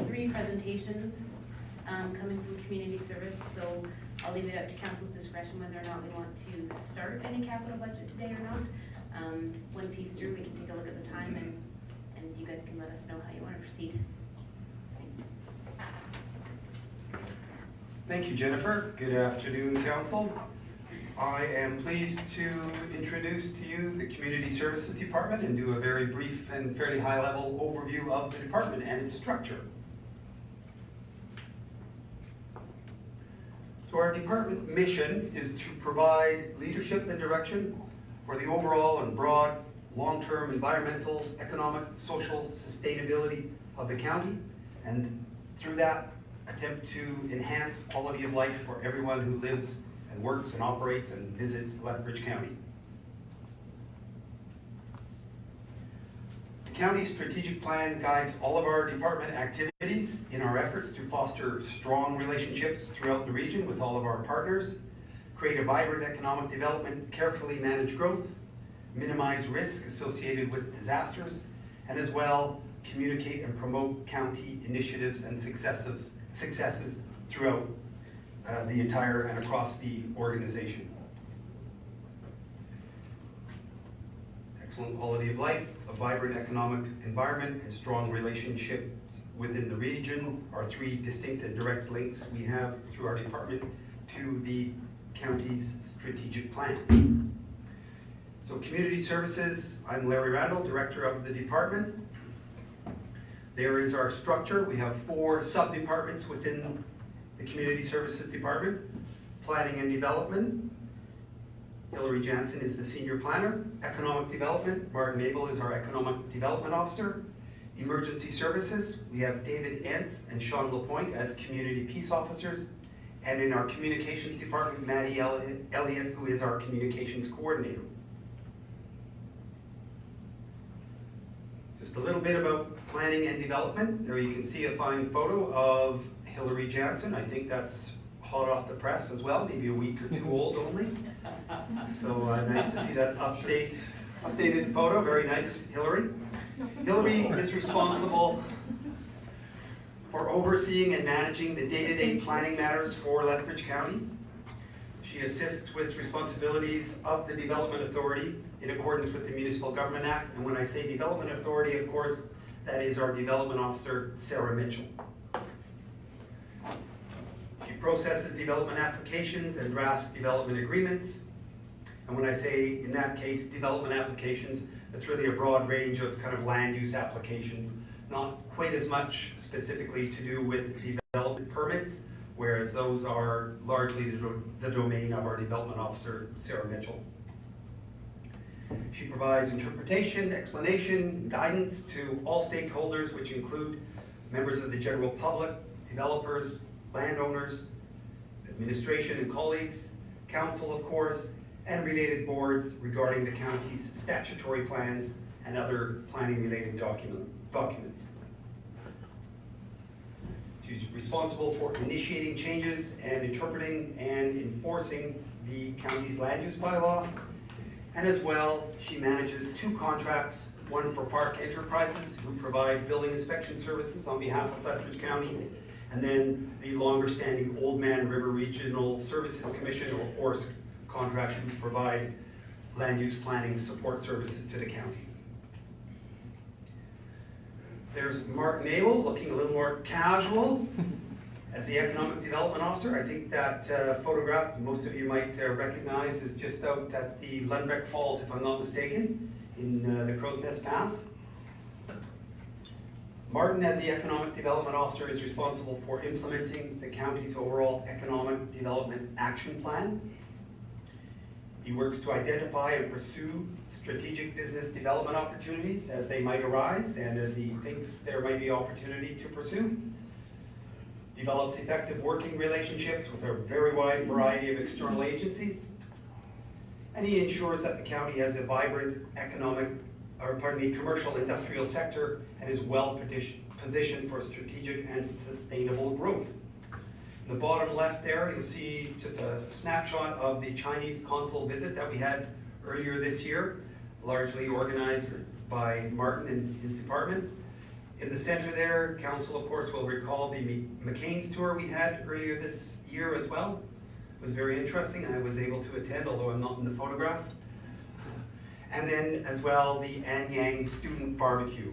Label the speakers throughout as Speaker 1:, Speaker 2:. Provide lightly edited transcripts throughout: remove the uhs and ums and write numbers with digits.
Speaker 1: 3 presentations coming from community service, so I'll leave it up to council's discretion whether or not we want to start any capital budget today or not. Once he's through, we can take a look at the time and you guys can let us know how you want to proceed.
Speaker 2: Thank you, Jennifer. Good afternoon, Council. I am pleased to introduce to you the Community Services Department and do a very brief and fairly high-level overview of the department and its structure. So our department mission is to provide leadership and direction for the overall and broad long-term environmental, economic, social sustainability of the county, and through that attempt to enhance quality of life for everyone who lives and works and operates and visits Lethbridge County. The county's strategic plan guides all of our department activities in our efforts to foster strong relationships throughout the region with all of our partners, create a vibrant economic development, carefully manage growth, minimize risk associated with disasters, and as well communicate and promote county initiatives and successes throughout the entire and across the organization. Excellent quality of life, a vibrant economic environment, and strong relationships within the region are 3 distinct and direct links we have through our department to the county's strategic plan. So community services, I'm Larry Randall, director of the department. There is our structure. We have 4 sub-departments within the Community Services Department. Planning and Development, Hilary Jansen is the Senior Planner. Economic Development, Martin Abel is our Economic Development Officer. Emergency Services, we have David Entz and Sean LaPointe as Community Peace Officers. And in our Communications Department, Maddie Elliott, who is our Communications Coordinator. Just a little bit about planning and development. There you can see a fine photo of Hilary Jansen. I think that's hot off the press as well, maybe a week or 2 old only. So nice to see that updated photo. Very nice, Hilary. Hilary is responsible for overseeing and managing the day-to-day planning matters for Lethbridge County. She assists with responsibilities of the Development Authority in accordance with the Municipal Government Act. And when I say Development Authority, of course, that is our Development Officer, Sarah Mitchell. She processes development applications and drafts development agreements. And when I say, in that case, development applications, it's really a broad range of kind of land use applications, not quite as much specifically to do with development permits, whereas those are largely the domain of our Development Officer, Sarah Mitchell. She provides interpretation, explanation, guidance to all stakeholders, which include members of the general public, developers, landowners, administration and colleagues, council, of course, and related boards regarding the county's statutory plans and other planning-related documents. She's responsible for initiating changes and interpreting and enforcing the county's land use bylaw. And as well, she manages 2 contracts, one for Park Enterprises, who provide building inspection services on behalf of Lethbridge County, and then the longer-standing Oldman River Regional Services Commission, or ORSC, contract who provide land use planning support services to the county. There's Martin Abel, looking a little more casual as the Economic Development Officer. I think that photograph most of you might recognize is just out at the Lundbeck Falls, if I'm not mistaken, in the Crow's Nest Pass. Martin, as the Economic Development Officer, is responsible for implementing the county's overall Economic Development Action Plan. He works to identify and pursue strategic business development opportunities as they might arise and as he thinks there might be opportunity to pursue. Develops effective working relationships with a very wide variety of external agencies. And he ensures that the county has a vibrant commercial industrial sector and is well positioned for strategic and sustainable growth. In the bottom left there, you'll see just a snapshot of the Chinese consul visit that we had earlier this year, largely organized by Martin and his department. In the center there, council of course will recall the McCain's tour we had earlier this year as well. It was very interesting. I was able to attend, although I'm not in the photograph. And then as well, the Anyang Student Barbecue.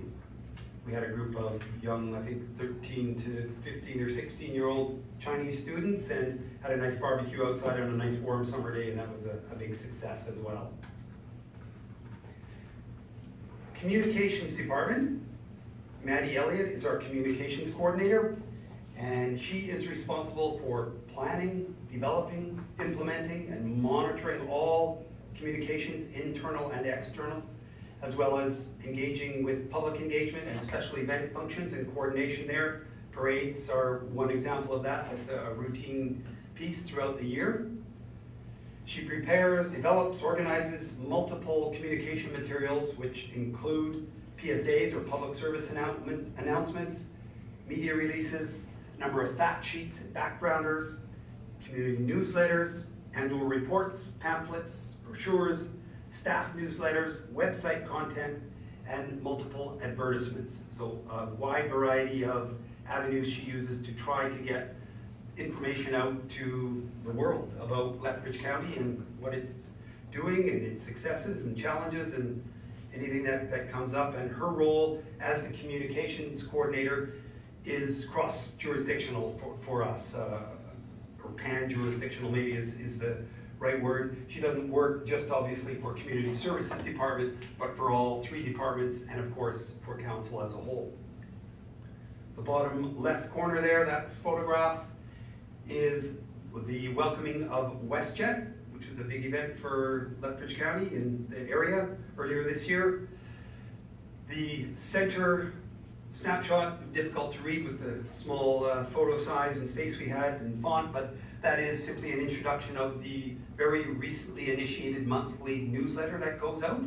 Speaker 2: We had a group of young, I think 13 to 15 or 16-year-old Chinese students, and had a nice barbecue outside on a nice warm summer day, and that was a big success as well. Communications Department. Maddie Elliott is our communications coordinator, and she is responsible for planning, developing, implementing, and monitoring all communications, internal and external, as well as engaging with public engagement and special event functions and coordination there. Parades are one example of that. It's a routine piece throughout the year. She prepares, develops, organizes multiple communication materials, which include PSAs or public service announcements, media releases, a number of fact sheets and backgrounders, community newsletters, annual reports, pamphlets, brochures, staff newsletters, website content, and multiple advertisements. So a wide variety of avenues she uses to try to get information out to the world about Lethbridge County and what it's doing and its successes and challenges and anything that comes up. And her role as the communications coordinator is cross-jurisdictional for us, or pan-jurisdictional maybe is the right word. She doesn't work just obviously for Community Services Department, but for all three departments and of course for council as a whole. The bottom left corner there, that photograph, is the welcoming of WestJet, which was a big event for Lethbridge County in the area earlier this year. The center snapshot, difficult to read with the small photo size and space we had in font, but that is simply an introduction of the very recently initiated monthly newsletter that goes out.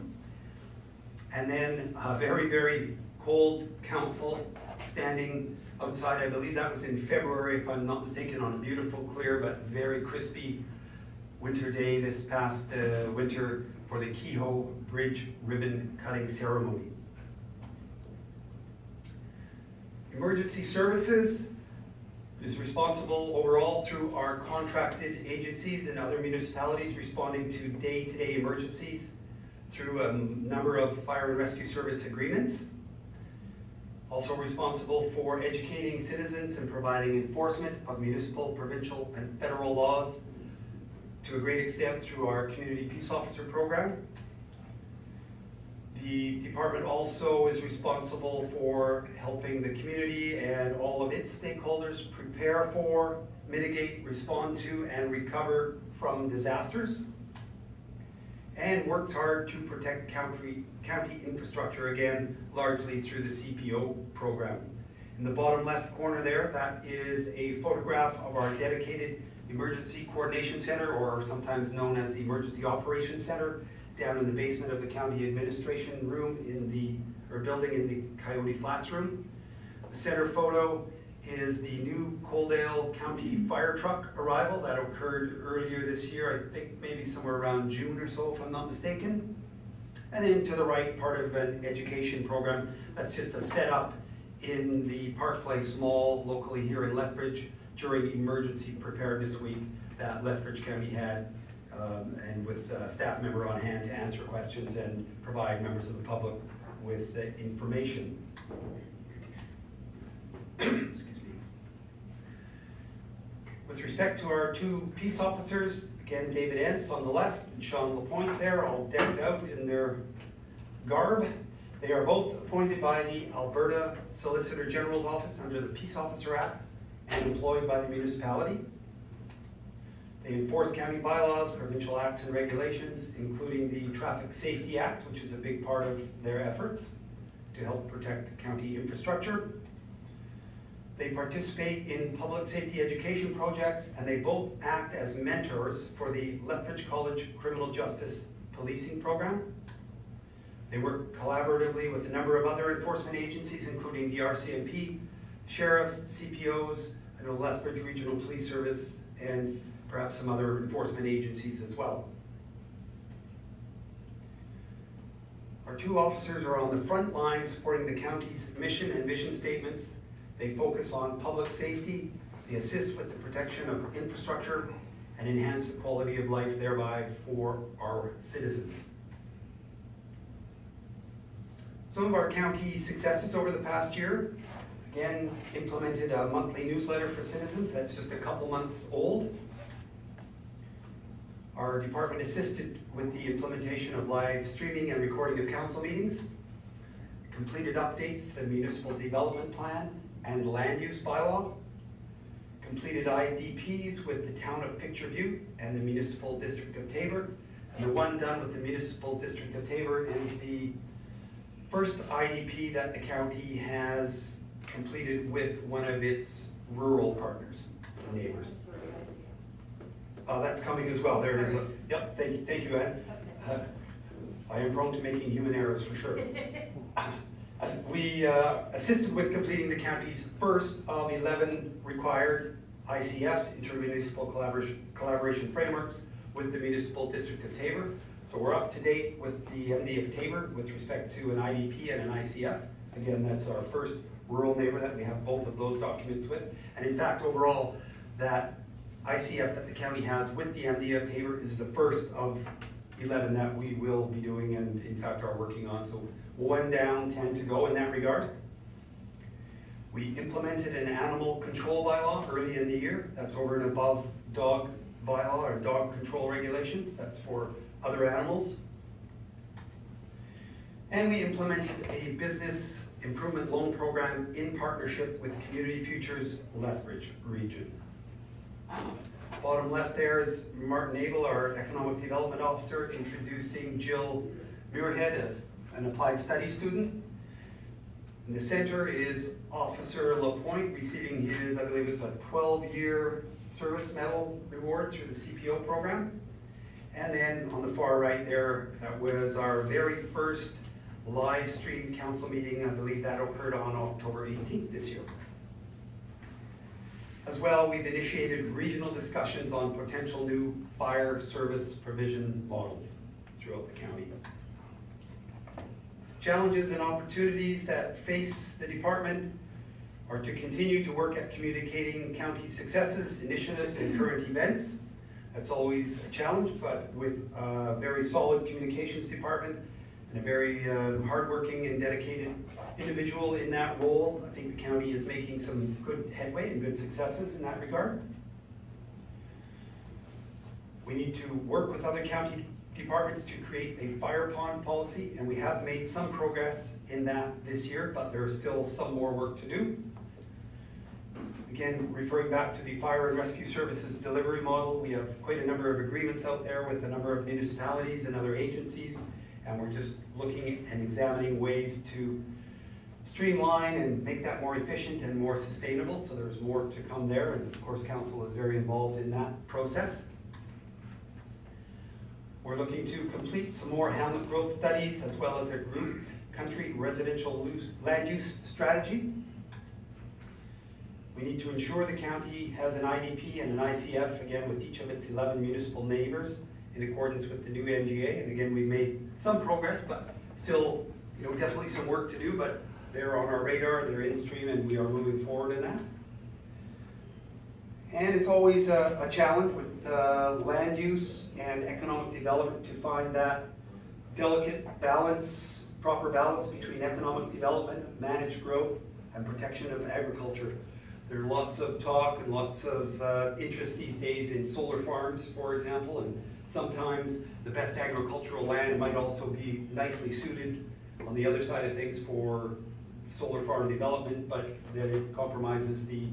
Speaker 2: And then a very, very cold council standing outside. I believe that was in February, if I'm not mistaken, on a beautiful, clear, but very crispy winter day this past winter for the Kehoe Bridge ribbon cutting ceremony. Emergency Services is responsible overall through our contracted agencies and other municipalities responding to day-to-day emergencies through a number of fire and rescue service agreements. Also responsible for educating citizens and providing enforcement of municipal, provincial, and federal laws to a great extent through our Community Peace Officer program. The department also is responsible for helping the community and all of its stakeholders prepare for, mitigate, respond to, and recover from disasters, and works hard to protect county infrastructure, again, largely through the CPO program. In the bottom left corner there, that is a photograph of our dedicated Emergency Coordination Center, or sometimes known as the Emergency Operations Center, down in the basement of the county administration room building in the Coyote Flats room. The center photo is the new Coaldale County fire truck arrival that occurred earlier this year, I think maybe somewhere around June or so, if I'm not mistaken. And then to the right, part of an education program. That's just a setup in the Park Place Mall locally here in Lethbridge during Emergency Preparedness Week that Lethbridge County had, and with a staff member on hand to answer questions and provide members of the public with information. Excuse me. With respect to our two peace officers, again, David Entz on the left and Sean Lapointe there, all decked out in their garb. They are both appointed by the Alberta Solicitor General's Office under the Peace Officer Act and employed by the municipality. They enforce county bylaws, provincial acts and regulations, including the Traffic Safety Act, which is a big part of their efforts to help protect county infrastructure. They participate in public safety education projects, and they both act as mentors for the Lethbridge College Criminal Justice Policing Program. They work collaboratively with a number of other enforcement agencies, including the RCMP, sheriffs, CPOs, and the Lethbridge Regional Police Service, and perhaps some other enforcement agencies as well. Our Our two officers are on the front line supporting the county's mission and vision statements. They focus on public safety, they assist with the protection of infrastructure, and enhance the quality of life thereby for our citizens. Some of our county successes over the past year, again, implemented a monthly newsletter for citizens. That's just a couple months old. Our department assisted with the implementation of live streaming and recording of council meetings, completed updates to the municipal development plan and land use bylaw, completed IDPs with the town of Picture Butte and the municipal district of Taber. And the one done with the municipal district of Taber is the first IDP that the county has completed with one of its rural partners, neighbors. That's coming as well. There it is. Yep, thank you, Ann. I am prone to making human errors for sure. We assisted with completing the county's first of 11 required ICFs, intermunicipal collaboration frameworks, with the municipal district of Taber. So we're up to date with the MD of Taber with respect to an IDP and an ICF. Again, that's our first rural neighbor that we have both of those documents with. And in fact, overall, that ICF that the county has with the MD of Taber is the first of 11 that we will be doing and in fact are working on. So 1 down, 10 to go in that regard. We implemented an animal control bylaw early in the year. That's over and above dog bylaw or dog control regulations. That's for other animals. And we implemented a business improvement loan program in partnership with Community Futures Lethbridge region. Bottom left there is Martin Abel, our Economic Development Officer, introducing Jill Muirhead as an applied study student. In the center is Officer LaPointe receiving his, I believe it's a 12-year service medal reward through the CPO program. And then on the far right there, that was our very first live stream council meeting. I believe that occurred on October 18th this year. As well, we've initiated regional discussions on potential new fire service provision models throughout the county. Challenges and opportunities that face the department are to continue to work at communicating county successes, initiatives, and current events. That's always a challenge, but with a very solid communications department and a very hardworking and dedicated individual in that role, I think the county is making some good headway and good successes in that regard. We need to work with other county departments to create a fire pond policy, and we have made some progress in that this year, but there is still some more work to do. Again, referring back to the fire and rescue services delivery model, we have quite a number of agreements out there with a number of municipalities and other agencies, and we're just looking and examining ways to streamline and make that more efficient and more sustainable, so there's more to come there, and of course council is very involved in that process. We're looking to complete some more hamlet growth studies as well as a grouped country residential land use strategy. We need to ensure the county has an IDP and an ICF, again with each of its 11 municipal neighbors in accordance with the new MGA. And again, we've made some progress, but still, definitely some work to do, but they're on our radar, they're in stream, and we are moving forward in that. And it's always a challenge with land use and economic development to find that delicate balance, proper balance between economic development, managed growth, and protection of agriculture. There are lots of talk and lots of interest these days in solar farms, for example, and sometimes the best agricultural land might also be nicely suited on the other side of things for solar farm development, but then it compromises the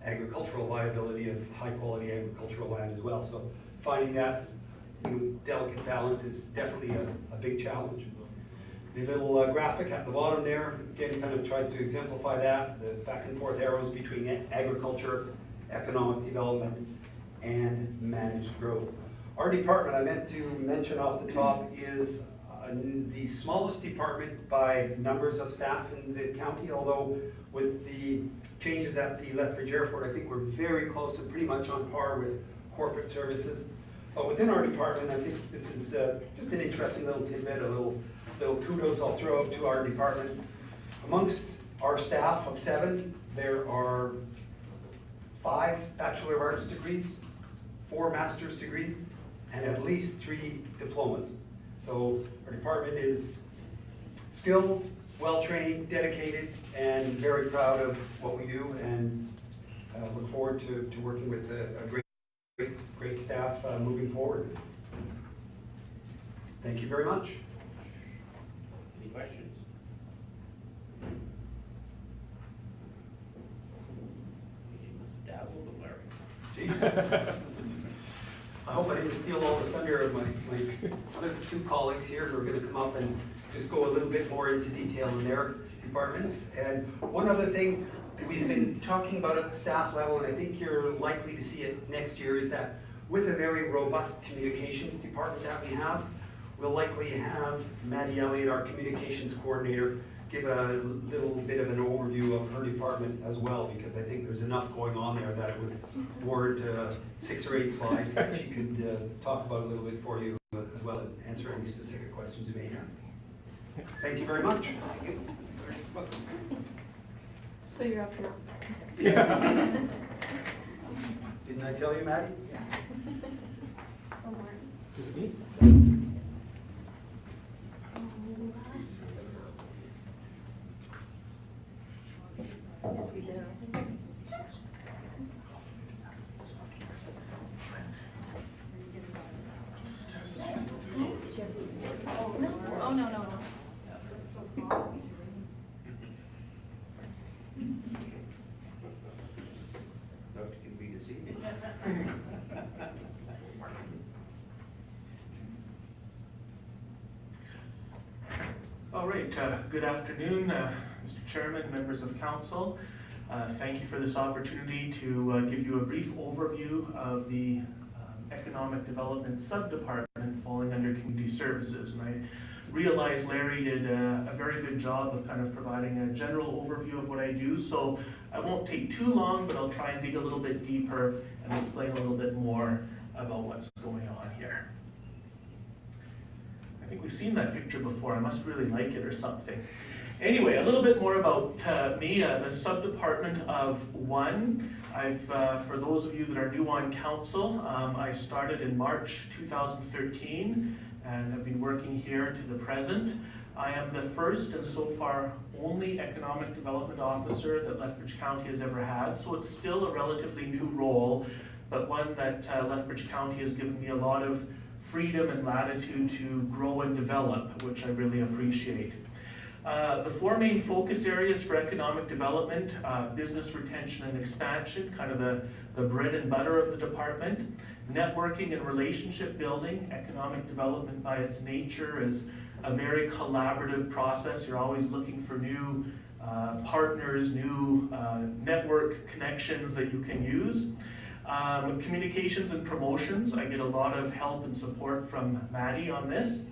Speaker 2: agricultural viability of high quality agricultural land as well. So finding that delicate balance is definitely a big challenge. The little graphic at the bottom there, again, kind of tries to exemplify that, the back and forth arrows between agriculture, economic development, and managed growth. Our department, I meant to mention off the top, is the smallest department by numbers of staff in the county, although with the changes at the Lethbridge Airport, I think we're very close and pretty much on par with corporate services. But within our department, I think this is just an interesting little tidbit, a little So kudos I'll throw out to our department. Amongst our staff of 7, there are 5 Bachelor of Arts degrees, 4 master's degrees, and at least 3 diplomas. So our department is skilled, well-trained, dedicated, and very proud of what we do, and look forward to working with a great staff moving forward. Thank you very much.
Speaker 3: Any questions? Dazzled and Larry.
Speaker 2: I hope I didn't steal all the thunder of my other 2 colleagues here who are going to come up and just go a little bit more into detail in their departments. And one other thing that we've been talking about at the staff level, and I think you're likely to see it next year, is that with a very robust communications department that we have, we'll likely have Maddie Elliott, our communications coordinator, give a little bit of an overview of her department as well, because I think there's enough going on there that it would warrant 6 or 8 slides that she could talk about a little bit for you as well, and answer any specific questions you may have. Thank you very much.
Speaker 4: So you're up now.
Speaker 2: Didn't I tell you, Maddie?
Speaker 4: So Martin.
Speaker 3: Is it me?
Speaker 4: Oh, no.
Speaker 3: Dr. can be deceived.
Speaker 5: All right, good afternoon, Mr. Chairman, members of council. Thank you for this opportunity to give you a brief overview of the Economic Development Subdepartment falling under Community Services. And I realize Larry did a very good job of kind of providing a general overview of what I do, so I won't take too long, but I'll try and dig a little bit deeper and explain a little bit more about what's going on here. I think we've seen that picture before. I must really like it or something. Anyway, a little bit more about me, the sub-department of 1. For those of you that are new on council, I started in March 2013 and have been working here to the present. I am the first and so far only economic development officer that Lethbridge County has ever had, so it's still a relatively new role, but one that Lethbridge County has given me a lot of freedom and latitude to grow and develop, which I really appreciate. The 4 main focus areas for economic development, business retention and expansion, kind of the bread and butter of the department. Networking and relationship building. Economic development by its nature is a very collaborative process. You're always looking for new partners, new network connections that you can use. Communications and promotions, I get a lot of help and support from Maddie on this.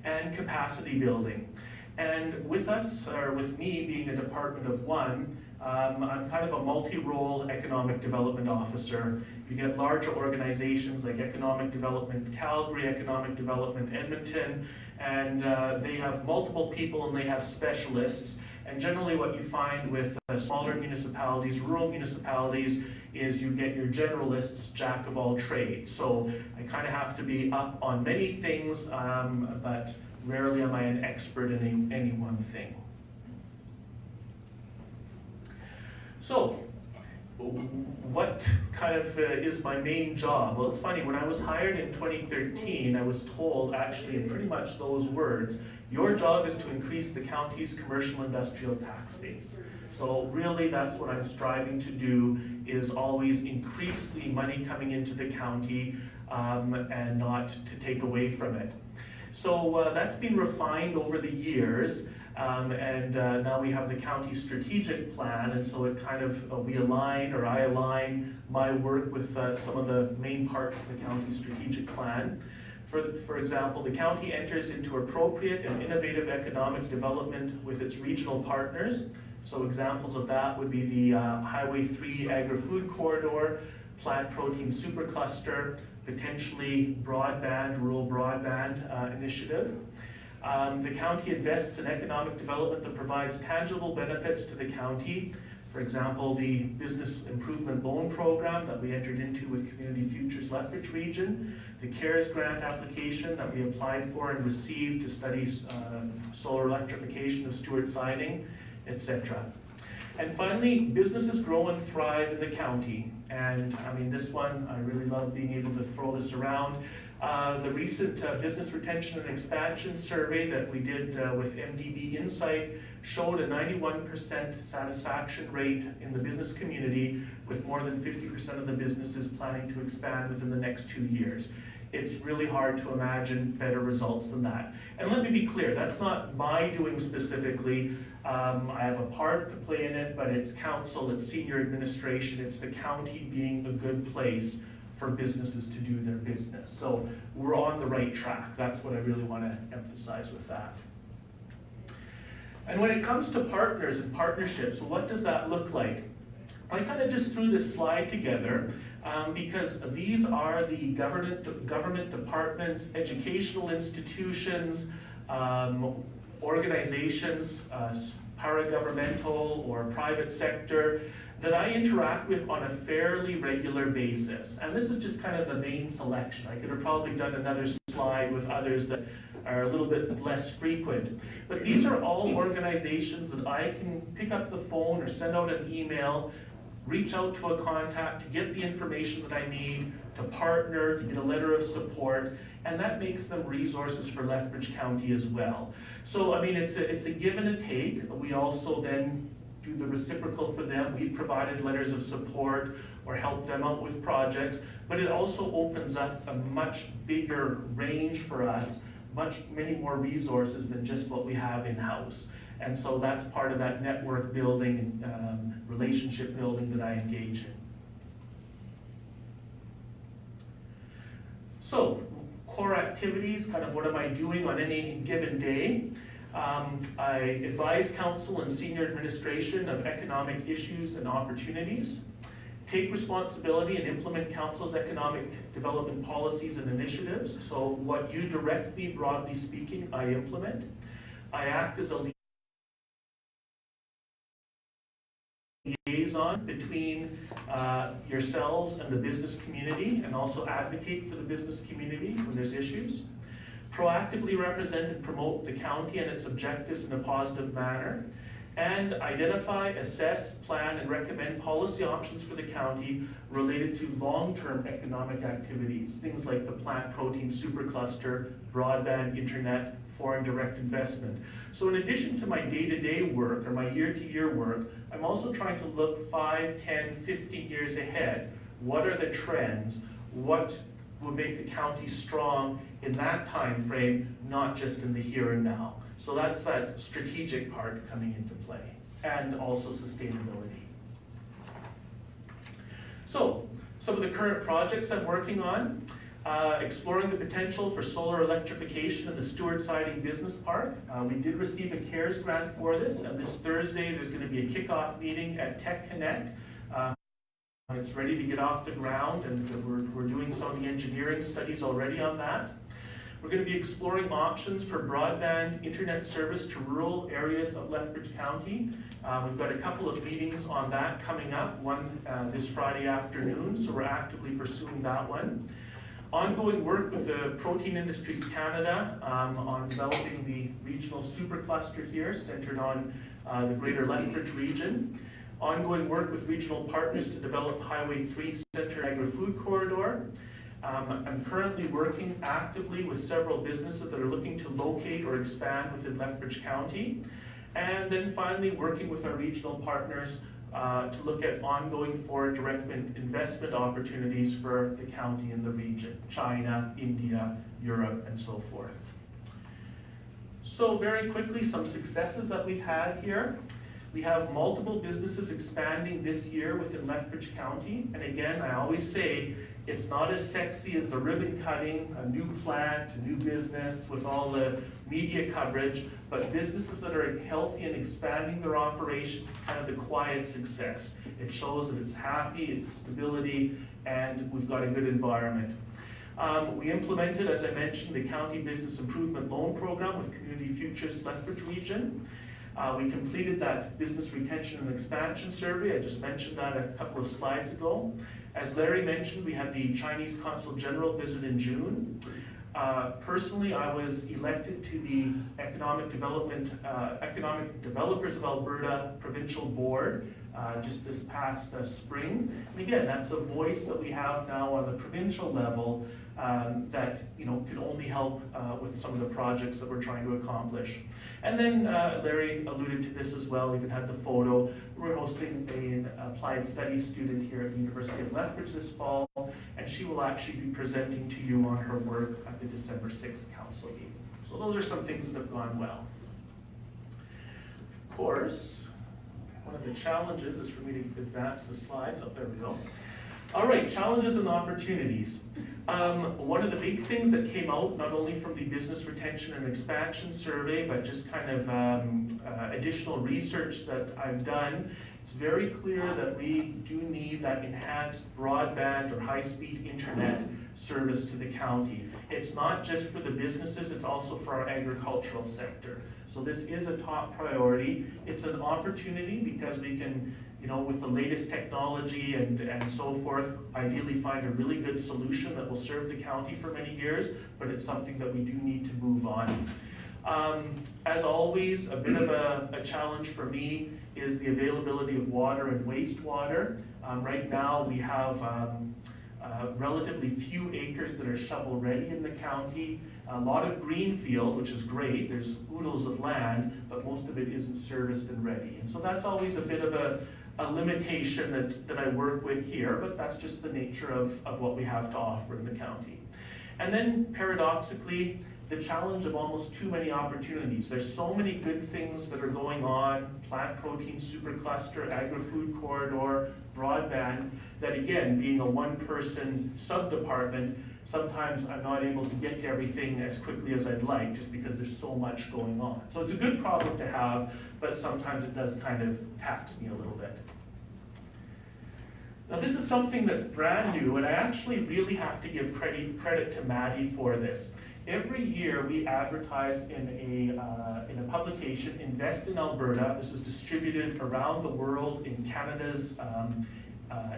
Speaker 5: And capacity building. And with us, or with me being a department of 1, I'm kind of a multi-role economic development officer. You get larger organizations like Economic Development Calgary, Economic Development Edmonton, and they have multiple people and they have specialists. And generally what you find with smaller municipalities, rural municipalities, is you get your generalists, jack of all trades. So I kind of have to be up on many things, but rarely am I an expert in any one thing. So, what kind of is my main job? Well, it's funny, when I was hired in 2013, I was told, actually in pretty much those words, your job is to increase the county's commercial industrial tax base. So really that's what I'm striving to do, is always increase the money coming into the county and not to take away from it. So that's been refined over the years, and now we have the county strategic plan, and so it kind of, we align, or I align my work with some of the main parts of the county strategic plan. For example, the county enters into appropriate and innovative economic development with its regional partners. So examples of that would be the Highway 3 Agri-Food Corridor, Plant Protein Supercluster, potentially broadband, rural broadband initiative. The county invests in economic development that provides tangible benefits to the county. For example, the Business Improvement Loan Program that we entered into with Community Futures Lethbridge Region, the CARES grant application that we applied for and received to study solar electrification of Stewart Siding, etc. And finally, businesses grow and thrive in the county. And I mean, this one, I really love being able to throw this around. The recent Business Retention and Expansion survey that we did with MDB Insight showed a 91% satisfaction rate in the business community, with more than 50% of the businesses planning to expand within the next 2 years. It's really hard to imagine better results than that. And let me be clear, that's not my doing specifically. I have a part to play in it, but it's council, it's senior administration, it's the county being a good place for businesses to do their business. So we're on the right track. That's what I really want to emphasize with that. And when it comes to partners and partnerships, what does that look like? I kind of just threw this slide together because these are the government departments, educational institutions, organizations, paragovernmental or private sector, that I interact with on a fairly regular basis. And this is just kind of the main selection. I could have probably done another slide with others that are a little bit less frequent. But these are all organizations that I can pick up the phone or send out an email, reach out to a contact to get the information that I need, to partner, to get a letter of support, and that makes them resources for Lethbridge County as well. So, I mean, it's a give and a take. We also then do the reciprocal for them. We've provided letters of support or helped them out with projects, but it also opens up a much bigger range for us, many more resources than just what we have in-house. And so that's part of that network building, relationship building that I engage in. So, core activities, kind of what am I doing on any given day? I advise council and senior administration of economic issues and opportunities, take responsibility and implement council's economic development policies and initiatives. So what you direct me, broadly speaking, I implement. I act as a liaison between yourselves and the business community, and also advocate for the business community when there's issues. Proactively represent and promote the county and its objectives in a positive manner, and identify, assess, plan, and recommend policy options for the county related to long-term economic activities, things like the plant protein supercluster, broadband, internet, foreign direct investment. So in addition to my day-to-day work or my year-to-year work, I'm also trying to look 5, 10, 15 years ahead. What are the trends? What would make the county strong in that time frame, not just in the here and now. So that's that strategic part coming into play, and also sustainability. So, some of the current projects I'm working on, exploring the potential for solar electrification in the Stewart Siding Business Park. We did receive a CARES grant for this, and this Thursday there's going to be a kickoff meeting at Tech Connect. It's ready to get off the ground, and we're doing some of the engineering studies already on that. We're going to be exploring options for broadband internet service to rural areas of Lethbridge County. We've got a couple of meetings on that coming up, one this Friday afternoon, so we're actively pursuing that one. Ongoing work with the Protein Industries Canada on developing the regional supercluster here, centered on the greater Lethbridge region. Ongoing work with regional partners to develop Highway 3 Centre Agri-Food Corridor. I'm currently working actively with several businesses that are looking to locate or expand within Lethbridge County. And then finally working with our regional partners to look at ongoing foreign direct investment opportunities for the county and the region, China, India, Europe, and so forth. So very quickly, some successes that we've had here. We have multiple businesses expanding this year within Lethbridge County. And again, I always say, it's not as sexy as a ribbon cutting, a new plant, a new business with all the media coverage, but businesses that are healthy and expanding their operations, it's kind of the quiet success. It shows that it's happy, it's stability, and we've got a good environment. We implemented, as I mentioned, the County Business Improvement Loan Program with Community Futures Lethbridge Region. We completed that business retention and expansion survey. I just mentioned that a couple of slides ago. As Larry mentioned, we had the Chinese Consul General visit in June. Personally, I was elected to the Economic Developers of Alberta Provincial Board just this past spring. And again, that's a voice that we have now on the provincial level that can only help with some of the projects that we're trying to accomplish. And then Larry alluded to this as well, even had the photo. We're hosting an applied studies student here at the University of Lethbridge this fall, and she will actually be presenting to you on her work at the December 6th council meeting. So those are some things that have gone well. Of course, one of the challenges is for me to advance the slides. Oh, there we go. All right, challenges and opportunities. One of the big things that came out, not only from the Business Retention and Expansion Survey, but just kind of additional research that I've done, it's very clear that we do need that enhanced broadband or high-speed internet service to the county. It's not just for the businesses, it's also for our agricultural sector. So this is a top priority. It's an opportunity because we can, with the latest technology and so forth, ideally find a really good solution that will serve the county for many years, but it's something that we do need to move on. As always, a bit of a challenge for me is the availability of water and wastewater. Right now, we have relatively few acres that are shovel-ready in the county. A lot of greenfield, which is great. There's oodles of land, but most of it isn't serviced and ready. And so that's always a bit of a limitation that I work with here, but that's just the nature of what we have to offer in the county. And then paradoxically, the challenge of almost too many opportunities. There's so many good things that are going on, plant protein supercluster, agri-food corridor, broadband, that again, being a one-person sub-department, sometimes I'm not able to get to everything as quickly as I'd like just because there's so much going on. So it's a good problem to have, but sometimes it does kind of tax me a little bit. Now this is something that's brand new, and I actually really have to give credit to Maddie for this. Every year we advertise in a publication, Invest in Alberta. This is distributed around the world in Canada's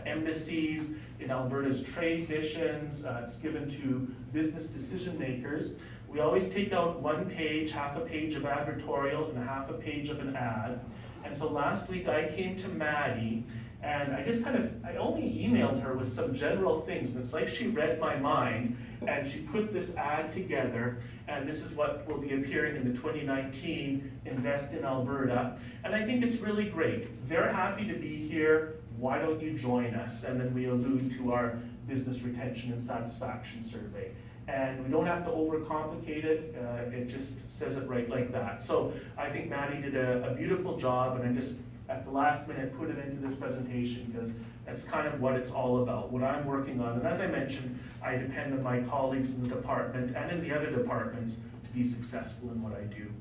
Speaker 5: embassies, in Alberta's trade missions. It's given to business decision makers. We always take out one page, half a page of advertorial and half a page of an ad. And so last week I came to Maddie and I only emailed her with some general things, and it's like she read my mind, and she put this ad together, and this is what will be appearing in the 2019 Invest in Alberta, and I think it's really great. They're happy to be here, why don't you join us? And then we allude to our business retention and satisfaction survey. And we don't have to overcomplicate it, it just says it right like that. So I think Maddie did a beautiful job, and I just, at the last minute, put it into this presentation because that's kind of what it's all about, what I'm working on. And as I mentioned, I depend on my colleagues in the department and in the other departments to be successful in what I do.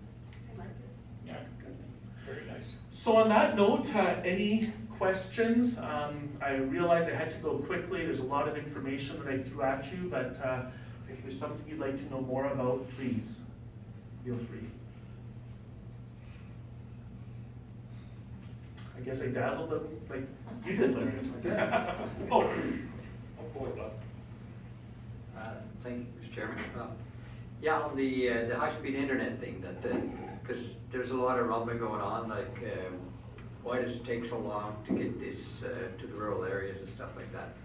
Speaker 1: I like it.
Speaker 3: Yeah, good. Very nice.
Speaker 5: So on that note, any questions? I realize I had to go quickly. There's a lot of information that I threw at you, but if there's something you'd like to know more about, please feel free. I guess I dazzled them like you did, Larry. Oh.
Speaker 3: I'll pull it up.
Speaker 6: Thank you, Mr. Chairman. Yeah, on the high-speed internet thing, because there's a lot of rumbling going on, like why does it take so long to get this to the rural areas and stuff like that?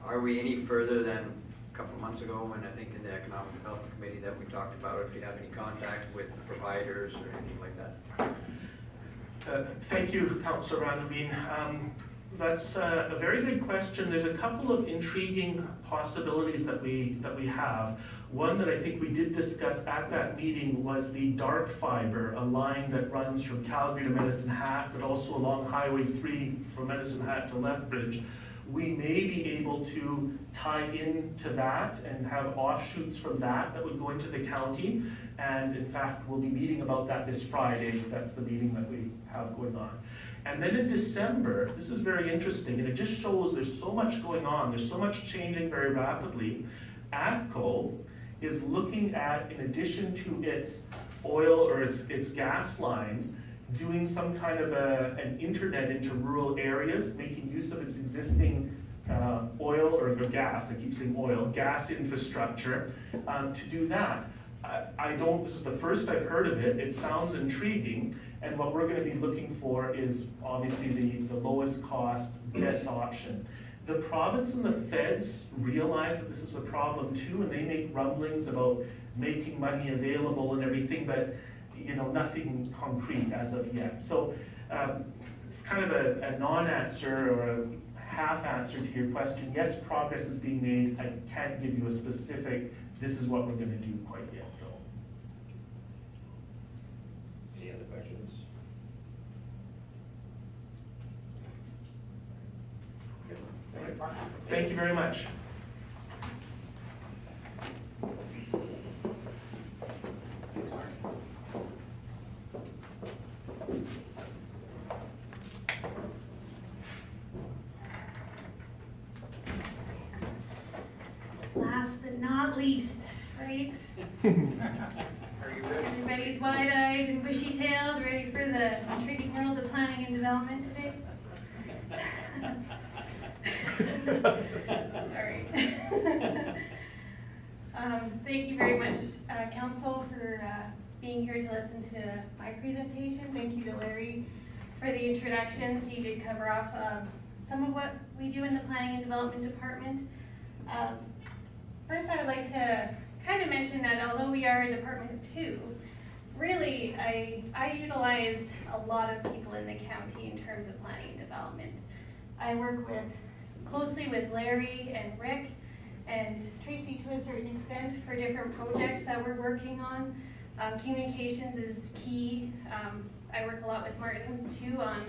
Speaker 6: Are we any further than a couple of months ago when I think in the Economic Development Committee that we talked about, if you have any contact with providers or anything like that?
Speaker 5: Thank you, Councillor Randavine. That's a very good question. There's a couple of intriguing possibilities that we have. One that I think we did discuss at that meeting was the dark fiber, a line that runs from Calgary to Medicine Hat, but also along Highway 3 from Medicine Hat to Lethbridge. We may be able to tie into that and have offshoots from that would go into the county. And in fact, we'll be meeting about that this Friday. That's the meeting that we have going on. And then in December, this is very interesting, and it just shows there's so much going on. There's so much changing very rapidly. ATCO is looking at, in addition to its oil or its gas lines, doing some kind of an internet into rural areas, making use of its existing oil or gas, I keep saying oil, gas infrastructure to do that. This is the first I've heard of it. It sounds intriguing, and what we're going to be looking for is obviously the lowest cost, best option. The province and the feds realize that this is a problem too, and they make rumblings about making money available and everything, but nothing concrete as of yet. So it's kind of a non-answer or a half answer to your question. Yes, progress is being made. I can't give you a specific, this is what we're going to do quite yet, though.
Speaker 3: Any other questions?
Speaker 5: Thank you very much.
Speaker 1: Last but not least, right?
Speaker 3: Are you ready?
Speaker 1: Everybody's wide-eyed and bushy-tailed, ready for the intriguing world of planning and development today? Sorry. Thank you very much, Council, for being here to listen to my presentation. Thank you to Larry for the introductions. He did cover off some of what we do in the Planning and Development Department. First, I would like to kind of mention that although we are a department of two, really, I utilize a lot of people in the county in terms of planning and development. I work closely with Larry and Rick and Tracy to a certain extent for different projects that we're working on. Communications is key. I work a lot with Martin too on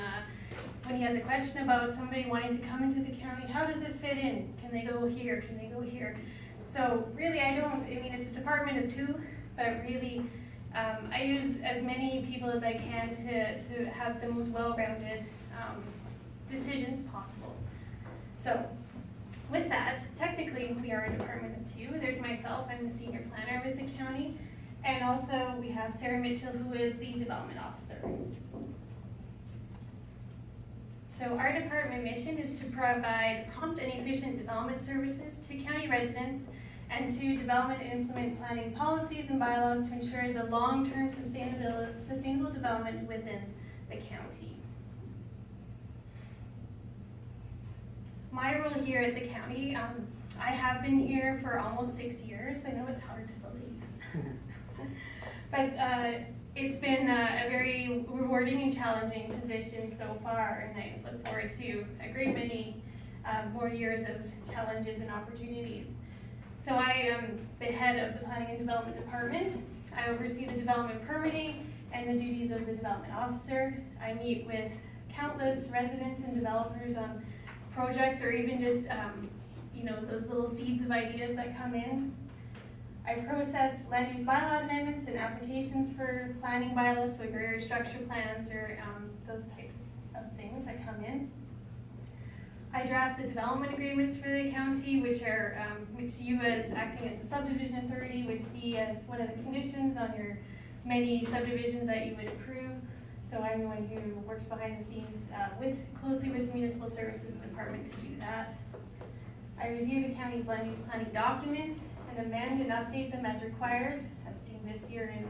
Speaker 1: when he has a question about somebody wanting to come into the county, how does it fit in? Can they go here? Can they go here? So really, it's a department of two, but really, I use as many people as I can to have the most well-rounded decisions possible. So with that, technically, we are a department of two. There's myself, I'm the senior planner with the county, and also we have Sarah Mitchell, who is the development officer. So our department mission is to provide prompt and efficient development services to county residents and to development and implement planning policies and bylaws to ensure the long-term sustainable development within the county. My role here at the county, I have been here for almost 6 years. I know it's hard to believe. But it's been a very rewarding and challenging position so far, and I look forward to a great many more years of challenges and opportunities. So I am the head of the Planning and Development Department. I oversee the development permitting and the duties of the development officer. I meet with countless residents and developers on projects or even just those little seeds of ideas that come in. I process land use bylaw amendments and applications for planning bylaws, so agrarian structure plans or those types of things that come in. I draft the development agreements for the county, which you as acting as the subdivision authority would see as one of the conditions on your many subdivisions that you would approve. So I'm the one who works behind the scenes closely with the Municipal Services Department to do that. I review the county's land use planning documents and amend and update them as required, as seen this year in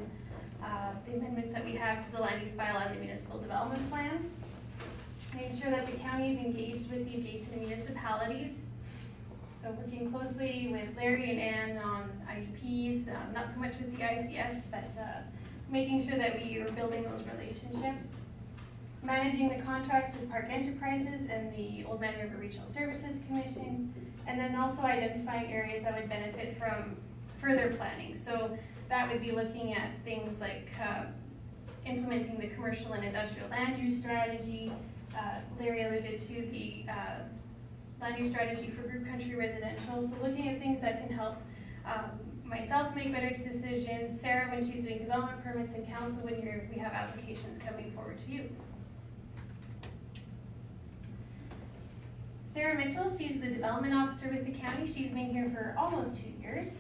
Speaker 1: the amendments that we have to the land use bylaw and the municipal development plan. I ensure that the county is engaged with the adjacent municipalities. So working closely with Larry and Ann on IDPs, not so much with the ICS, but making sure that we are building those relationships. Managing the contracts with Park Enterprises and the Old Man River Regional Services Commission, and then also identifying areas that would benefit from further planning. So that would be looking at things like implementing the commercial and industrial land use strategy. Larry alluded to the land use strategy for group country residential. So looking at things that can help myself make better decisions, Sarah when she's doing development permits, and council when we have applications coming forward to you.
Speaker 7: Sarah Mitchell, she's the development officer with the county. She's been here for almost 2 years.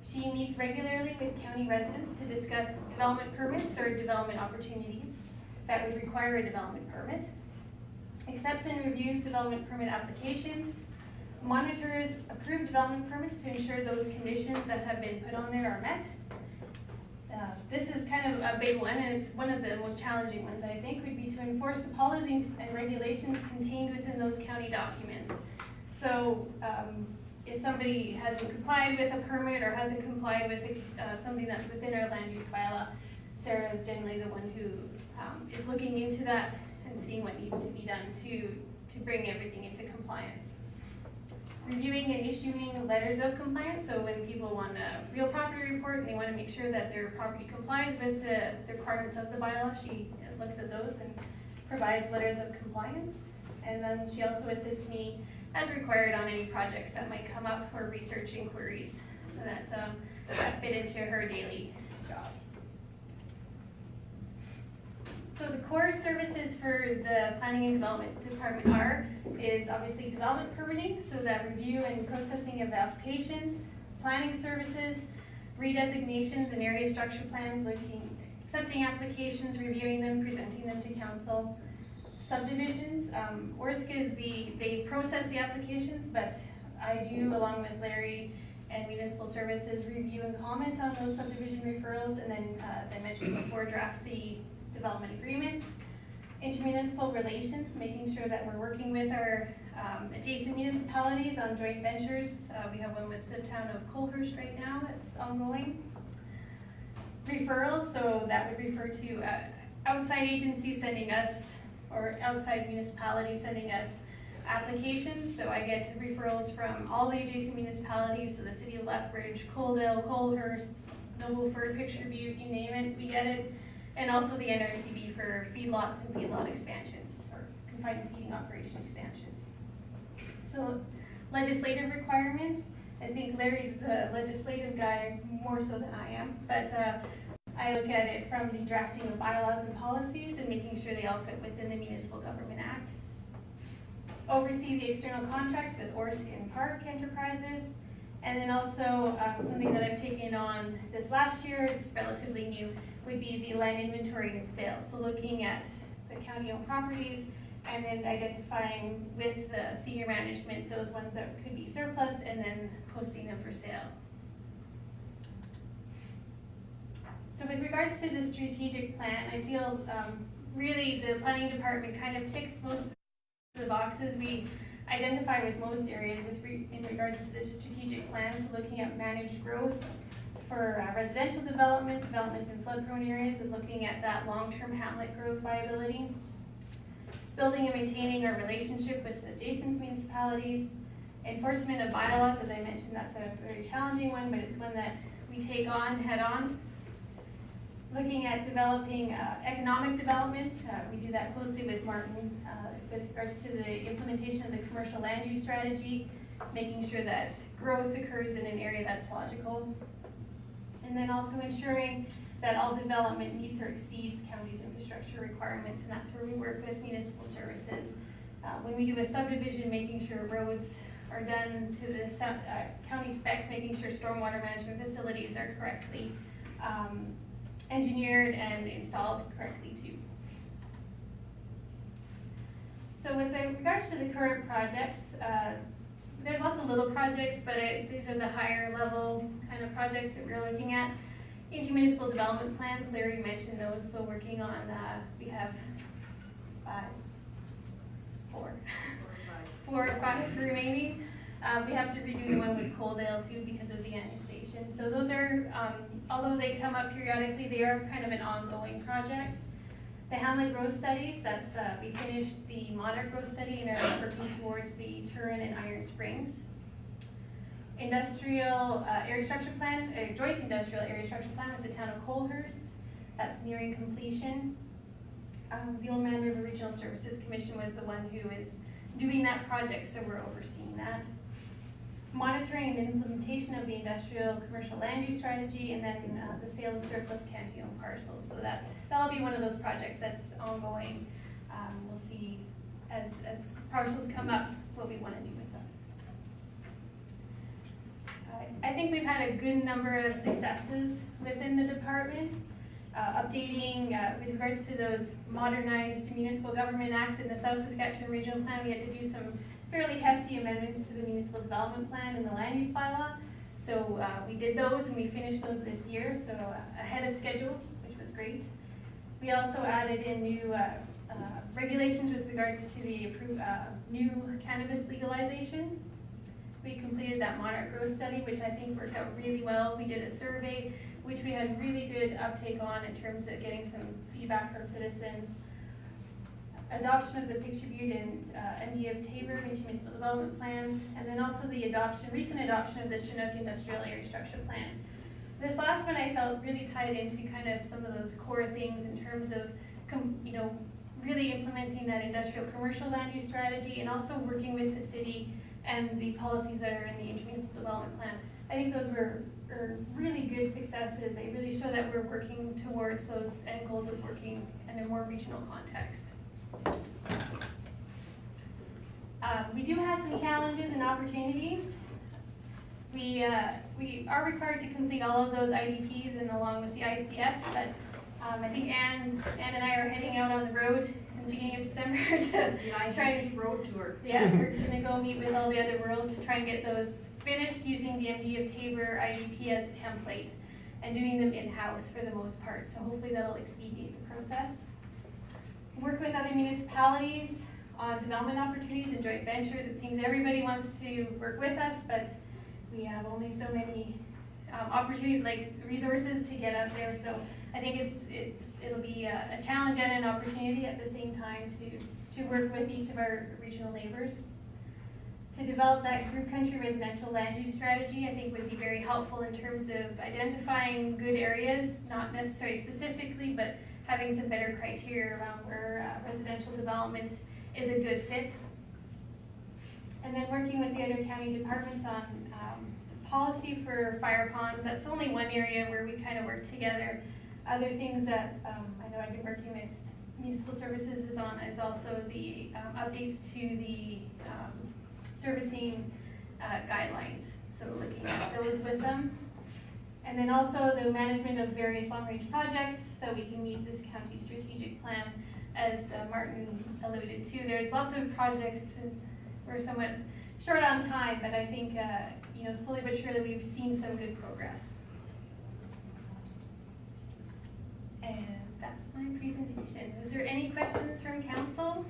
Speaker 7: She meets regularly with county residents to discuss development permits or development opportunities that would require a development permit, accepts and reviews development permit applications, monitors approved development permits to ensure those conditions that have been put on there are met. This is kind of a big one, and it's one of the most challenging ones, I think, would be to enforce the policies and regulations contained within those county documents. So if somebody hasn't complied with a permit or hasn't complied with something that's within our land use bylaw, Sarah is generally the one who is looking into that and seeing what needs to be done to bring everything into compliance. Reviewing and issuing letters of compliance, so when people want a real property report and they want to make sure that their property complies with the requirements of the bylaw, she looks at those and provides letters of compliance. And then she also assists me as required on any projects that might come up or research inquiries that fit into her daily job. So the core services for the Planning and Development Department is obviously development permitting, so that review and processing of the applications, planning services, redesignations and area structure plans, accepting applications, reviewing them, presenting them to council. Subdivisions, ORSC is they process the applications, but I do, along with Larry and Municipal Services, review and comment on those subdivision referrals, and then, as I mentioned before, draft the development agreements. Intermunicipal relations, making sure that we're working with our adjacent municipalities on joint ventures. We have one with the town of Colehurst right now that's ongoing. Referrals, so that would refer to outside agencies sending us, or outside municipalities sending us applications. So I get referrals from all the adjacent municipalities, so the city of Lethbridge, Coaldale, Colehurst, Nobleford, Picture Butte, you name it, we get it. And also the NRCB for feedlots and feedlot expansions, or confined feeding operation expansions. So legislative requirements, I think Larry's the legislative guy more so than I am, but I look at it from the drafting of bylaws and policies and making sure they all fit within the Municipal Government Act. Oversee the external contracts with ORSC and Park Enterprises. And then also something that I've taken on this last year, it's relatively new, would be the land inventory and sales. So looking at the county-owned properties and then identifying with the senior management those ones that could be surplus and then posting them for sale. So with regards to the strategic plan, I feel really the planning department kind of ticks most of the boxes. We identify with most areas in regards to the strategic plan, so looking at managed growth for residential development in flood-prone areas, and looking at that long-term hamlet growth viability. Building and maintaining our relationship with adjacent municipalities. Enforcement of bylaws, as I mentioned, that's a very challenging one, but it's one that we take on head-on. Looking at developing economic development, we do that closely with Martin with regards to the implementation of the commercial land use strategy, making sure that growth occurs in an area that's logical. And then also ensuring that all development meets or exceeds county's infrastructure requirements, and that's where we work with municipal services. When we do a subdivision, making sure roads are done to the county specs, making sure stormwater management facilities are correctly engineered and installed correctly too. So with regards to the current projects, there's lots of little projects, but these are the higher level kind of projects that we're looking at. Intermunicipal development plans, Larry mentioned those, so working on, we have four or five remaining. We have to redo the one with Coaldale too because of the annexation. So those are, although they come up periodically, they are kind of an ongoing project. The hamlet growth studies, that's, we finished the Monarch growth study and are working towards the Turin and Iron Springs. Industrial area structure plan, joint industrial area structure plan with the town of Colehurst, that's nearing completion. The Old Man River Regional Services Commission was the one who is doing that project, so we're overseeing that. Monitoring and implementation of the industrial commercial land use strategy, and then the sale of surplus county-owned parcels. So that'll be one of those projects that's ongoing. We'll see as parcels come up, what we want to do with them. I think we've had a good number of successes within the department. Updating with regards to those modernized Municipal Government Act and the South Saskatchewan Regional Plan, we had to do some fairly hefty amendments to the Municipal Development Plan and the Land Use Bylaw. So we did those and we finished those this year, so ahead of schedule, which was great. We also added in new regulations with regards to the new cannabis legalization. We completed that Monarch Growth study, which I think worked out really well. We did a survey, which we had really good uptake on in terms of getting some feedback from citizens. Adoption of the Picture Butte and MD of Tabor into municipal development plans, and then also the recent adoption of the Chinook Industrial Area Structure Plan. This last one I felt really tied into kind of some of those core things in terms of, really implementing that industrial commercial land use strategy and also working with the city and the policies that are in the intermunicipal development plan. I think those were really good successes. They really show that we're working towards those end goals of working in a more regional context. We do have some challenges and opportunities. We are required to complete all of those IDPs and along with the ICFs, but I think Ann and I are heading out on the road in the beginning of December to try
Speaker 1: road tour.
Speaker 7: Yeah, we're gonna go meet with all the other worlds to try and get those finished using the MD of Tabor IDP as a template and doing them in-house for the most part. So hopefully that'll expedite the process. Work with other municipalities on development opportunities and joint ventures. It seems everybody wants to work with us, but we have only so many opportunities, like resources to get out there. So I think it'll be a challenge and an opportunity at the same time to work with each of our regional neighbors. To develop that group country residential land use strategy, I think would be very helpful in terms of identifying good areas, not necessarily specifically, but having some better criteria around where residential development is a good fit. And then working with the other county departments on policy for fire ponds. That's only one area where we kind of work together. Other things that I know I've been working with municipal services is also the updates to the servicing guidelines. So looking at those with them. And then also the management of various long-range projects so we can meet this county strategic plan, as Martin alluded to. There's lots of projects, we're somewhat short on time, but I think slowly but surely we've seen some good progress. And that's my presentation. Is there any questions from council?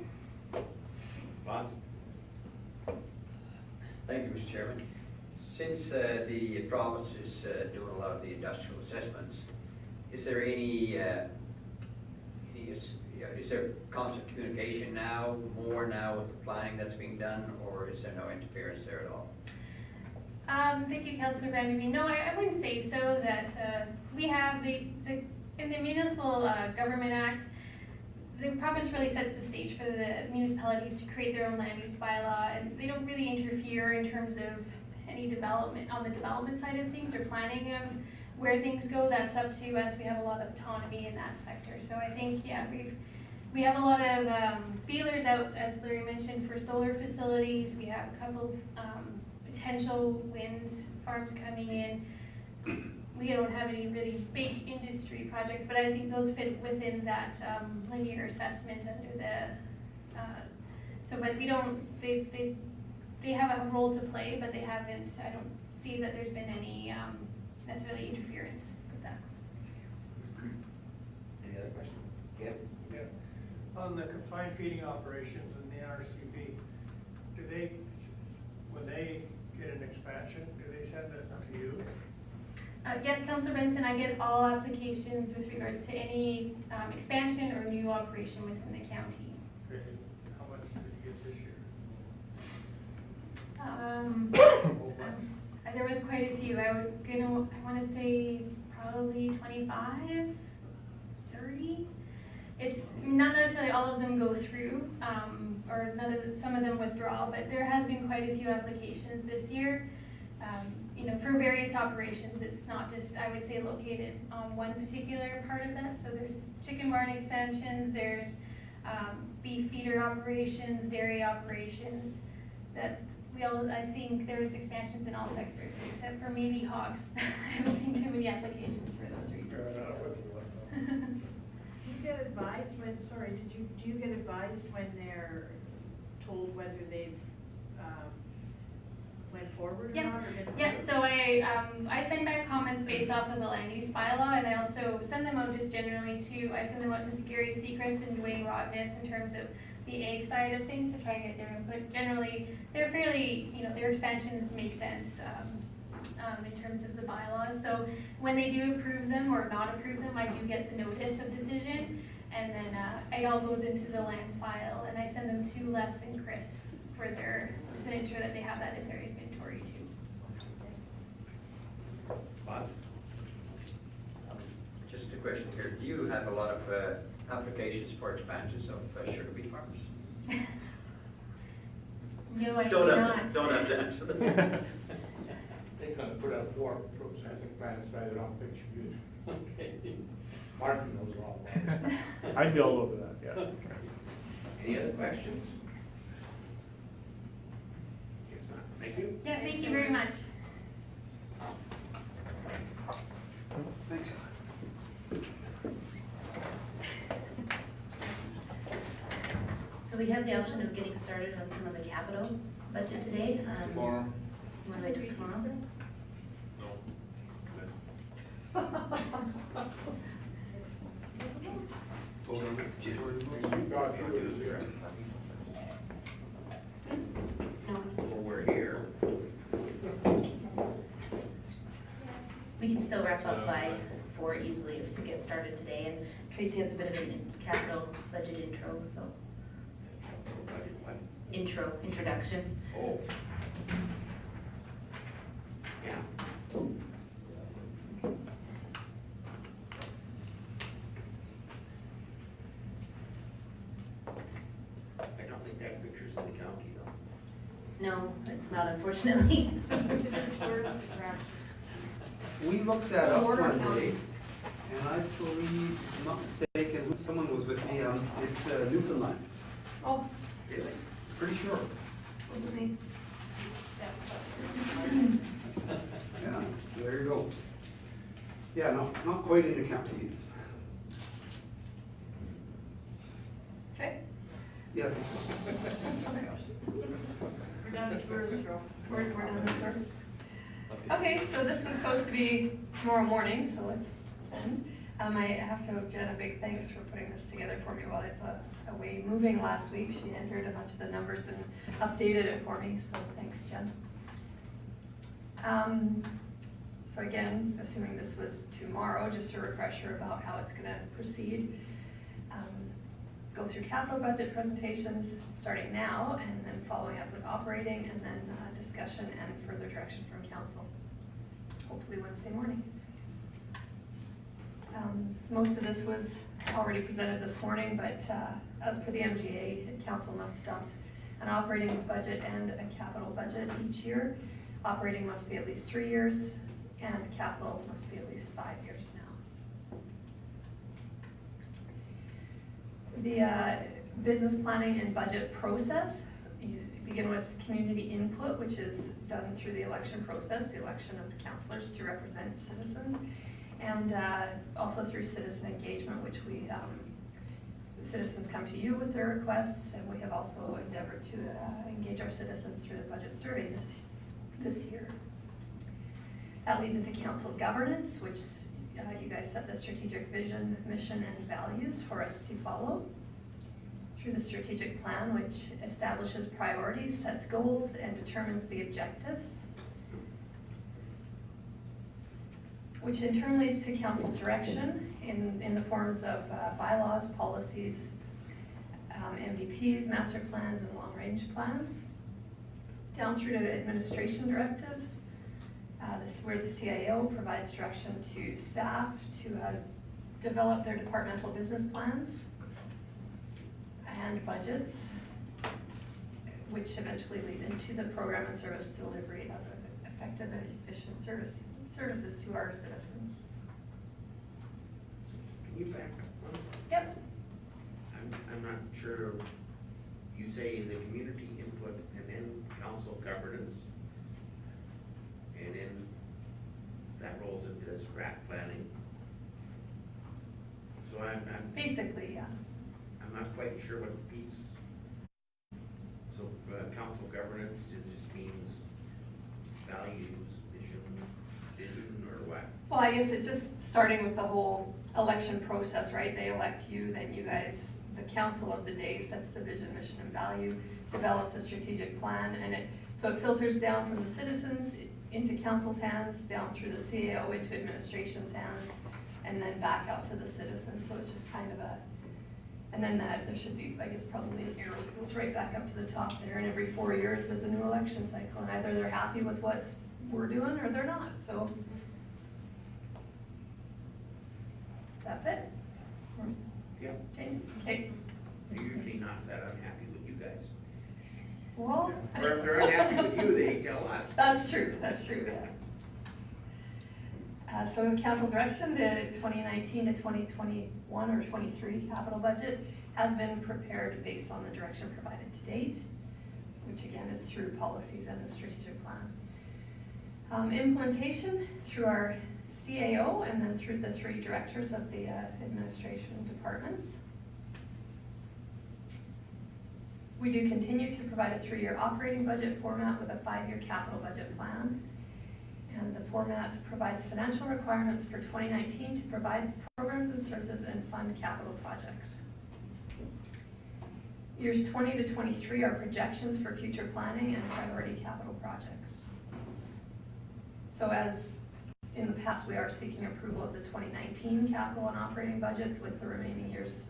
Speaker 3: Ross?
Speaker 6: Thank you, Mr. Chairman. Since the province is doing a lot of the industrial assessments, is there is there constant communication now, more now with the planning that's being done, or is there no interference there at all?
Speaker 7: Thank you, Councillor Vanderveen. No, I wouldn't say so. That we have in the Municipal Government Act, the province really sets the stage for the municipalities to create their own land use bylaw, and they don't really interfere in terms of any development on the development side of things or planning of where things go. That's up to us. We have a lot of autonomy in that sector. So I think, yeah, we have a lot of feelers out, as Larry mentioned, for solar facilities. We have a couple potential wind farms coming in. We don't have any really big industry projects, but I think those fit within that linear assessment under the, but we don't, they have a role to play, but they haven't, I don't see that there's been any necessarily interference with that.
Speaker 3: Any other questions? Yeah.
Speaker 8: Yeah. On the confined feeding operations in the NRCB, when they get an expansion, do they send it to you?
Speaker 7: Yes, Councillor Benson, I get all applications with regards to any expansion or new operation within the county.
Speaker 8: Okay. How much did you get this year?
Speaker 7: There was quite a few. I want to say probably 25, 30. It's not necessarily all of them go through, or some of them withdraw, but there has been quite a few applications this year. For various operations. It's not just, I would say, located on one particular part of that. So there's chicken barn expansions, there's beef feeder operations, dairy operations, that I think there's expansions in all sectors, except for maybe hogs. I haven't seen too many applications for those reasons.
Speaker 9: Do you get advised when, sorry, do you get advised when they're told whether they've, went forward or
Speaker 7: Yeah.
Speaker 9: not, or been
Speaker 7: Yeah,
Speaker 9: approved?
Speaker 7: so I send back comments based off of the land use bylaw, and I also send them out just generally I send them out to Gary Seacrest and Dwayne Rodness in terms of the ag side of things to try and get their input. Generally, they're fairly, their expansions make sense, in terms of the bylaws. So when they do approve them or not approve them, I do get the notice of decision, and then, it all goes into the land file, and I send them to Les and Chris to ensure that they have that in their inventory too.
Speaker 3: Bob?
Speaker 6: Just a question here, do you have a lot of applications for expansions of sugar beet farms?
Speaker 7: No, I do
Speaker 6: Don't
Speaker 7: not.
Speaker 6: have to, don't have to answer that.
Speaker 3: They're gonna put out 4 processing plants right on Picture Okay. Martin knows all about it.
Speaker 5: I'd be all over that, yeah.
Speaker 3: Any other questions? Guess not. Thank you.
Speaker 7: Yeah, thank you very much.
Speaker 2: Thanks.
Speaker 1: So we have the option of getting started on some of the capital budget today.
Speaker 3: Tomorrow.
Speaker 1: You want to wait till tomorrow?
Speaker 2: Hold on.
Speaker 3: God, you was here.
Speaker 1: No.
Speaker 3: Well, we're here.
Speaker 1: We can still wrap up by 4 easily if we get started today, and Tracy has a bit of a capital budget intro, so. Introduction.
Speaker 3: Oh. Yeah. I don't think that picture's in the county though.
Speaker 1: No, it's not, unfortunately.
Speaker 2: We looked that up
Speaker 4: Border
Speaker 2: one
Speaker 4: county.
Speaker 2: day, and I believe, if I'm not mistaken, someone was with me, it's Newfoundland.
Speaker 4: Oh,
Speaker 2: Really? Pretty sure.
Speaker 4: wasn't me.
Speaker 2: Yeah, there you go. Yeah, not quite in the county.
Speaker 4: Okay.
Speaker 2: Yeah.
Speaker 4: We're down to tourist row. We're down the tour. Okay, so this was supposed to be tomorrow morning, so let's end. I have to owe Jen a big thanks for putting this together for me while I was away moving last week. She entered a bunch of the numbers and updated it for me, so thanks, Jen. So again, assuming this was tomorrow, just a refresher about how it's gonna proceed. Go through capital budget presentations starting now, and then following up with operating, and then discussion and further direction from council, hopefully Wednesday morning. Most of this was already presented this morning, but as per the MGA, council must adopt an operating budget and a capital budget each year. Operating must be at least 3 years, and capital must be at least 5 years now. The business planning and budget process, you begin with community input, which is done through the election process, the election of the councilors to represent citizens, and also through citizen engagement, which citizens come to you with their requests, and we have also endeavored to engage our citizens through the budget survey this year. That leads into council governance, which you guys set the strategic vision, mission, and values for us to follow. Through the strategic plan, which establishes priorities, sets goals, and determines the objectives. Which in turn leads to council direction in the forms of bylaws, policies, MDPs, master plans, and long-range plans. Down through to administration directives. This is where the CIO provides direction to staff to develop their departmental business plans and budgets, which eventually lead into the program and service delivery of effective and efficient services to our citizens.
Speaker 3: Can you back up?
Speaker 7: Yep.
Speaker 10: I'm not sure, you say the community input and then council governance, and then that rolls into strat planning. So I'm
Speaker 4: Basically, yeah.
Speaker 10: not quite sure what the piece, so council governance just means values, vision, or what?
Speaker 4: Well, I guess it's just starting with the whole election process, right? They elect you, then you guys, the council of the day sets the vision, mission, and value, develops a strategic plan, and so it filters down from the citizens into council's hands, down through the CAO into administration's hands, and then back out to the citizens. So it's just kind of a, and then that, there should be, I guess, probably an arrow that goes right back up to the top there, and every 4 years there's a new election cycle, and either they're happy with what we're doing or they're not, so. That's it?
Speaker 10: Yep.
Speaker 4: Changes, okay.
Speaker 10: They're usually not that unhappy with you guys.
Speaker 4: Well.
Speaker 10: Or if they're unhappy with you, they tell us.
Speaker 4: That's true, yeah. So with council direction, the 2019 to 2021 or 23 capital budget has been prepared based on the direction provided to date, which again is through policies and the strategic plan. Implementation through our CAO and then through the 3 directors of the administration departments. We do continue to provide a 3-year operating budget format with a 5-year capital budget plan. And the format provides financial requirements for 2019 to provide programs and services and fund capital projects. Years 20 to 23 are projections for future planning and priority capital projects. So as in the past, we are seeking approval of the 2019 capital and operating budgets with the remaining years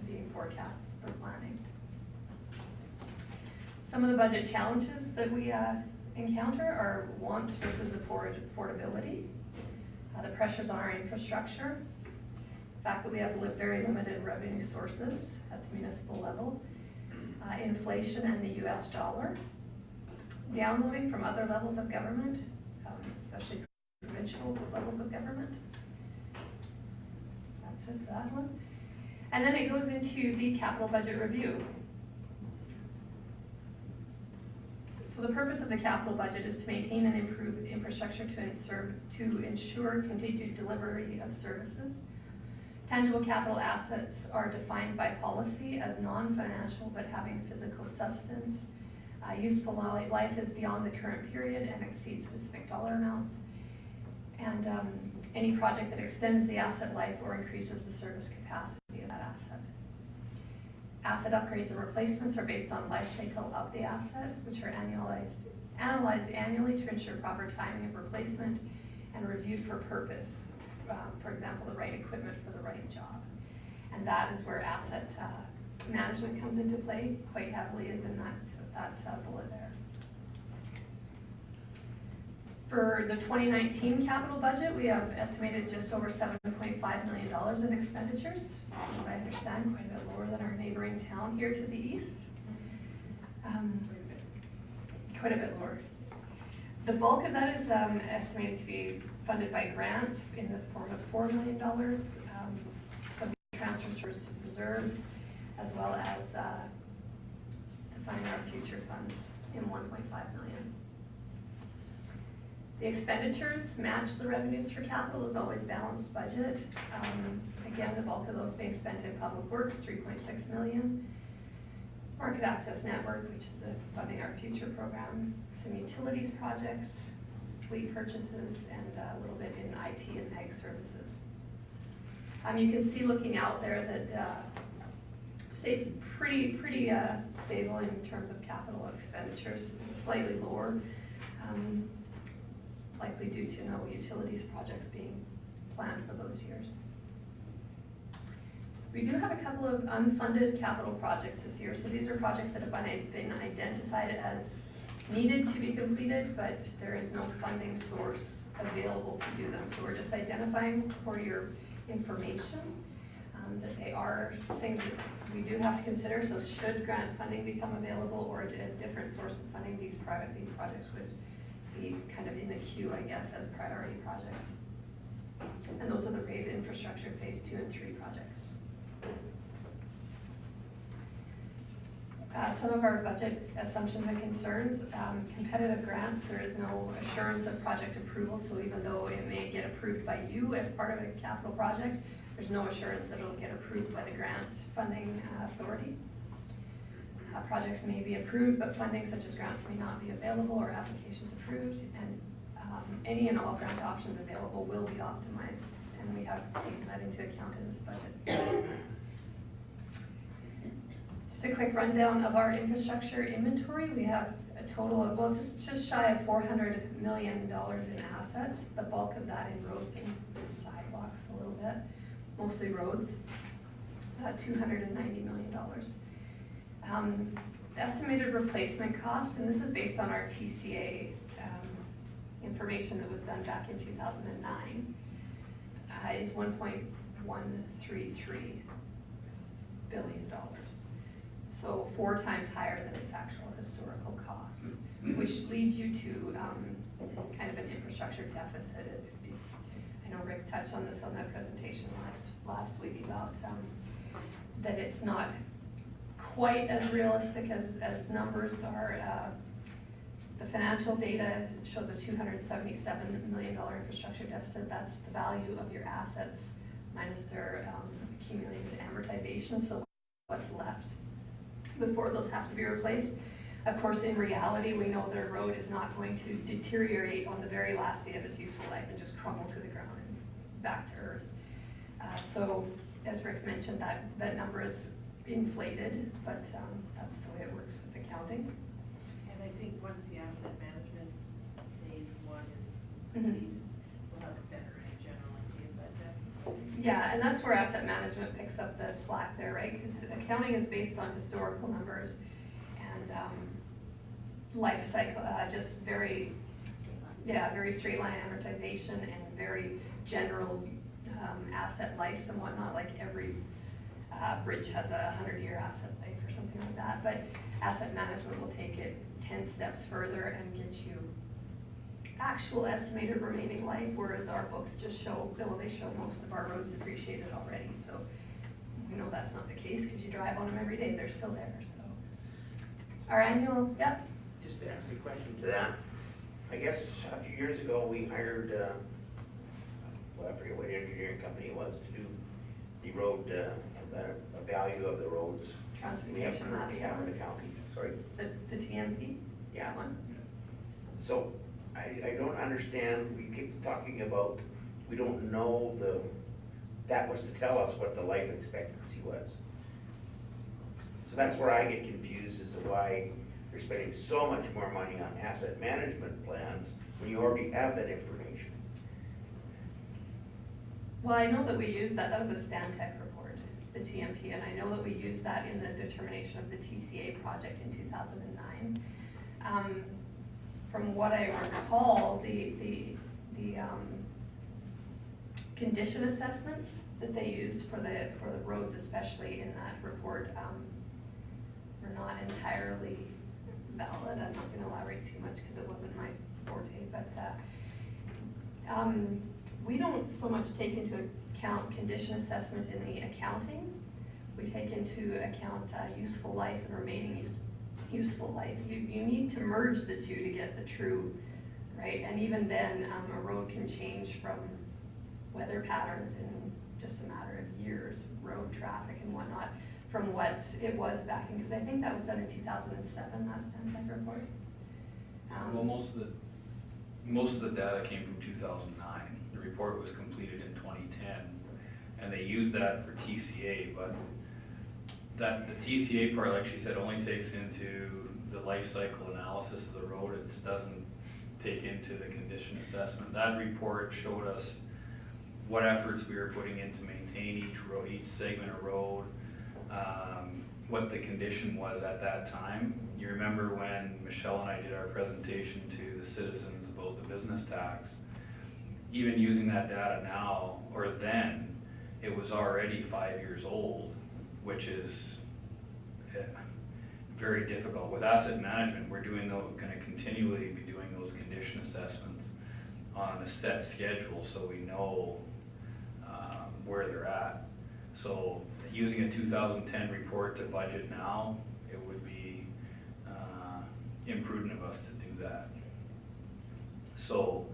Speaker 4: being forecasts for planning. Some of the budget challenges that we encounter are wants versus affordability, the pressures on our infrastructure, the fact that we have very limited revenue sources at the municipal level, inflation and the US dollar, downloading from other levels of government, especially provincial levels of government. That's it for that one. And then it goes into the capital budget review. So the purpose of the capital budget is to maintain and improve infrastructure to ensure continued delivery of services. Tangible capital assets are defined by policy as non-financial but having physical substance. Useful life is beyond the current period and exceeds specific dollar amounts. And any project that extends the asset life or increases the service capacity of that asset. Asset upgrades and replacements are based on life cycle of the asset, which are analyzed annually to ensure proper timing of replacement and reviewed for purpose. For example, the right equipment for the right job. And that is where asset management comes into play quite heavily, is in that bullet there. For the 2019 capital budget, we have estimated just over $7.5 million in expenditures. From what I understand, quite a bit lower than our neighboring town here to the east. Quite a bit lower. The bulk of that is estimated to be funded by grants in the form of $4 million, some transfers for reserves, as well as the Fund Our Future funds in $1.5 million. The expenditures match the revenues for capital, is always balanced budget. Again, the bulk of those being spent in public works, $3.6 million. Market access network, which is the Funding Our Future program. Some utilities projects, fleet purchases, and a little bit in IT and ag services. You can see looking out there that stays pretty stable in terms of capital expenditures, slightly lower. Likely due to no utilities projects being planned for those years. We do have a couple of unfunded capital projects this year. So these are projects that have been identified as needed to be completed, but there is no funding source available to do them. So we're just identifying for your information that they are things that we do have to consider. So should grant funding become available or a different source of funding, these projects would be kind of in the queue, I guess, as priority projects. And those are the RAVE infrastructure phase 2 and 3 projects. Some of our budget assumptions and concerns, competitive grants, there is no assurance of project approval, so even though it may get approved by you as part of a capital project, there's no assurance that it'll get approved by the grant funding authority. Projects may be approved, but funding such as grants may not be available or applications approved, and any and all grant options available will be optimized, and we have taken that into account in this budget. Just a quick rundown of our infrastructure inventory. We have a total of, well, just shy of $400 million in assets, the bulk of that in roads and sidewalks a little bit, mostly roads, $290 million. Estimated replacement costs, and this is based on our TCA information that was done back in 2009, is $1.133 billion. So 4 times higher than its actual historical cost, which leads you to kind of an infrastructure deficit. I know Rick touched on this on that presentation last week about that it's not quite as realistic as numbers are. The financial data shows a $277 million infrastructure deficit. That's the value of your assets minus their accumulated amortization, so what's left before those have to be replaced. Of course, in reality, we know their road is not going to deteriorate on the very last day of its useful life and just crumble to the ground and back to earth. So, as Rick mentioned, that number is inflated, but that's the way it works with accounting.
Speaker 9: And I think once the asset management phase 1 is completed, we'll have a better general idea of that deficit.
Speaker 4: Yeah, and that's where asset management picks up the slack there, right? Because accounting is based on historical numbers and life cycle, just very straight line amortization and very general asset lives and whatnot. Like every bridge has a 100-year asset life or something like that. But asset management will take it 10 steps further and get you actual estimated remaining life, whereas our books just show, well, they show most of our roads depreciated already. So we know that's not the case because you drive on them every day, they're still there. So our annual, yep.
Speaker 10: Just to ask a question to that, I guess a few years ago, we hired, well, I forget what engineering company it was, to do the road, a value of the roads we have
Speaker 4: Transportation
Speaker 10: currently have in the
Speaker 4: master
Speaker 10: county, sorry?
Speaker 4: the TMP?
Speaker 10: Yeah.
Speaker 4: One.
Speaker 10: So, I don't understand, we keep talking about, we don't know that was to tell us what the life expectancy was. So that's where I get confused as to why you're spending so much more money on asset management plans when you already have that information.
Speaker 4: Well, I know that we used that was a Stantec report, the TMP, and I know that we used that in the determination of the TCA project in 2009. From what I recall, the condition assessments that they used for the roads, especially in that report, were not entirely valid. I'm not going to elaborate too much because it wasn't my forte, but we don't so much take into account condition assessment in the accounting. We take into account useful life and remaining useful life. You need to merge the two to get the true, right? And even then, a road can change from weather patterns in just a matter of years, road traffic and whatnot, from what it was back in, because I think that was done in 2007, last Stantec report.
Speaker 11: Well, most of the data came from 2009. The report was completed in 2010, and they used that for TCA, but the TCA part, like she said, only takes into the life cycle analysis of the road. It doesn't take into the condition assessment. That report showed us what efforts we were putting in to maintain each segment of road, what the condition was at that time. You remember when Michelle and I did our presentation to the citizens about the business tax, even using that data now, or then, it was already 5 years old, which is very difficult. With asset management, we're going to continually be doing those condition assessments on a set schedule so we know where they're at. So using a 2010 report to budget now It would be imprudent of us to do that. So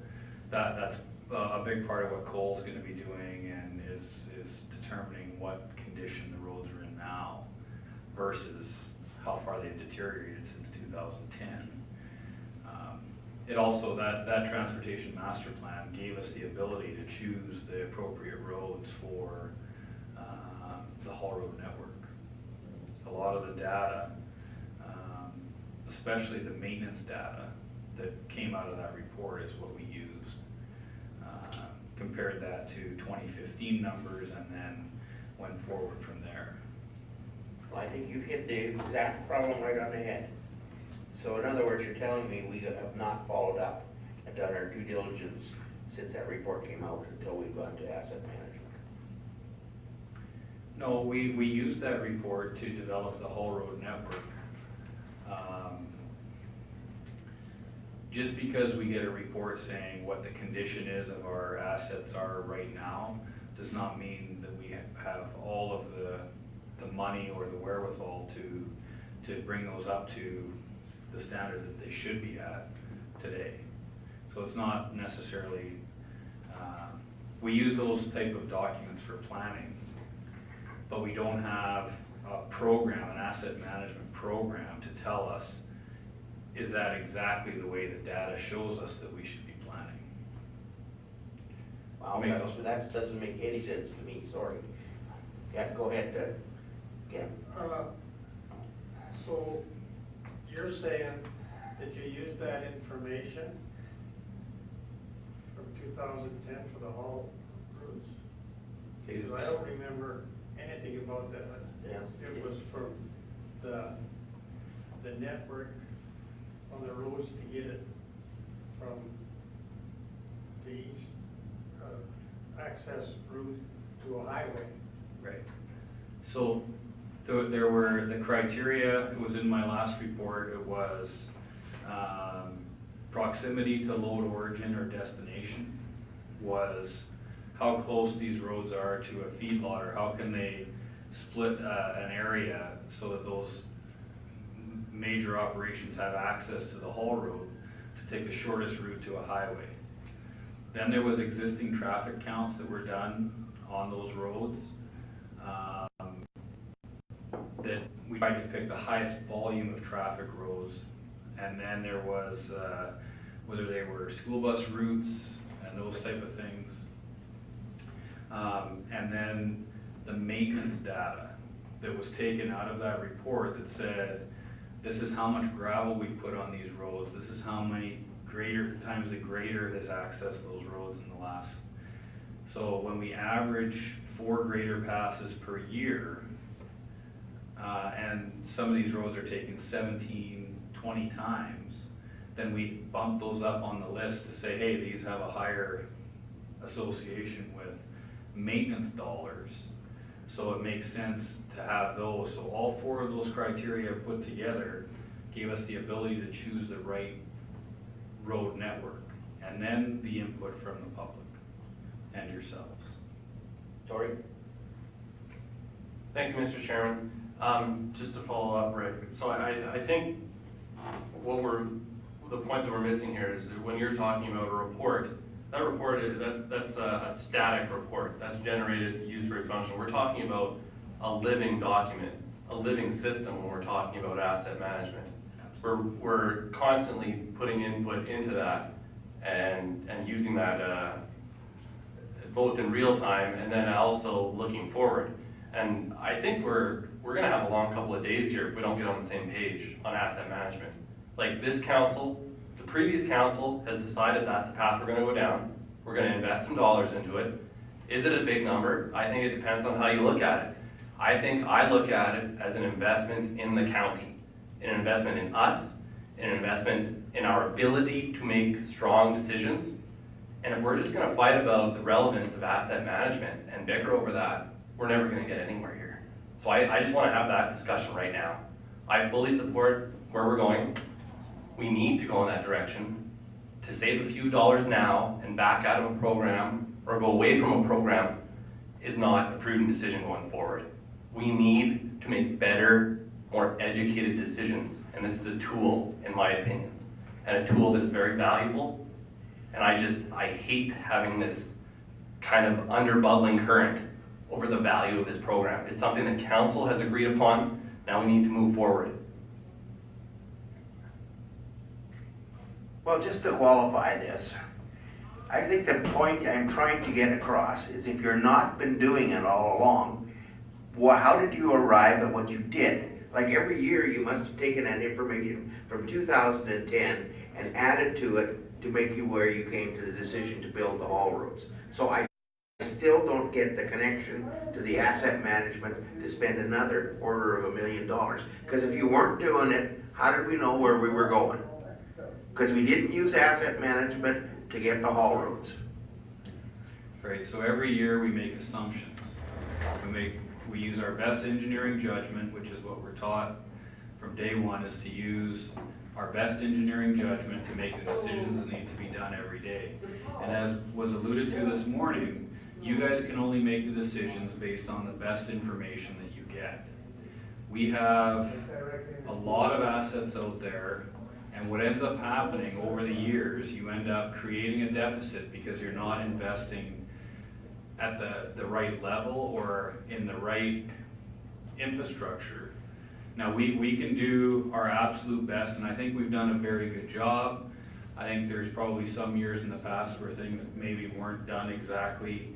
Speaker 11: that's a big part of what Cole's gonna be doing, and is determining what condition the roads are in now versus how far they've deteriorated since 2010. It also, that transportation master plan gave us the ability to choose the appropriate roads for the haul road network. A lot of the data, especially the maintenance data that came out of that report, is what we used. Compared that to 2015 numbers and then went forward from there.
Speaker 10: Well, I think you've hit the exact problem right on the head. So in other words, you're telling me we have not followed up and done our due diligence since that report came out until we've gone to asset management.
Speaker 11: No, we used that report to develop the haul road network. Just because we get a report saying what the condition is of our assets are right now, does not mean that we have all of the money or the wherewithal to bring those up to the standard that they should be at today. So it's not necessarily, we use those type of documents for planning, but we don't have a program, an asset management program to tell us, is that exactly the way the data shows us that we should be planning?
Speaker 10: Well, that doesn't make any sense to me, sorry. Yeah, go ahead, Ken.
Speaker 8: So you're saying that you used that information from 2010 for the haul routes? Because I don't remember anything about that.
Speaker 10: Yeah.
Speaker 8: It was from the network on the roads to get it from the east access route to a highway.
Speaker 11: Right. So there were the criteria, it was in my last report, it was proximity to load origin or destination, was how close these roads are to a feedlot, or how can they split an area so that those major operations have access to the haul road to take the shortest route to a highway. Then there was existing traffic counts that were done on those roads. That we tried to pick the highest volume of traffic roads, and then there was whether they were school bus routes and those type of things. And then the maintenance data that was taken out of that report that said, this is how much gravel we put on these roads, this is how many times the grader has accessed those roads in the last. So when we average 4 grader passes per year, and some of these roads are taken 17, 20 times, then we bump those up on the list to say, hey, these have a higher association with maintenance dollars. So it makes sense to have those. So all 4 of those criteria put together gave us the ability to choose the right road network, and then the input from the public and yourselves.
Speaker 10: Tori?
Speaker 12: Thank you, Mr. Chairman. Just to follow up, Rick, so I think the point that we're missing here is that when you're talking about a report, that report, that's a static report that's generated, used for its function. We're talking about a living document, a living system when we're talking about asset management. We're constantly putting input into that and using that both in real time and then also looking forward. And I think we're gonna have a long couple of days here if we don't get on the same page on asset management. Like this council, the previous council has decided that's the path we're gonna go down. We're gonna invest some dollars into it. Is it a big number? I think it depends on how you look at it. I think I look at it as an investment in the county, an investment in us, an investment in our ability to make strong decisions. And if we're just gonna fight about the relevance of asset management and bicker over that, we're never gonna get anywhere here. So I just wanna have that discussion right now. I fully support where we're going. We need to go in that direction. To save a few dollars now and back out of a program or go away from a program is not a prudent decision going forward. We need to make better more educated decisions. And this is a tool, in my opinion, and a tool that is very valuable. And I hate having this kind of under-bubbling current over the value of this program. It's something that council has agreed upon. Now we need to move forward.
Speaker 10: Well, just to qualify this, I think the point I'm trying to get across is if you're not been doing it all along, how did you arrive at what you did? Like every year you must have taken that information from 2010 and added to it to make you where you came to the decision to build the haul roads. So I still don't get the connection to the asset management to spend another $250,000. Because if you weren't doing it, how did we know where we were going? Because we didn't use asset management to get the haul roads.
Speaker 11: Right, so every year we make assumptions. We use our best engineering judgment, which is what we're taught from day one, is to use our best engineering judgment to make the decisions that need to be done every day. And as was alluded to this morning, you guys can only make the decisions based on the best information that you get. We have a lot of assets out there, and what ends up happening over the years, you end up creating a deficit because you're not investing at the right level or in the right infrastructure. Now we can do our absolute best, and I think we've done a very good job. I think there's probably some years in the past where things maybe weren't done exactly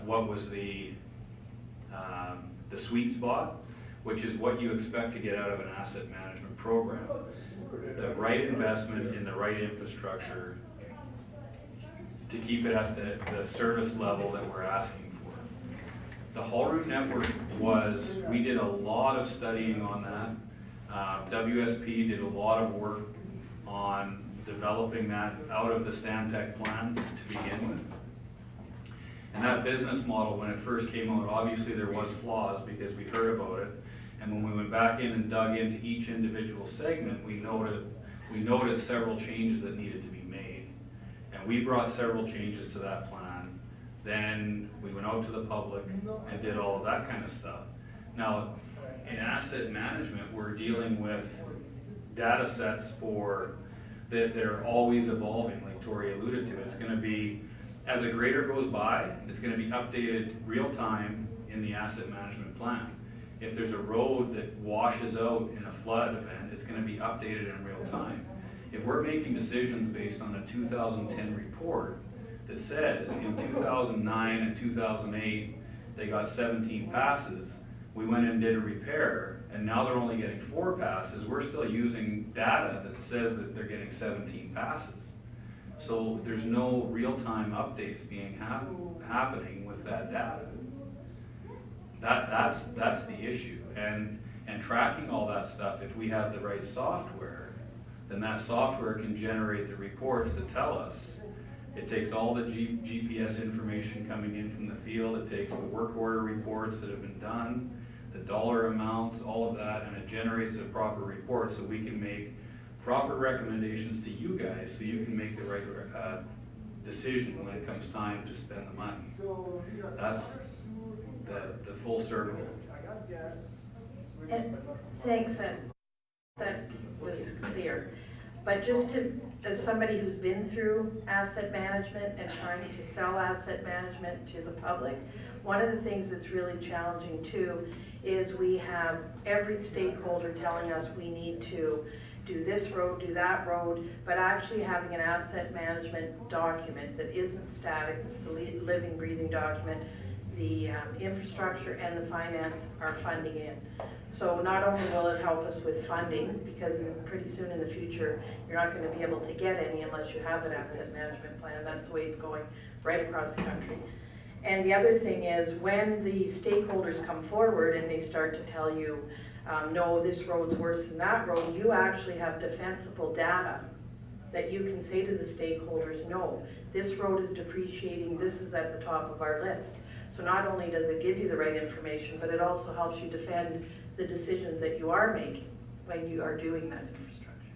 Speaker 11: what was the sweet spot, which is what you expect to get out of an asset management program. The right investment in the right infrastructure to keep it at the service level that we're asking for. The haul route network we did a lot of studying on that. WSP did a lot of work on developing that out of the Stantec plan to begin with. And that business model, when it first came out, obviously there was flaws because we heard about it. And when we went back in and dug into each individual segment, we noted several changes that needed to be made. And we brought several changes to that plan. Then we went out to the public and did all of that kind of stuff. Now, in asset management, we're dealing with data sets that are always evolving, like Tori alluded to. It's going to be, as a grader goes by, it's going to be updated real time in the asset management plan. If there's a road that washes out in a flood event, it's going to be updated in real time. If we're making decisions based on a 2010 report that says in 2009 and 2008 they got 17 passes, we went and did a repair, and now they're only getting 4 passes, we're still using data that says that they're getting 17 passes. So there's no real-time updates being happening with that data. That's the issue. And tracking all that stuff, if we have the right software, then that software can generate the reports that tell us. It takes all the GPS information coming in from the field, it takes the work order reports that have been done, the dollar amounts, all of that, and it generates a proper report so we can make proper recommendations to you guys so you can make the right decision when it comes time to spend the money. That's the full circle.
Speaker 9: And thanks, that was clear. But just as somebody who's been through asset management and trying to sell asset management to the public, one of the things that's really challenging too is we have every stakeholder telling us we need to do this road, do that road, but actually having an asset management document that isn't static, it's a living, breathing document. The infrastructure and the finance are funding in. So not only will it help us with funding, because pretty soon in the future, you're not going to be able to get any unless you have an asset management plan. That's the way it's going right across the country. And the other thing is when the stakeholders come forward and they start to tell you, no, this road's worse than that road, you actually have defensible data that you can say to the stakeholders, no, this road is depreciating, this is at the top of our list. So not only does it give you the right information, but it also helps you defend the decisions that you are making when you are doing that infrastructure.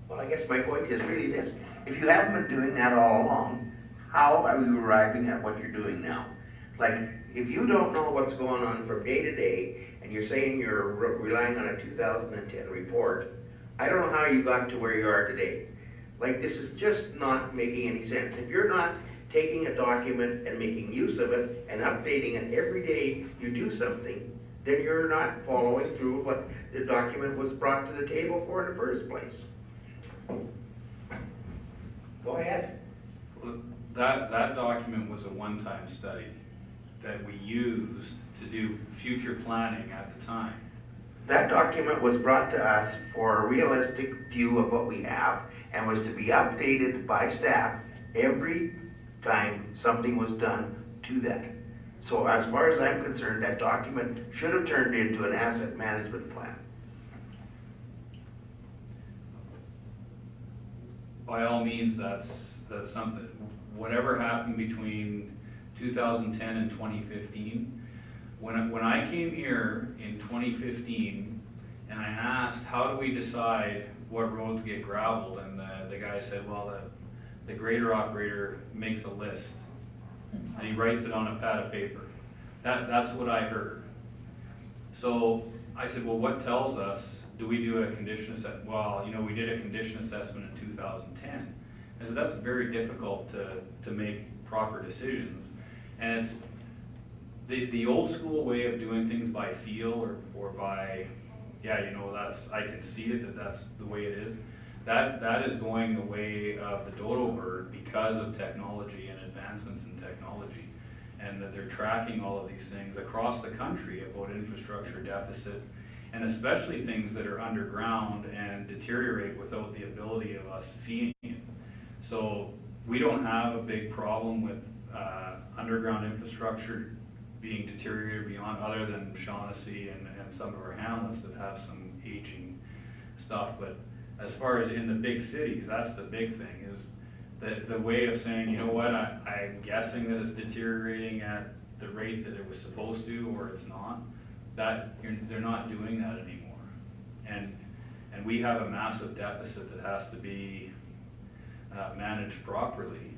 Speaker 10: Well, I guess my point is really this. If you haven't been doing that all along, how are you arriving at what you're doing now? Like, If you don't know what's going on from day to day, and you're saying you're relying on a 2010 report, I don't know how you got to where you are today. Like, this is just not making any sense. If you're not taking a document and making use of it and updating it every day you do something, then you're not following through what the document was brought to the table for in the first place. Go ahead.
Speaker 11: Well, that document was a one-time study that we used to do future planning at the time.
Speaker 10: That document was brought to us for a realistic view of what we have and was to be updated by staff every time something was done to that. So as far as I'm concerned, that document should have turned into an asset management plan.
Speaker 11: By all means, that's something, whatever happened between 2010 and 2015, when I came here in 2015 and I asked, how do we decide what roads get gravelled, and the guy said, well, the grader operator makes a list and he writes it on a pad of paper. That's what I heard. So I said, well, what tells us, do we do a condition assessment? Well, you know, we did a condition assessment in 2010. I said, that's very difficult to make proper decisions. And it's the old school way of doing things by feel or by, yeah, you know, I can see it, that's the way it is. That is going the way of the dodo bird because of technology and advancements in technology. And that they're tracking all of these things across the country about infrastructure deficit, and especially things that are underground and deteriorate without the ability of us seeing it. So we don't have a big problem with underground infrastructure being deteriorated beyond, other than Shaughnessy and some of our hamlets that have some aging stuff. But as far as in the big cities, that's the big thing, is that the way of saying, you know what, I'm guessing that it's deteriorating at the rate that it was supposed to, or it's not, they're not doing that anymore. And we have a massive deficit that has to be managed properly,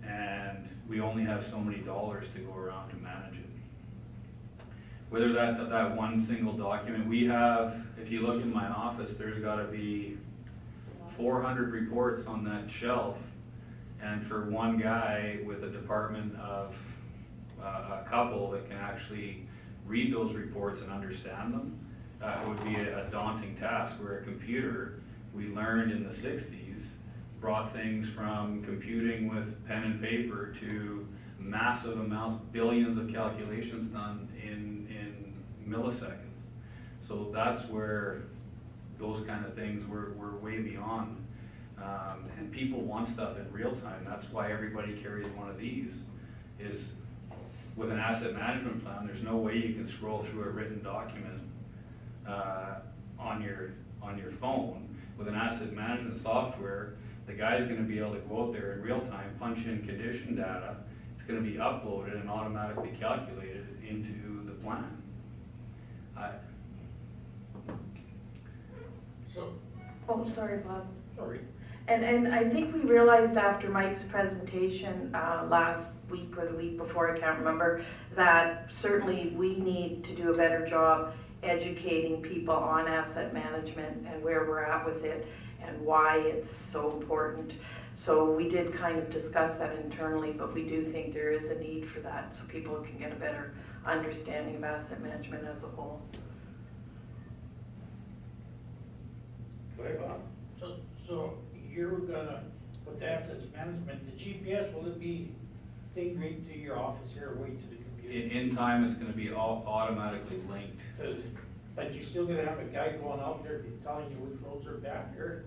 Speaker 11: and we only have so many dollars to go around to manage it. Whether that one single document, we have, if you look in my office, there's got to be 400 reports on that shelf, and for one guy with a department of a couple that can actually read those reports and understand them, it would be a daunting task. Where a computer, we learned in the 60s, brought things from computing with pen and paper to massive amounts, billions of calculations done in milliseconds. So that's where those kind of things we're way beyond. And people want stuff in real time. That's why everybody carries one of these. Is with an asset management plan, there's no way you can scroll through a written document on your phone. With an asset management software, the guy's going to be able to go out there in real time, punch in condition data. It's going to be uploaded and automatically calculated into the plan.
Speaker 9: Oh, sorry, Bob.
Speaker 3: Sorry.
Speaker 9: And I think we realized after Mike's presentation last week or the week before, I can't remember, that certainly we need to do a better job educating people on asset management and where we're at with it and why it's so important. So we did kind of discuss that internally, but we do think there is a need for that so people can get a better understanding of asset management as a whole.
Speaker 10: Go ahead, Bob.
Speaker 3: So you're gonna, with the assets management, the GPS, will it be thing right to your office here, or wait to the computer?
Speaker 11: In time, it's going to be all automatically linked.
Speaker 3: But you're still gonna have a guy going out there telling you which roads are bad here?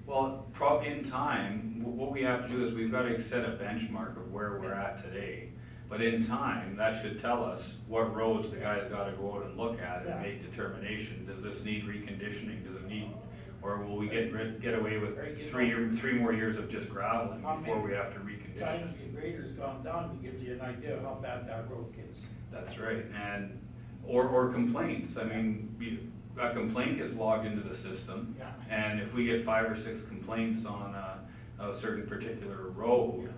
Speaker 11: Well, in time, what we have to do is we've got to set a benchmark of where we're at today. But in time, that should tell us what roads the guy's got to go out and look at and make determination. Does this need reconditioning? Does it need, or will we get away with three more years of just graveling before we have to recondition?
Speaker 3: Times the grader's gone down, it gives you an idea of how bad that road gets.
Speaker 11: That's right, and or complaints. I mean, a complaint gets logged into the system, and if we get 5 or 6 complaints on a certain particular road,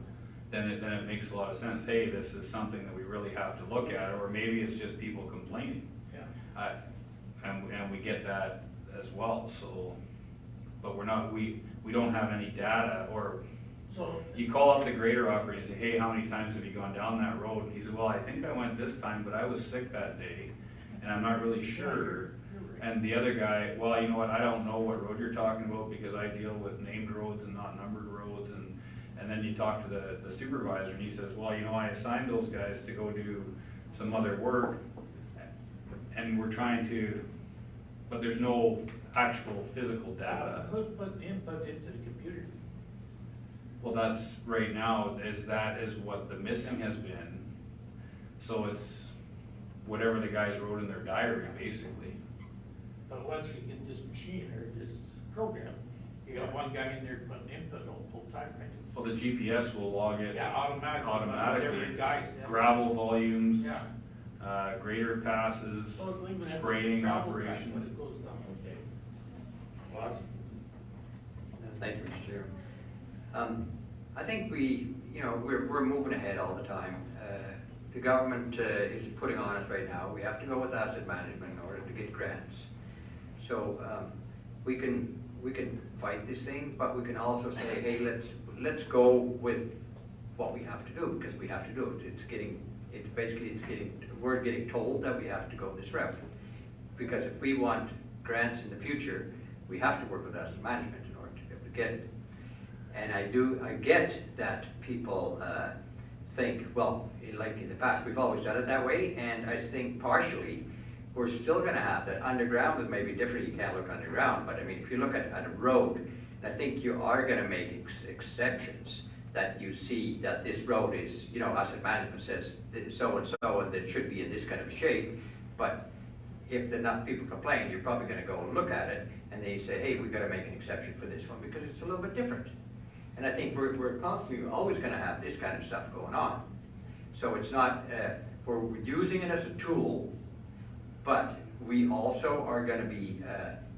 Speaker 11: then it makes a lot of sense. Hey, this is something that we really have to look at, or maybe it's just people complaining.
Speaker 3: Yeah.
Speaker 11: And we get that as well, so, but we're not, we don't have any data, or
Speaker 3: So,
Speaker 11: you call up the grader operator and say, hey, how many times have you gone down that road? He said, well, I think I went this time, but I was sick that day, and I'm not really sure. And the other guy, well, you know what, I don't know what road you're talking about because I deal with named roads and not numbered roads. And then you talk to the supervisor and he says, well, you know, I assigned those guys to go do some other work, and we're trying to, but there's no actual physical data.
Speaker 3: who's putting input into the computer?
Speaker 11: Well, that's, right now, that is what the missing has been. So it's whatever the guys wrote in their diary, basically.
Speaker 3: But once you get this machine or this program, you got one guy in there putting input all full time, right?
Speaker 11: Well, the GPS will log it
Speaker 3: Yeah, automatically.
Speaker 11: automatically.
Speaker 3: Whatever guys.
Speaker 11: Gravel volumes,
Speaker 3: Yeah.
Speaker 11: grader passes,
Speaker 3: So it'll even have
Speaker 11: spraying
Speaker 3: gravel track when
Speaker 11: operations.
Speaker 3: it goes down, okay.
Speaker 10: Awesome.
Speaker 6: Thank you, Mr. Chairman. I think we're moving ahead all the time. The government is putting on us right now, we have to go with asset management in order to get grants. So we can fight this thing, but we can also say, hey, let's go with what we have to do, because we have to do it. We're getting told that we have to go this route. Because if we want grants in the future, we have to work with asset management in order to be able to get it. And I get that people think, well, like in the past, we've always done it that way, and I think partially, we're still gonna have that. Underground is maybe different, you can't look underground, but I mean, if you look at a road, I think you are gonna make exceptions, that you see that this road is, asset management says so and so, and it should be in this kind of shape, but if enough people complain, you're probably gonna go and look at it, and they say, hey, we've gotta make an exception for this one, because it's a little bit different. And I think we're constantly always gonna have this kind of stuff going on. So it's not, we're using it as a tool, but we also are gonna be,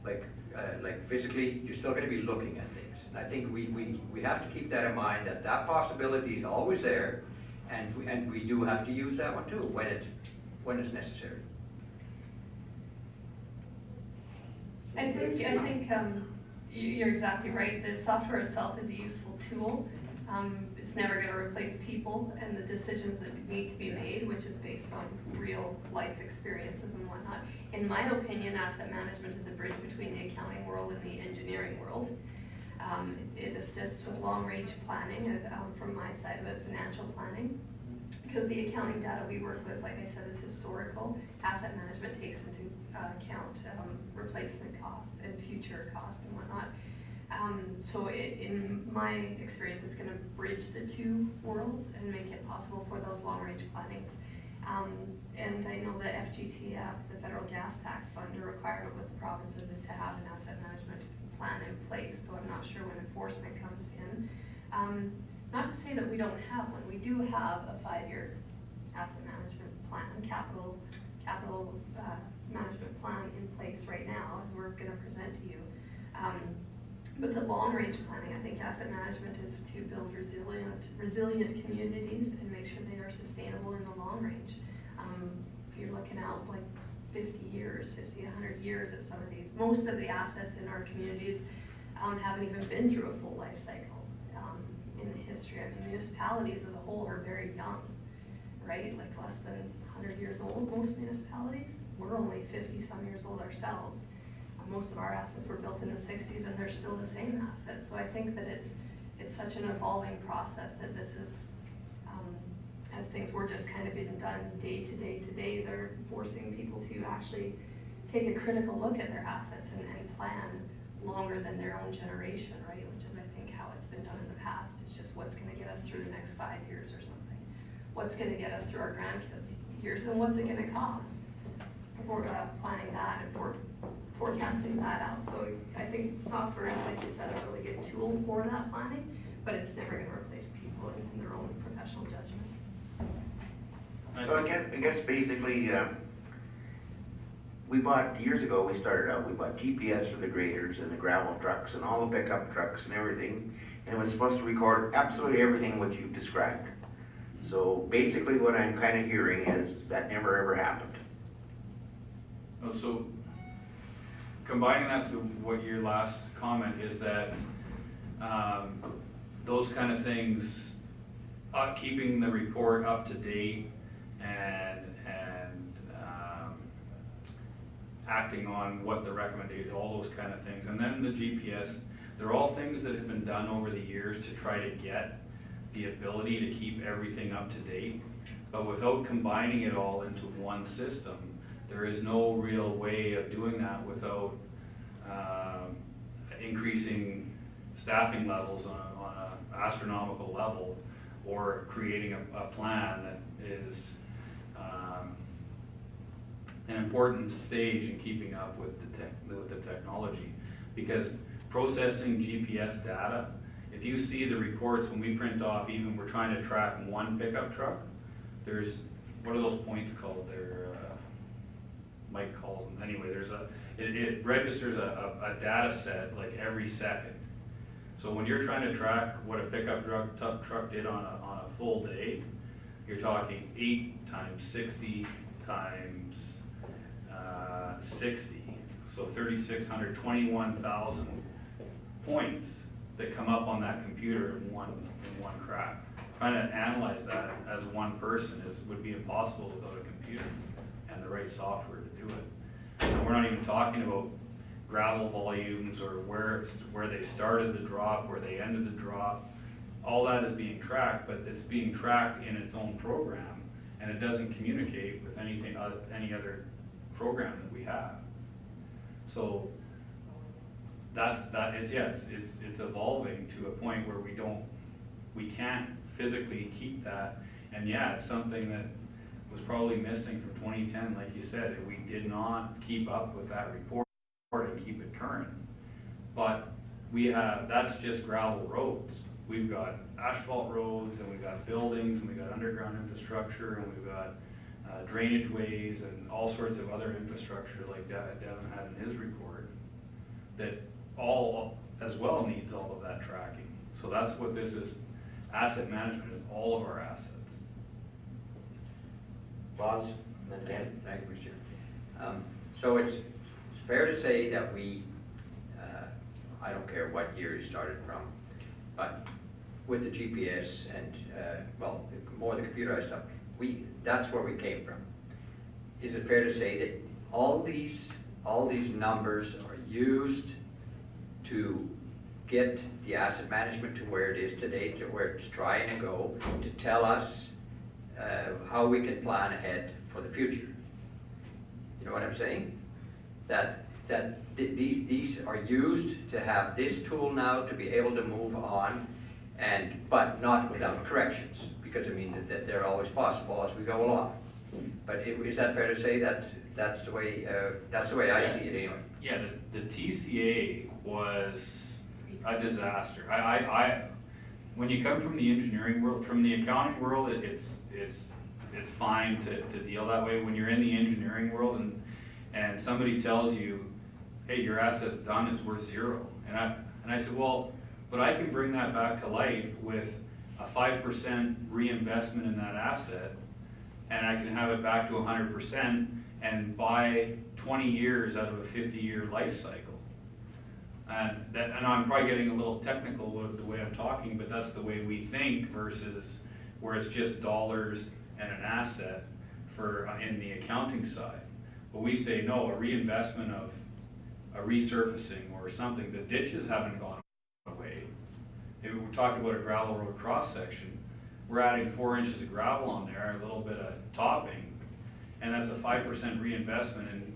Speaker 6: like physically, you're still gonna be looking at things. And I think we have to keep that in mind, that possibility is always there, and we do have to use that one too, when it's necessary.
Speaker 4: I think you're exactly right. The software itself is a useful tool. It's never going to replace people and the decisions that need to be made, which is based on real life experiences and whatnot. In my opinion, asset management is a bridge between the accounting world and the engineering world. It assists with long-range planning, from my side of it, financial planning, because the accounting data we work with, like I said, is historical. Asset management takes into account replacement costs and future costs and whatnot. So in my experience, it's going to bridge the two worlds and make it possible for those long-range plannings. And I know that FGTF, the Federal Gas Tax Fund, a requirement with the provinces is to have an asset management plan in place, though I'm not sure when enforcement comes in. Not to say that we don't have one. We do have a 5-year asset management plan, capital management plan in place right now, as we're going to present to you. But the long-range planning, I think asset management is to build resilient communities and make sure they are sustainable in the long range. If you're looking out like 50 years, 100 years at some of these, most of the assets in our communities haven't even been through a full life cycle in the history. I mean, municipalities as a whole are very young, right? Like less than 100 years old, most municipalities. We're only 50-some years old ourselves. Most of our assets were built in the 60s and they're still the same assets. So I think that it's such an evolving process that this is, as things were just kind of being done day to day, they're forcing people to actually take a critical look at their assets and plan longer than their own generation, right? Which is, I think, how it's been done in the past. It's just what's going to get us through the next 5 years or something. What's going to get us through our grandkids' years, and what's it going to cost for planning that and for forecasting that out. So I think software is, like you said, a really good tool for that planning, but it's never going to replace people in their own professional judgment.
Speaker 10: So I guess basically, we bought, years ago, we started out, we bought GPS for the graders and the gravel trucks and all the pickup trucks and everything. And it was supposed to record absolutely everything what you've described. So basically what I'm kind of hearing is that never ever happened.
Speaker 11: Oh, so combining that to what your last comment is that those kind of things, keeping the report up to date and acting on what the recommendation, all those kind of things. And then the GPS, they're all things that have been done over the years to try to get the ability to keep everything up to date. But without combining it all into one system, there is no real way of doing that without increasing staffing levels on an astronomical level, or creating a plan that is an important stage in keeping up with the technology. Because processing GPS data, if you see the reports when we print off, even we're trying to track one pickup truck, there's, what are those points called? They're, Mike calls them, anyway, it registers a data set like every second. So when you're trying to track what a pickup truck did on a full day, you're talking 8 times 60 times 60, so 3,600, 21,000 points that come up on that computer in one crack. Trying to analyze that as one person would be impossible without a computer and the right software to do it. And we're not even talking about gravel volumes or where they started the drop, where they ended the drop. All that is being tracked, but it's being tracked in its own program, and it doesn't communicate with any other program that we have. So it's evolving to a point where we can't physically keep that. And yeah, it's something that was probably missing from 2010, like you said. We did not keep up with that report and keep it current. But that's just gravel roads. We've got asphalt roads, and we've got buildings, and we've got underground infrastructure, and we've got drainage ways, and all sorts of other infrastructure like Devin had in his report, that all as well needs all of that tracking. So that's what this is. Asset management is all of our assets.
Speaker 10: Boz, and Dan?
Speaker 6: Thank you, Mr. Chair. So it's fair to say that we, I don't care what year you started from, but with the GPS and, well, more the computerized stuff, that's where we came from. Is it fair to say that all these numbers are used to get the asset management to where it is today, to where it's trying to go, to tell us how we can plan ahead for the future? You know what I'm saying? That these are used to have this tool now to be able to move on, but not without corrections, because I mean that they're always possible as we go along. But is that fair to say that that's the way I see it anyway?
Speaker 11: Yeah, the TCA was a disaster. When you come from the engineering world, from the accounting world, it's fine to deal that way. When you're in the engineering world and somebody tells you, hey, your asset's done, it's worth 0. And I said, well, but I can bring that back to life with a 5% reinvestment in that asset, and I can have it back to 100% and buy 20 years out of a 50-year life cycle. And I'm probably getting a little technical with the way I'm talking, but that's the way we think versus where it's just dollars and an asset in the accounting side. But we say, no, a reinvestment of a resurfacing or something. The ditches haven't gone away. If we're talking about a gravel road cross section, we're adding 4 inches of gravel on there, a little bit of topping, and that's a 5% reinvestment in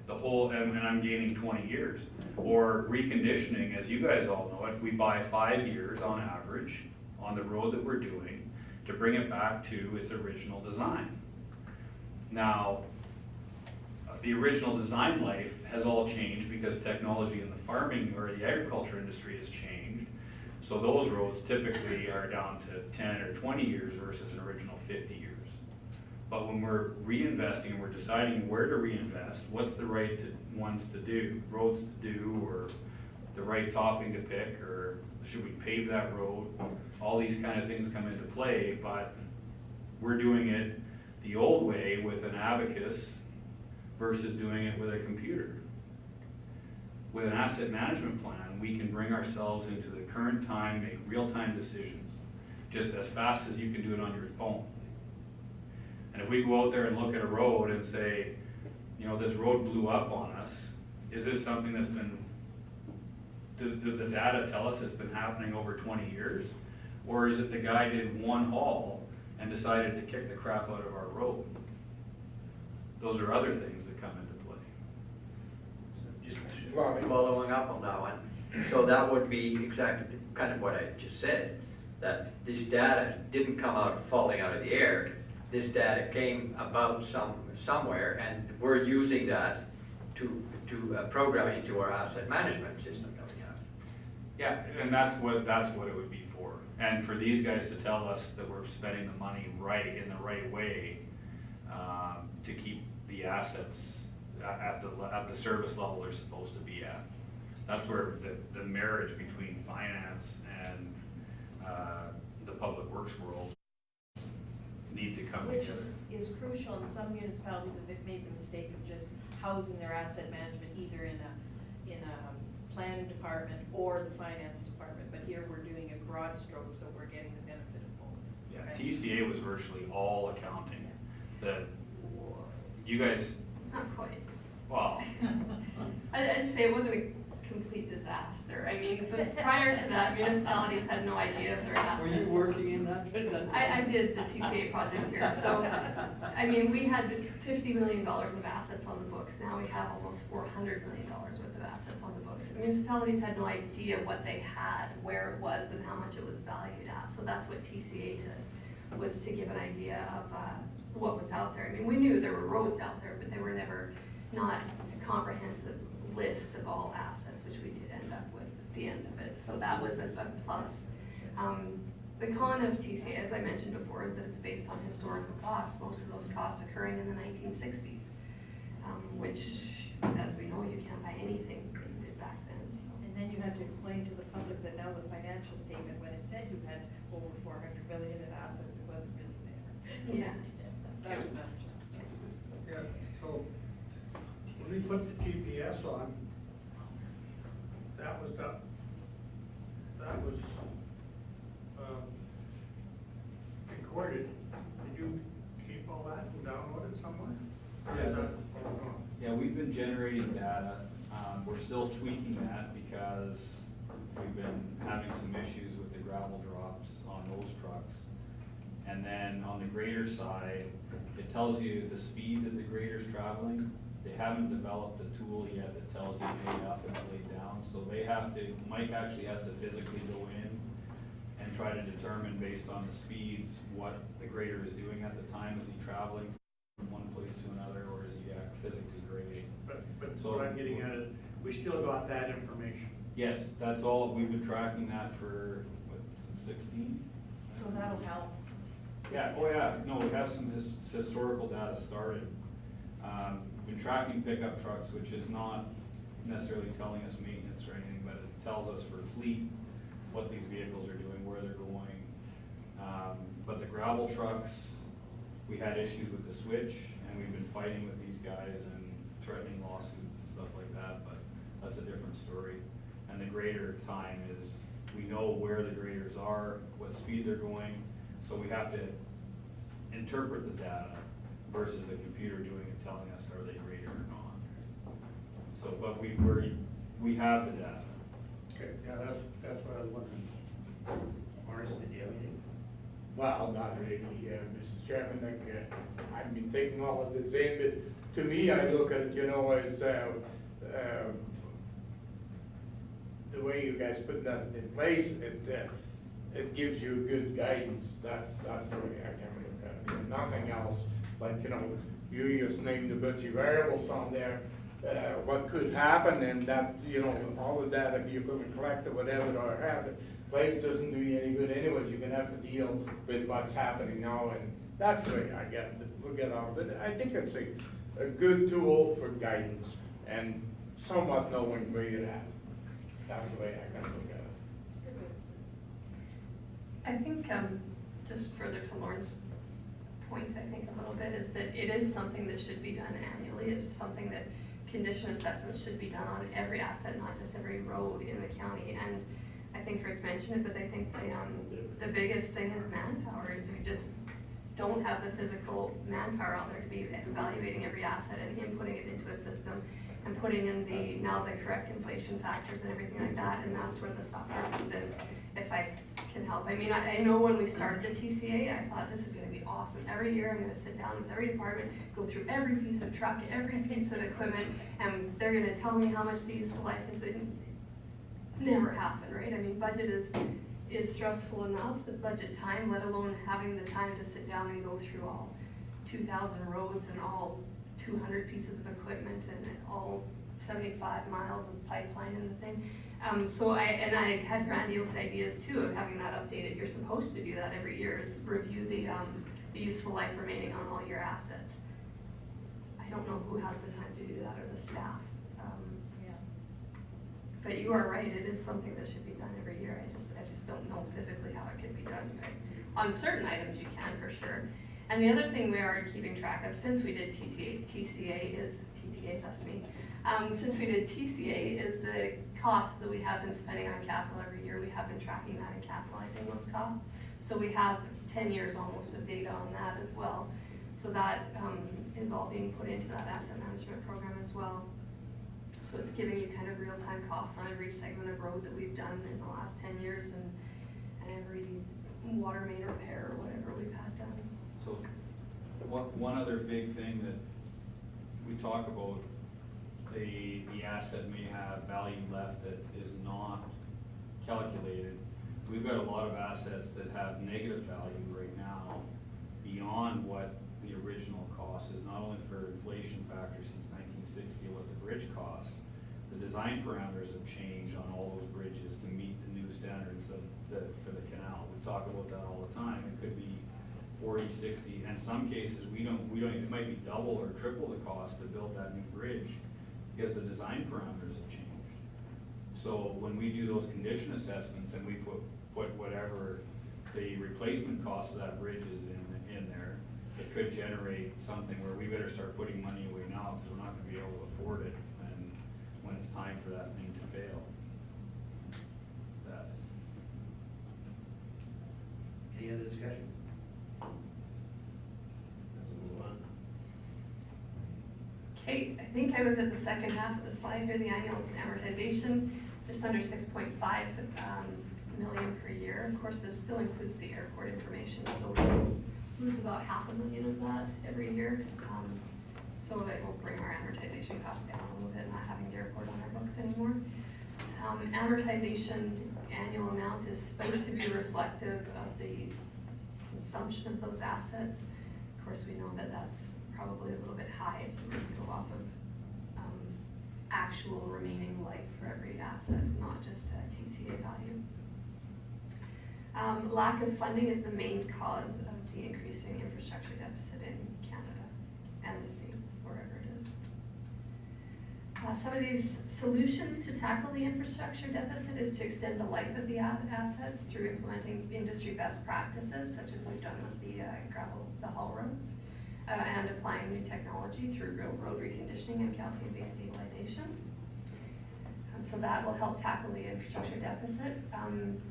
Speaker 11: the whole, and I'm gaining 20 years. Or reconditioning, as you guys all know it, we buy 5 years on average on the road that we're doing to bring it back to its original design. Now, the original design life has all changed because technology in the farming or the agriculture industry has changed. So those roads typically are down to 10 or 20 years versus an original 50 years. But when we're reinvesting and we're deciding where to reinvest, what's the right ones to do, roads to do, or the right topping to pick, or should we pave that road? All these kind of things come into play, but we're doing it the old way with an abacus versus doing it with a computer. With an asset management plan, we can bring ourselves into the current time, make real-time decisions, just as fast as you can do it on your phone. And if we go out there and look at a road and say, you know, this road blew up on us, is this something that's been, does the data tell us it's been happening over 20 years? Or is it the guy did one haul and decided to kick the crap out of our road? Those are other things that come into play.
Speaker 6: Just following up on that one. So that would be exactly kind of what I just said, that this data didn't come out falling out of the air. This data came about somewhere, and we're using that to program into our asset management system that we have.
Speaker 11: Yeah, and that's what it would be for. And for these guys to tell us that we're spending the money right, in the right way, to keep the assets at the service level they're supposed to be at. That's where the marriage between finance and the public works world need to come
Speaker 13: Which
Speaker 11: together.
Speaker 13: is crucial, and some municipalities have made the mistake of just housing their asset management either in a planning department or the finance department, but here we're doing a broad stroke, so we're getting the benefit of both.
Speaker 11: Yeah,
Speaker 13: right?
Speaker 11: TCA was virtually all accounting. That you guys,
Speaker 4: Not quite.
Speaker 11: well,
Speaker 4: I'd say it wasn't a complete disaster. I mean, but prior to that, municipalities had no idea of their assets.
Speaker 6: Were you working in that?
Speaker 4: I did the TCA project here, so, I mean, we had $50 million of assets on the books. Now we have almost $400 million worth of assets on the books. Municipalities had no idea what they had, where it was, and how much it was valued at. So that's what TCA did, was to give an idea of what was out there. I mean, we knew there were roads out there, but they were never not a comprehensive list of all assets, which we did end up with at the end of it. So that was a plus. The con of TCA, as I mentioned before, is that it's based on historical costs, most of those costs occurring in the 1960s, which, as we know, you can't buy anything that you did back then. So.
Speaker 13: And then you have to explain to the public that now the financial statement, when it said you had over 400 billion in assets, it wasn't really there.
Speaker 4: Yeah.
Speaker 13: That was not.
Speaker 8: Yeah, so when we put the GPS on, that was recorded. Did you keep all that and download it somewhere? Or is that all gone?
Speaker 11: yeah, we've been generating data. We're still tweaking that because we've been having some issues with the gravel drops on those trucks. And then on the grader side, it tells you the speed that the grader's traveling. They haven't developed a tool yet that tells you lay up and lay down. So they have to, Mike actually has to physically go in and try to determine based on the speeds what the grader is doing at the time. Is he traveling from one place to another, or is he physically grading?
Speaker 8: But
Speaker 11: So-
Speaker 8: what I'm getting at is, we still got that information.
Speaker 11: Yes, that's all, we've been tracking that for, what, since 16?
Speaker 13: So that'll help.
Speaker 11: Yeah, oh yeah, no, we have some historical data started. We've been tracking pickup trucks, which is not necessarily telling us maintenance or anything, but it tells us for fleet what these vehicles are doing, where they're going. But the gravel trucks, we had issues with the switch, and we've been fighting with these guys and threatening lawsuits and stuff like that, but that's a different story. And the grader time is, we know where the graders are, what speed they're going, so we have to interpret the data versus the computer doing it, telling us are they graded or not. So, but we have the data.
Speaker 8: Okay, yeah, that's what I was wondering.
Speaker 10: Morris, did you have anything?
Speaker 14: Well, not really, Mr. Chairman, like, I've been taking all of this in, but to me, I look at it, you know, as, the way you guys put that in place, it gives you good guidance. That's the way I can look at it. Nothing else, like, you know, you just named a bunch of variables on there, what could happen, and that, you know, all the data you could collect or whatever or have, place doesn't do you any good anyways. You're gonna have to deal with what's happening now, and That's the way I look at all of it. I think it's a good tool for guidance and somewhat knowing where you're at. That's the way I kind of look at it.
Speaker 4: I think, just further to Lauren's point, I think a little bit, is that it is something that should be done annually. It's something that condition assessments should be done on every asset, not just every road in the county. And I think Rick mentioned it, but I think the biggest thing is manpower, is we just don't have the physical manpower out there to be evaluating every asset and inputting it into a system and putting in now the correct inflation factors and everything like that, and that's where the software comes in, if I can help. I mean, I know when we started the TCA, I thought this is gonna be awesome. Every year I'm gonna sit down with every department, go through every piece of truck, every piece of equipment, and they're gonna tell me how much the useful life is. It never happened, right? I mean, budget is stressful enough, the budget time, let alone having the time to sit down and go through all 2,000 roads and all 200 pieces of equipment and all 75 miles of pipeline and the thing. So I had grandiose ideas too of having that updated. You're supposed to do that every year, is review the useful life remaining on all your assets. I don't know who has the time to do that, or the staff. But you are right, it is something that should be done every year. I just don't know physically how it could be done. Right? On certain items you can, for sure. And the other thing we are keeping track of, since we did TCA, that's me. Since we did TCA, is the costs that we have been spending on capital every year. We have been tracking that and capitalizing those costs. So we have 10 years almost of data on that as well. So that is all being put into that asset management program as well. So it's giving you kind of real-time costs on every segment of road that we've done in the last 10 years and every water main repair or whatever we've had done.
Speaker 11: So one other big thing that we talk about, the asset may have value left that is not calculated. We've got a lot of assets that have negative value right now beyond what the original cost is, not only for inflation factors since 1960 what the bridge costs. The design parameters have changed on all those bridges to meet the new standards for the canal. We talk about that all the time. It could be 40, 60, and in some cases we don't, it might be double or triple the cost to build that new bridge because the design parameters have changed. So when we do those condition assessments and we put whatever the replacement cost of that bridge is in there, it could generate something where we better start putting money away now because we're not going to be able to afford it when it's time for that thing to fail.
Speaker 10: Any other discussion? Let's move on.
Speaker 4: Okay, I think I was at the second half of the slide here, the annual amortization, just under 6.5 million per year. Of course, this still includes the airport information, so we lose about $500,000 of that every year. So it will bring our amortization costs down a little bit, not having the airport on our books anymore. Amortization annual amount is supposed to be reflective of the consumption of those assets. Of course, we know that that's probably a little bit high if we go off of actual remaining life for every asset, not just a TCA value. Lack of funding is the main cause of the increasing infrastructure deficit in Canada and the States, wherever it is. Some of these solutions to tackle the infrastructure deficit is to extend the life of the assets through implementing industry best practices, such as we've done with the haul roads, and applying new technology through road reconditioning and calcium-based stabilization. So that will help tackle the infrastructure deficit.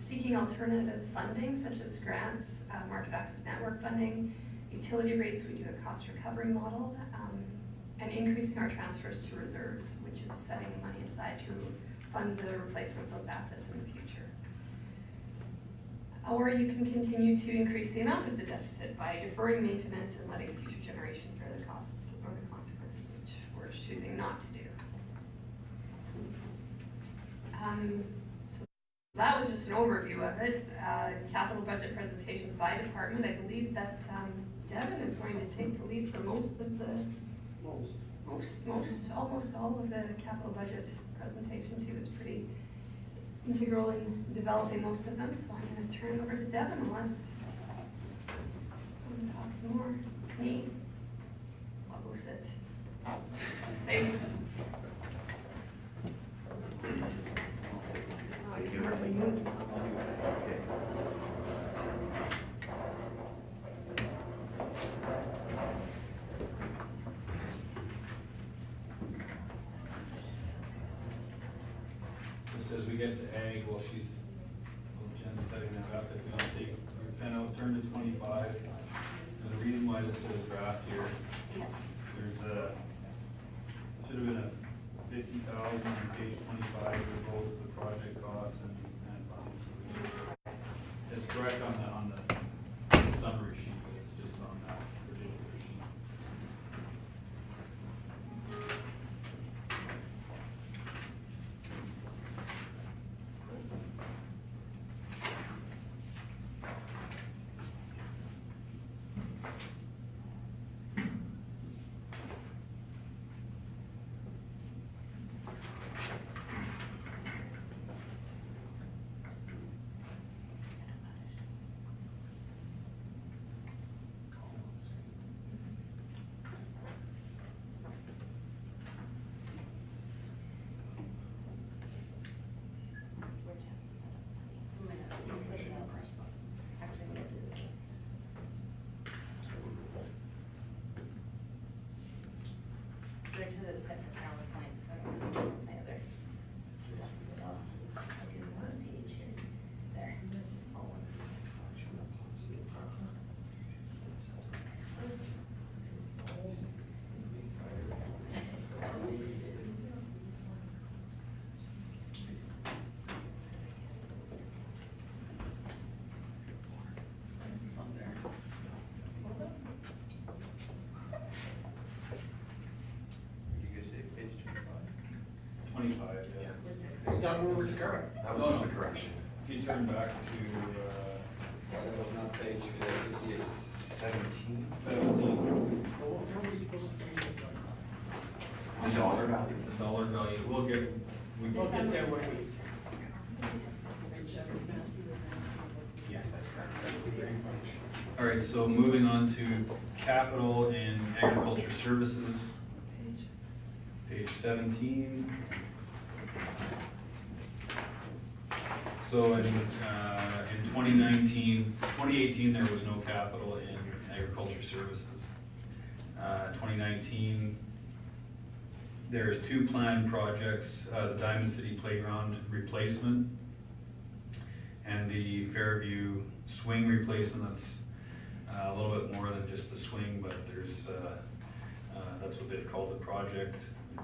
Speaker 4: Seeking alternative funding, such as grants, market access network funding, utility rates, we do a cost recovery model, and increasing our transfers to reserves, which is setting money aside to fund the replacement of those assets in the future. Or you can continue to increase the amount of the deficit by deferring maintenance and letting future generations bear the costs or the consequences, which we're choosing not to do. So that was just an overview of it. Capital budget presentations by department. I believe that Devin is going to take the lead for most of the almost all of the capital budget presentations. He was pretty integral in developing most of them, so I'm going to turn it over to Devin unless Pass some more. Me. I'll go sit. Thanks. Now I can hardly move.
Speaker 11: Just as we get to ag, well, Jen's setting that up, if we don't take, we kind of turn to 25. And the reason why this says draft here, there's should have been a 50,000 on page 25 with both the project costs and funds. So it's correct on the summary sheet, but it's just on that particular sheet.
Speaker 3: That one was correct.
Speaker 11: That was just the correction. If you turn back to,
Speaker 6: That was not page
Speaker 2: 17.
Speaker 11: 17,
Speaker 2: The dollar value.
Speaker 11: the dollar value, we'll get
Speaker 3: there when we.
Speaker 2: Yes, that's correct. Thank you very much.
Speaker 11: All right, so moving on to capital and agriculture services. Page 17. So in 2018, there was no capital in agriculture services. 2019, there's 2 planned projects, the Diamond City Playground replacement and the Fairview swing replacement. That's a little bit more than just the swing, but there's that's what they've called the project.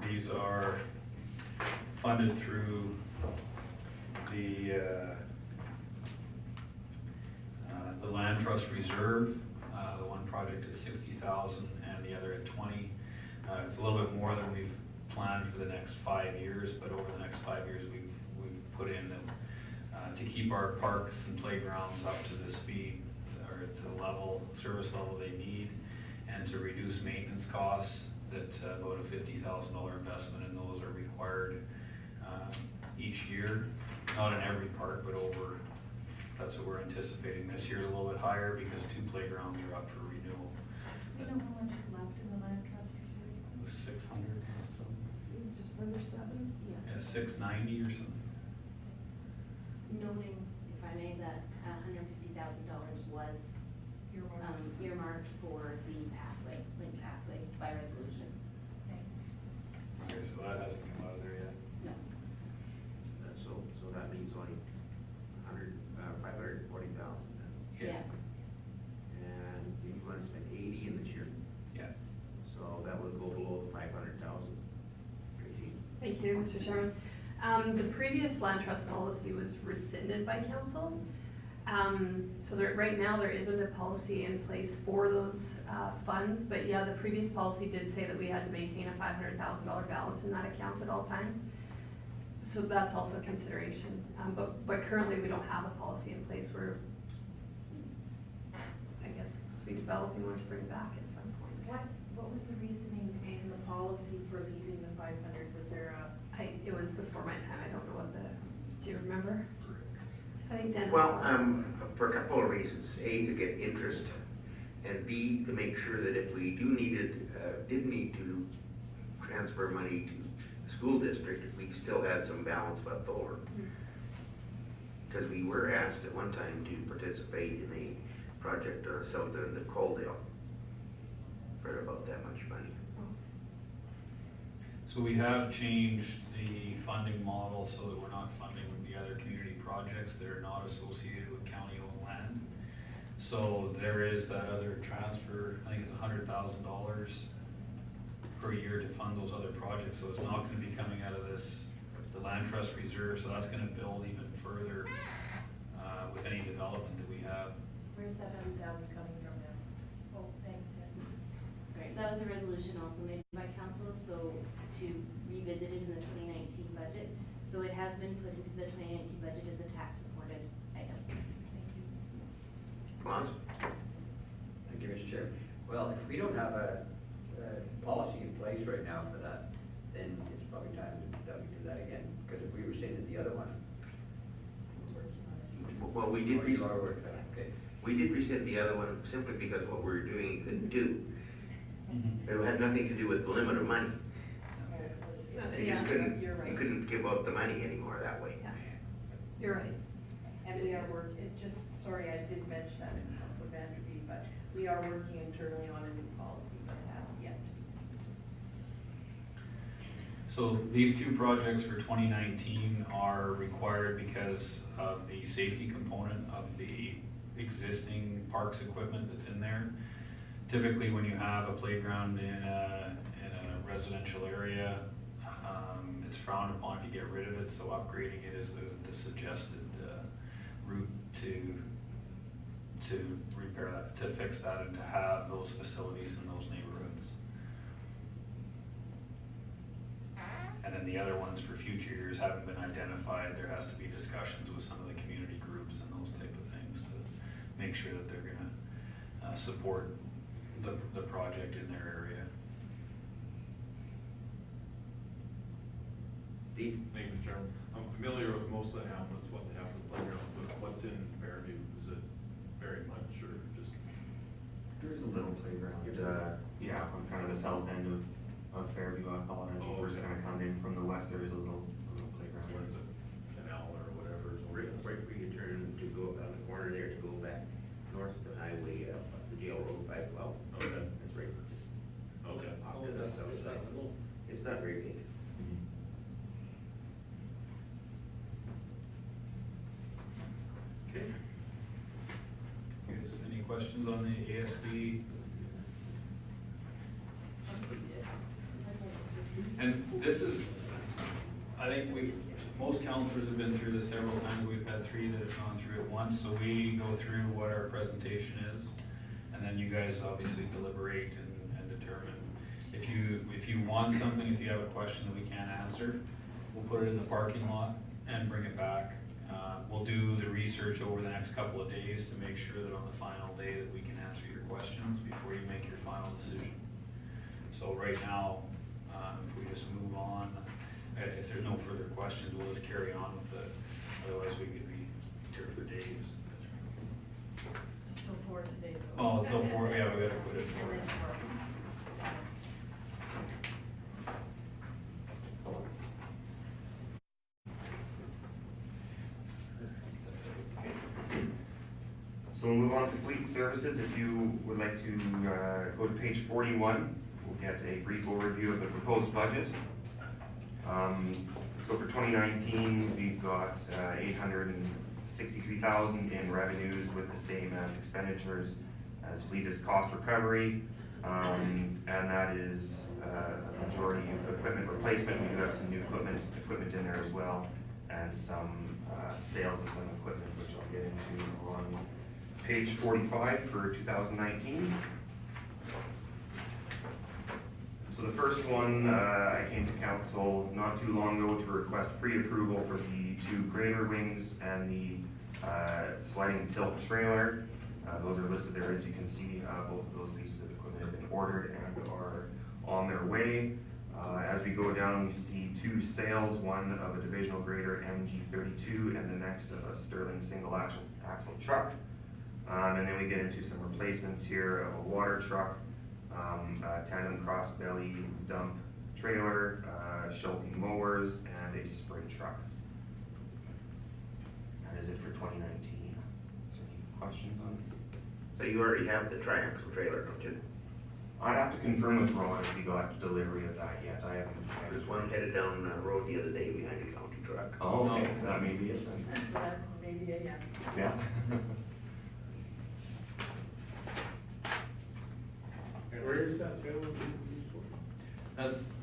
Speaker 11: These are funded through the Land Trust Reserve. The one project is 60,000 and the other at 20. It's a little bit more than we've planned for the next 5 years, but over the next 5 years we've put in to keep our parks and playgrounds up to the speed or to the service level they need, and to reduce maintenance costs. That about a $50,000 investment in those are required each year. Not in every park, but over, that's what we're anticipating. This year's a little bit higher because 2 playgrounds are up for renewal.
Speaker 13: Do you know how much is left in the land trust reserve?
Speaker 11: It was 600 or something.
Speaker 13: Just under 7?
Speaker 11: Yeah, 690 or something.
Speaker 1: Noting, if I may, that $150,000 was earmarked for the pathway, link pathway by resolution.
Speaker 11: Okay, so that hasn't come out of there yet.
Speaker 1: No.
Speaker 10: So that means only 540,000 then.
Speaker 1: Yeah.
Speaker 10: And you want to spend 80 in this year,
Speaker 11: Yeah.
Speaker 10: so that would go below the 500,000. Tracy?
Speaker 4: Thank you, Mr. Chairman. The previous land trust policy was rescinded by council. So right now there isn't a policy in place for those funds, but yeah, the previous policy did say that we had to maintain a $500,000 balance in that account at all times. So that's also a consideration, but currently we don't have a policy in place. We're, I guess, we developing one to bring back at some point.
Speaker 13: What was the reasoning in the policy for leaving the 500? Was there a?
Speaker 4: It was before my time. I don't know what do you remember? I think Dennis.
Speaker 10: Well, for a couple of reasons. A, to get interest And B, to make sure that if we did need to transfer money to the school district, we still had some balance left over. Because we were asked at one time to participate in a project south end of Coaldale for about that much money.
Speaker 11: So we have changed the funding model so that we're not funding the other community projects that are not associated with county-owned land. So there is that other transfer, I think it's $100,000 per year to fund those other projects. So it's not gonna be coming out of the land trust reserve, so that's gonna build even further with any development that we have.
Speaker 13: Where's that 100,000 coming from now? Oh, thanks, Ted.
Speaker 1: Right, that was a resolution also made by council, so to revisit it in the 2019 budget. So it has been put into the 2019 budget as a tax supported item.
Speaker 13: Thank you.
Speaker 10: Lance?
Speaker 6: Thank you, Mr. Chair. Well, if we don't have a policy in place right now for that, then it's probably time that we do that again, because if we rescinded the other one.
Speaker 10: Well, we did,
Speaker 6: Okay.
Speaker 10: we did rescind the other one simply because what we were doing, he couldn't do. It had nothing to do with the limit of money. He just couldn't,
Speaker 13: You're
Speaker 10: he
Speaker 13: right.
Speaker 10: couldn't give up the money anymore that way.
Speaker 4: You're right.
Speaker 13: And we are working, sorry, I did mention that to Councilor Vanderbeek, but we are working internally on a new policy, but it hasn't yet.
Speaker 11: So these two projects for 2019 are required because of the safety component of the existing parks equipment that's in there. Typically, when you have a playground in a residential area, it's frowned upon to get rid of it, so upgrading it is the suggested route to repair that, to fix that, and to have those facilities in those neighborhoods. And then the other ones for future years haven't been identified. There has to be discussions with some of the community groups and those type of things to make sure that they're gonna support the project in their area.
Speaker 10: Steve?
Speaker 15: Thank you, Mr. Chairman. I'm familiar with most of the hamlets, what they have for playgrounds, but what's in Fairview, is it very much, or just?
Speaker 16: There's a little playground, yeah, on kind of the south end of Fairview, I call it, as you first kind of come in from the west, there is a little playground.
Speaker 15: What is it, canal or whatever? is over
Speaker 10: Right where you turn to go down the corner there to go back north to the highway, up the jail road 512.
Speaker 15: Okay.
Speaker 10: That's right, just
Speaker 15: Okay.
Speaker 10: off to the south side. It's not very big.
Speaker 11: Okay. Guys, any questions on the ASB? And this is, I think most counselors have been through this several times. We've had 3 that have gone through it once, so we go through what our presentation is, and then you guys obviously deliberate and determine. If you want something, if you have a question that we can't answer, we'll put it in the parking lot and bring it back. We'll do the research over the next couple of days to make sure that on the final day that we can answer your questions before you make your final decision. So right now, if we just move on, if there's no further questions, we'll just carry on with it. Otherwise, we could be here for days.
Speaker 13: Till 4 today, though.
Speaker 11: Oh, till 4, yeah, we gotta put it
Speaker 13: And
Speaker 11: forward.
Speaker 13: then tomorrow.
Speaker 16: So we'll move on to fleet services. If you would like to go to page 41, we'll get a brief overview of the proposed budget. So for 2019, we've got 863,000 in revenues with the same as expenditures as fleet is cost recovery. And that is a majority of equipment replacement. We do have some new equipment in there as well, and some sales of some equipment, which I'll get into on page 45 for 2019. So the first one, I came to council not too long ago to request pre-approval for the 2 grader wings and the sliding tilt trailer. Those are listed there, as you can see. Both of those pieces of equipment have been ordered and are on their way. As we go down, we see 2 sales, one of a divisional grader MG32 and the next of a Sterling single axle truck. And then we get into some replacements here of a water truck, a tandem cross belly dump trailer, Schulte mowers, and a spray truck. That is it for 2019. Is there any questions on it?
Speaker 10: So you already have the triaxle trailer, don't you?
Speaker 16: I'd have to confirm with Ron if we got delivery of that yet. I haven't.
Speaker 10: There's one headed down the road the other day behind a county truck.
Speaker 16: Oh, okay, that may be it then.
Speaker 13: That's what, maybe a yes.
Speaker 16: Yeah.
Speaker 14: And where is that trailer being used for?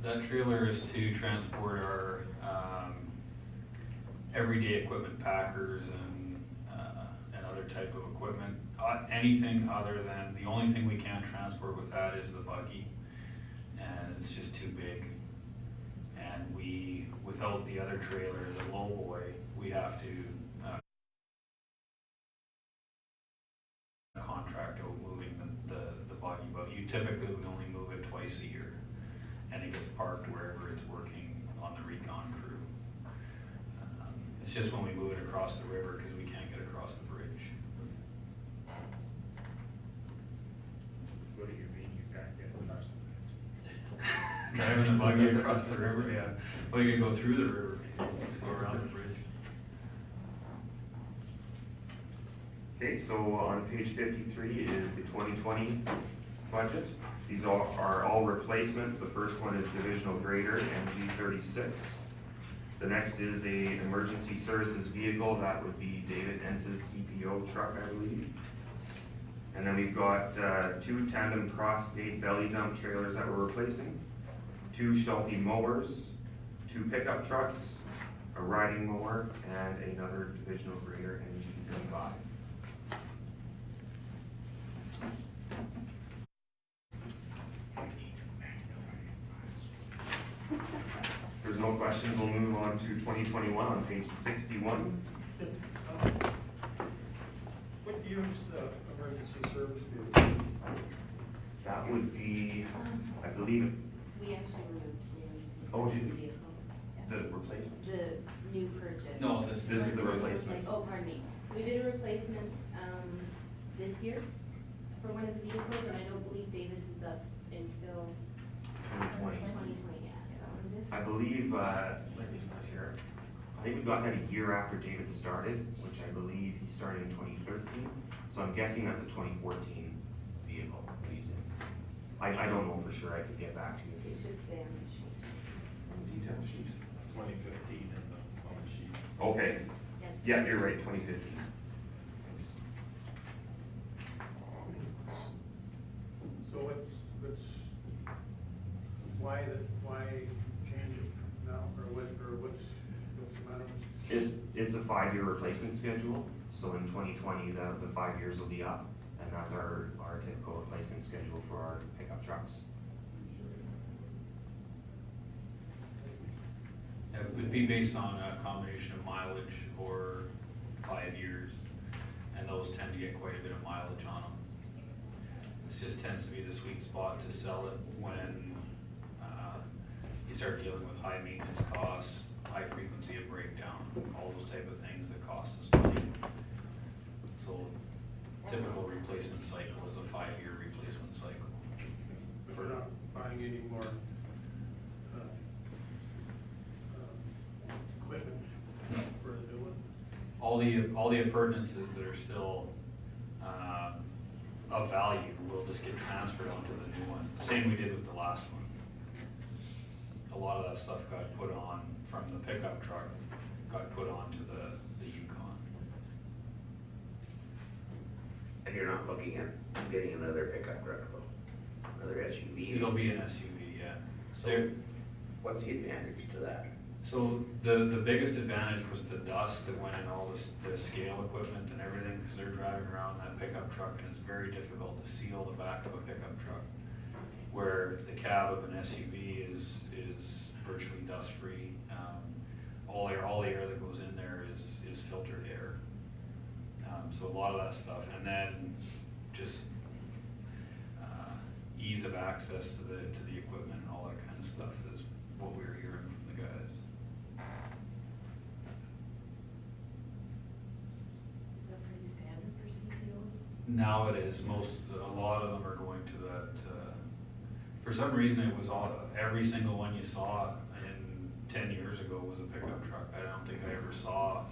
Speaker 11: That trailer is to transport our, everyday equipment, packers and other type of equipment. Anything other than, the only thing we can't transport with that is the buggy, and it's just too big. And we, without the other trailer, the low boy, we have to contract out moving the buggy, but you typically would only move it twice a year, and it gets parked wherever it's working on the recon crew. It's just when we move it across the river, because we can't get across the bridge.
Speaker 14: What do you mean you can't get across the
Speaker 11: Driving the buggy across the river, yeah. Well, you can go through the river, just go around the bridge.
Speaker 16: Okay, so on page 53 is the 2020 budget. These are all replacements. The first one is divisional grader MG36. The next is a emergency services vehicle. That would be David Ence's CPO truck, I believe. And then we've got 2 tandem cross gate belly dump trailers that we're replacing, 2 Schulte mowers, 2 pickup trucks, a riding mower, and another divisional grader MG35. If there's no questions, we'll move on to 2021 on page 61.
Speaker 8: What year's emergency service vehicle?
Speaker 16: That would be, I believe,
Speaker 1: We actually removed the emergency
Speaker 16: Oh, did
Speaker 1: services
Speaker 16: you?
Speaker 1: vehicle.
Speaker 16: the replacement.
Speaker 1: The new purchase.
Speaker 11: No, this
Speaker 16: is the
Speaker 1: Emergency
Speaker 16: replacement.
Speaker 1: Oh, pardon me. So we did a replacement, this year for one of the vehicles, and I don't believe David's is up until
Speaker 16: 2020.
Speaker 1: 2020, yeah. So
Speaker 16: I believe, let me see here. I think we got that a year after David started, which I believe he started in 2013. So I'm guessing that's a 2014 vehicle that he's in. I don't know for sure. I could get back to you.
Speaker 1: it should say on the sheet.
Speaker 16: On the detail sheet.
Speaker 15: 2015 on the sheet.
Speaker 16: Okay.
Speaker 1: Yes.
Speaker 16: Yeah, you're right, 2015. Thanks.
Speaker 8: So why change it now, or what's the matter with?
Speaker 16: It's a 5-year replacement schedule. So in 2020, the 5 years will be up, and that's our typical replacement schedule for our pickup trucks.
Speaker 11: It would be based on a combination of mileage or 5 years, and those tend to get quite a bit of mileage on them. This just tends to be the sweet spot to sell it when you start dealing with high maintenance costs, high frequency of breakdown, all those type of things that cost us money. So typical replacement cycle is a 5-year replacement cycle.
Speaker 8: But we're not buying any more equipment for the new one?
Speaker 11: All the appurtenances that are still of value will just get transferred onto the new one. Same we did with the last one. A lot of that stuff got put on from the pickup truck, got put onto the Yukon.
Speaker 10: And you're not looking at getting another pickup truck, another SUV?
Speaker 11: It'll be an SUV, yeah.
Speaker 10: So what's the advantage to that?
Speaker 11: So the biggest advantage was the dust that went in all the scale equipment and everything, because they're driving around that pickup truck and it's very difficult to seal the back of a pickup truck. Where the cab of an SUV is virtually dust-free. All the air that goes in there is filtered air. So a lot of that stuff, and then just ease of access to the equipment and all that kind of stuff is what we were hearing from the guys.
Speaker 13: Is that pretty standard for CPOs?
Speaker 11: Now it is, a lot of them are going to that, for some reason it was all, every single one you saw in 10 years ago was a pickup truck. I don't think I ever saw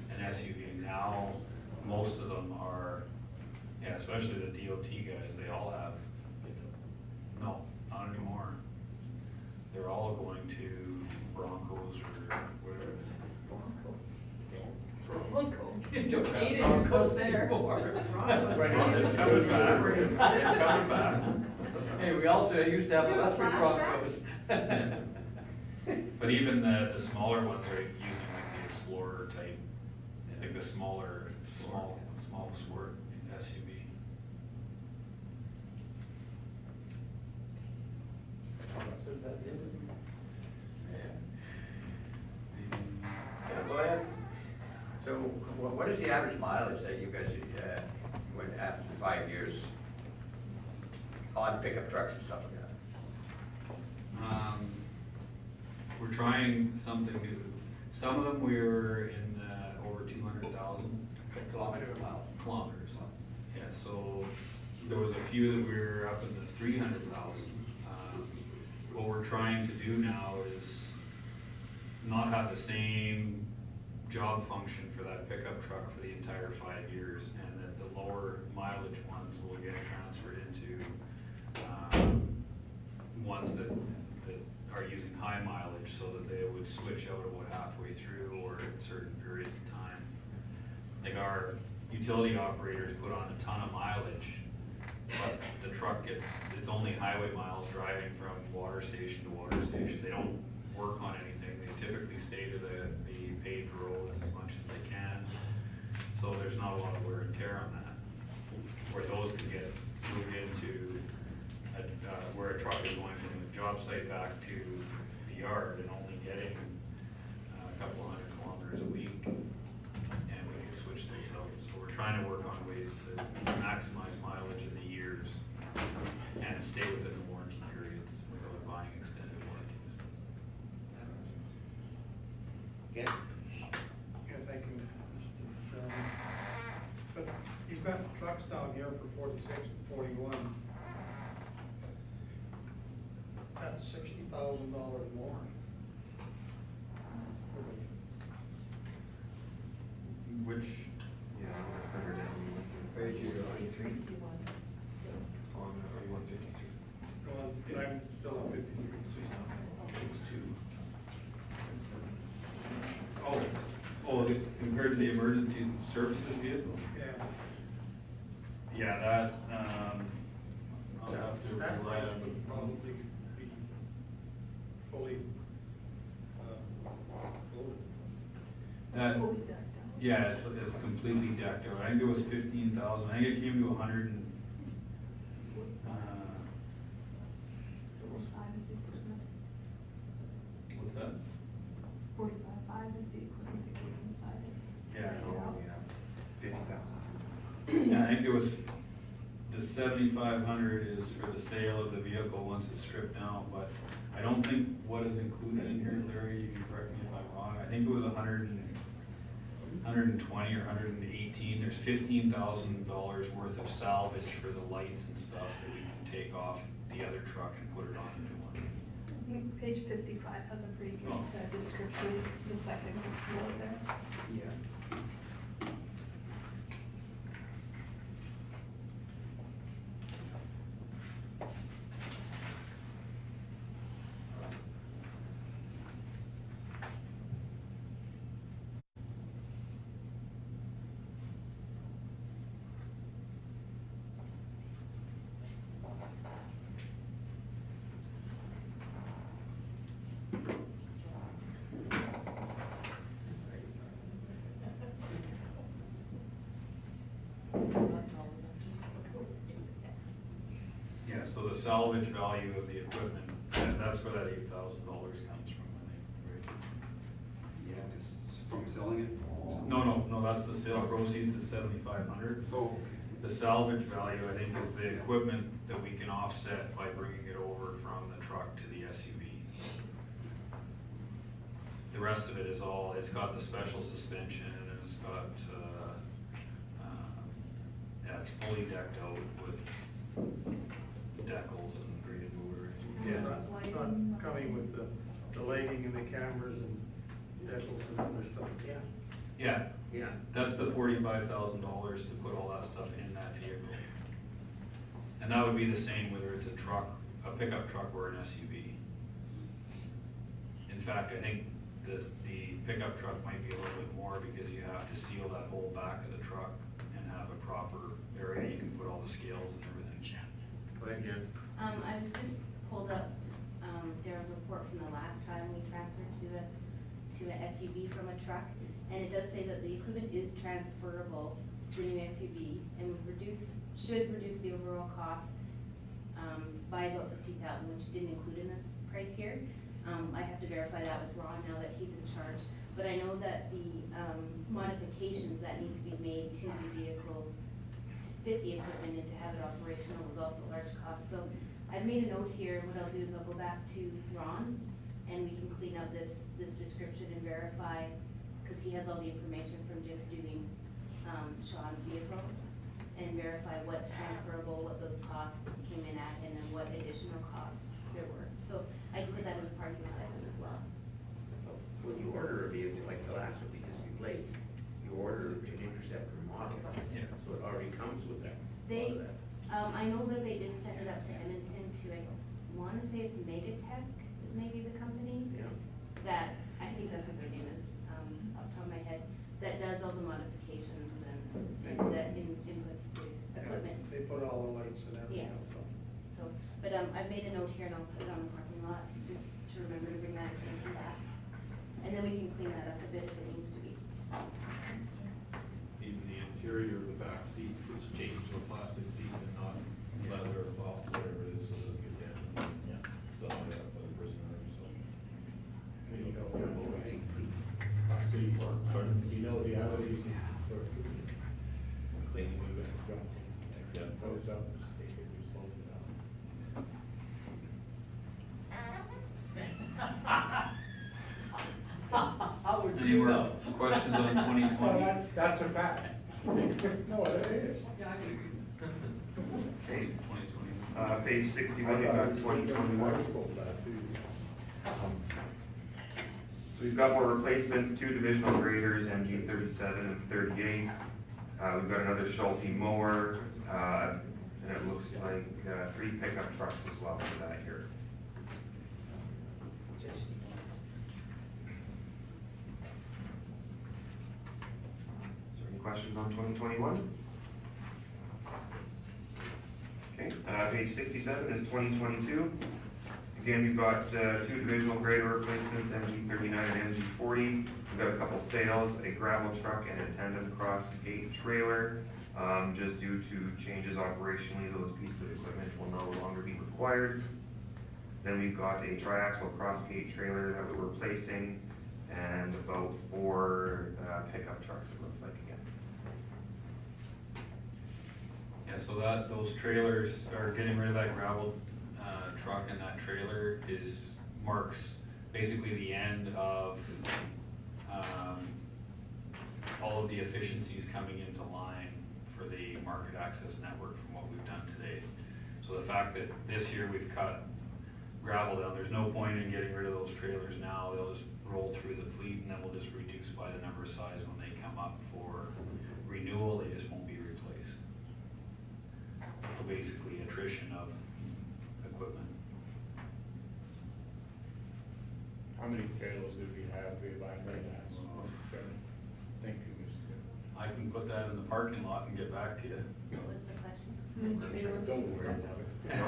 Speaker 11: an SUV. Now, most of them are, yeah, especially the DOT guys, they all have, no, not anymore. They're all going to Broncos or whatever.
Speaker 4: You took that Broncos there.
Speaker 11: It's coming back, it's coming back.
Speaker 6: Hey, we also used to have the Lethbridge Broncos.
Speaker 11: But even the smaller ones are using like the Explorer type, like the small sport SUV.
Speaker 6: Yeah, go ahead. So what is the average mileage that you guys went after 5 years on pickup trucks and stuff like that?
Speaker 11: We're trying something new. Some of them we were in over 200,000.
Speaker 6: Kilometers or miles?
Speaker 11: Kilometers. Yeah, so there was a few that we were up in the 300,000. What we're trying to do now is not have the same job function for that pickup truck for the entire 5 years, and that the lower mileage ones will get transferred into ones that are using high mileage, so that they would switch out about halfway through or at certain periods of time. Like our utility operators put on a ton of mileage, but the truck it's only highway miles driving from water station to water station. They don't work on anything. They typically stay to the paved roads as much as they can. So there's not a lot of wear and tear on that. Where those can get moved into where a truck is going from the job site back to the yard and only getting a couple of 100 kilometers a week, and we can switch those out. So we're trying to work on ways to maximize mileage in the years and stay within the warranty periods without buying extended warranties.
Speaker 10: Yeah.
Speaker 8: Yeah, thank you, Mr. Chairman. But you've got trucks down here for 46 and 41. That's $60,000 more.
Speaker 11: Which,
Speaker 16: Yeah, further down.
Speaker 6: Page you go.
Speaker 16: On 153.
Speaker 8: Well, I'm still on 53.
Speaker 11: this compared to the emergency services vehicle?
Speaker 8: Yeah.
Speaker 11: Yeah, that, I'll have to
Speaker 8: That
Speaker 11: rely on.
Speaker 8: would probably be fully, loaded.
Speaker 11: That, yeah, it's completely decked out. I think it was 15,000. I think it came to 100 and, what's that?
Speaker 4: 45.5 is the equipment that goes inside it.
Speaker 11: Yeah.
Speaker 16: Oh, yeah, 50,000.
Speaker 11: Yeah, I think it was, the 7,500 is for the sale of the vehicle once it's stripped down, but I don't think what is included in here, Larry, you can correct me if I'm wrong, I think it was 120 or 118, there's $15,000 worth of salvage for the lights and stuff that we can take off the other truck and put it on the new one.
Speaker 4: I think page 55 has a pretty good description, the second bullet there.
Speaker 2: Yeah.
Speaker 11: Yeah, so the salvage value of the equipment, that's where that $8,000 comes from, I think, right?
Speaker 2: Yeah, just from selling it?
Speaker 11: No, that's the sale proceeds is 7,500.
Speaker 2: Oh,
Speaker 11: The salvage value, I think, is the equipment that we can offset by bringing it over from the truck to the SUV. The rest of it is all, it's got the special suspension, and it's got, yeah, it's fully decked out with decals and graded motor.
Speaker 8: Yeah, not coming with the lighting and the cameras and decals and other stuff. Yeah.
Speaker 11: Yeah,
Speaker 10: Yeah.
Speaker 11: that's the $45,000 to put all that stuff in that vehicle. And that would be the same whether it's a truck, a pickup truck or an SUV. In fact, I think the pickup truck might be a little bit more because you have to seal that whole back of the truck and have a proper area you can put all the scales and everything.
Speaker 10: Go ahead, Jen.
Speaker 1: I was just pulled up, Daryl's report from the last time we transferred to an SUV from a truck. And it does say that the equipment is transferable to the new SUV and should reduce the overall cost, by about $50,000, which didn't include in this price here. I have to verify that with Ron now that he's in charge. But I know that the, modifications that need to be made to the vehicle to fit the equipment and to have it operational was also a large cost. So I've made a note here, and what I'll do is I'll go back to Ron and we can clean up this description and verify, because he has all the information from just doing, Sean's vehicle, and verify what's transferable, what those costs came in at, and then what additional costs there were. So I can put that as a parking lot item as well.
Speaker 10: When you order a vehicle like the last one, because we placed, you order an Interceptor model.
Speaker 11: Yeah.
Speaker 10: So it already comes with that.
Speaker 1: They, I know that they did send it up to Edmonton to, I wanna say it's Megatech is maybe the company.
Speaker 10: Yeah.
Speaker 1: That, I think that's what their name is, off the top of my head, that does all the modifications and that inputs the equipment.
Speaker 8: They put all the lights and everything
Speaker 1: Yeah.
Speaker 8: else on.
Speaker 1: So, but, I've made a note here and I'll put it on the parking lot, just to remember to bring that information back. And then we can clean that up a bit if it needs to be.
Speaker 15: Even the interior of the back seat was changed to a plastic seat and not leather or cloth, whatever it is, so it doesn't get damaged.
Speaker 3: Yeah.
Speaker 15: So, yeah, for the prisoner, so.
Speaker 14: You know, you know the other reason for
Speaker 15: Cleaning of it.
Speaker 14: yeah, goes up, they could be slowed down. How would
Speaker 11: Any
Speaker 14: you
Speaker 11: more
Speaker 14: know?
Speaker 11: questions on 2020?
Speaker 14: Well, that's a fact. No, it is.
Speaker 16: Okay,
Speaker 11: 2020.
Speaker 16: page 61, we've got 2021. So we've got more replacements, 2 divisional graders, MG 37 and 38. We've got another Schulte mower, and it looks like 3 pickup trucks as well for that here. Is there any questions on 2021? Okay, page 67 is 2022. Again, we've got 2 divisional grader replacements, MG 39 and MG 40. We've got a couple sales, a gravel truck and a tandem cross gate trailer. Just due to changes operationally, those pieces of equipment will no longer be required. Then we've got a triaxle cross gate trailer that we're replacing, and about 4 pickup trucks, it looks like again.
Speaker 11: Yeah, so those trailers are getting rid of that gravel truck, and that trailer marks basically the end of all of the efficiencies coming into line for the market access network from what we've done today. So the fact that this year we've cut gravel down, there's no point in getting rid of those trailers now. They'll just roll through the fleet, and then we'll just reduce by the number of size when they come up for renewal. They just won't be replaced. So basically attrition of equipment.
Speaker 14: How many trailers do we have, if I may ask? Thank you, Mr.
Speaker 11: I can put that in the parking lot and get back to you.
Speaker 1: What was the question?
Speaker 14: Don't worry about it.
Speaker 16: No?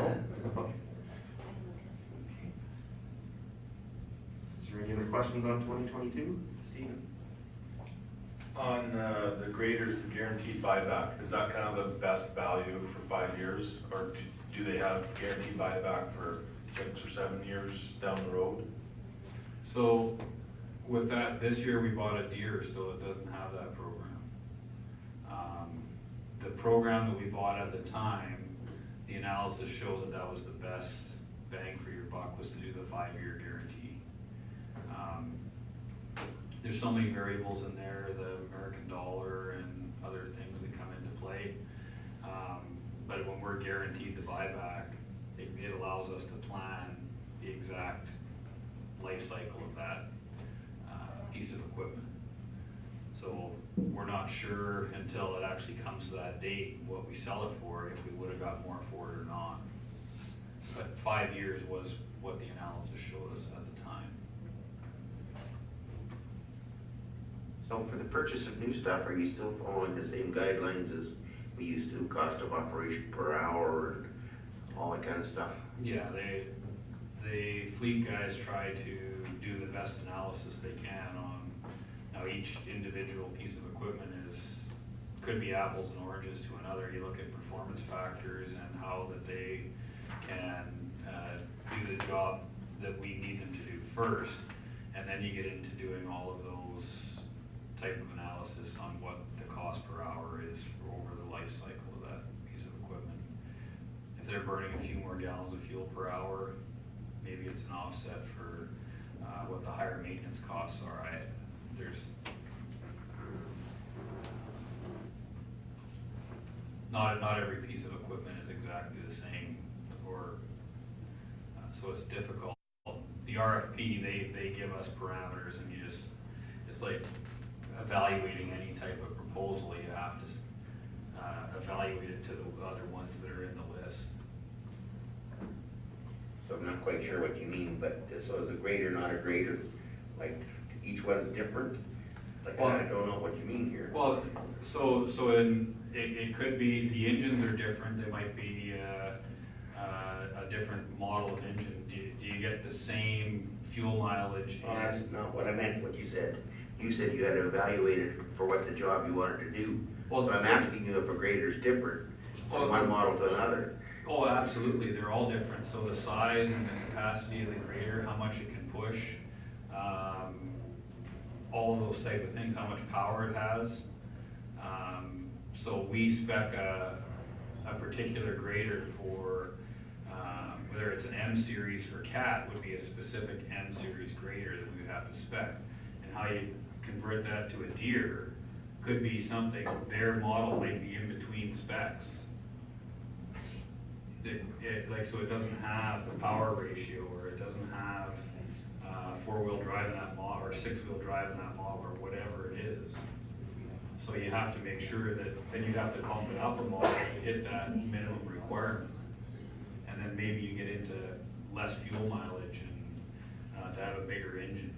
Speaker 16: Is there any other questions on 2022? Stephen?
Speaker 12: On the graders, the guaranteed buyback, is that kind of the best value for 5 years? Or do they have guaranteed buyback for 6 or 7 years down the road?
Speaker 11: So with that, this year we bought a Deere, so it doesn't have that program. The program that we bought at the time, the analysis showed that that was the best bang for your buck, was to do the 5-year guarantee. There's so many variables in there, the American dollar and other things that come into play. guaranteed the buyback, it allows us to plan the exact life cycle of that piece of equipment. So we're not sure until it actually comes to that date what we sell it for, if we would have got more for it or not. But 5 years was what the analysis showed us at the time.
Speaker 10: So for the purchase of new stuff, are you still following the same guidelines as we used to, cost of operation per hour and all that kind of stuff?
Speaker 11: Yeah, the fleet guys try to do the best analysis they can on, now each individual piece of equipment could be apples and oranges to another. You look at performance factors and how that they can do the job that we need them to do first, and then you get into doing all of those type of analysis on what the cost per hour is for over the life cycle of that piece of equipment. If they're burning a few more gallons of fuel per hour, maybe it's an offset for what the higher maintenance costs are. Not every piece of equipment is exactly the same, or so it's difficult. The RFP, they give us parameters, and it's like evaluating any type of proposal. You have to evaluate it to the other ones that are in the list.
Speaker 10: So I'm not quite sure what you mean, but so is a grader not a grader? Like, each one's different? Like,
Speaker 11: Well,
Speaker 10: I don't know what you mean here.
Speaker 11: Well, so it could be, the engines are different. They might be a different model of engine. Do you get the same fuel mileage?
Speaker 10: Oh, that's not what I meant, what you said. You said you had to evaluate it for what the job you wanted to do.
Speaker 11: Well,
Speaker 10: so I'm asking you if a grader's different from one model to another.
Speaker 11: Oh, absolutely, they're all different. So the size and the capacity of the grader, how much it can push, all of those type of things, how much power it has. So we spec a particular grader for, whether it's an M series for CAT would be a specific M series grader that we would have to spec. And how you convert that to a Deere could be something, their model might be in between specs. So it doesn't have the power ratio, or it doesn't have four-wheel drive in that model, or six-wheel drive in that model, or whatever it is. So you have to make sure that, then you'd have to bump it up a model to hit that minimum requirement. And then maybe you get into less fuel mileage and to have a bigger engine.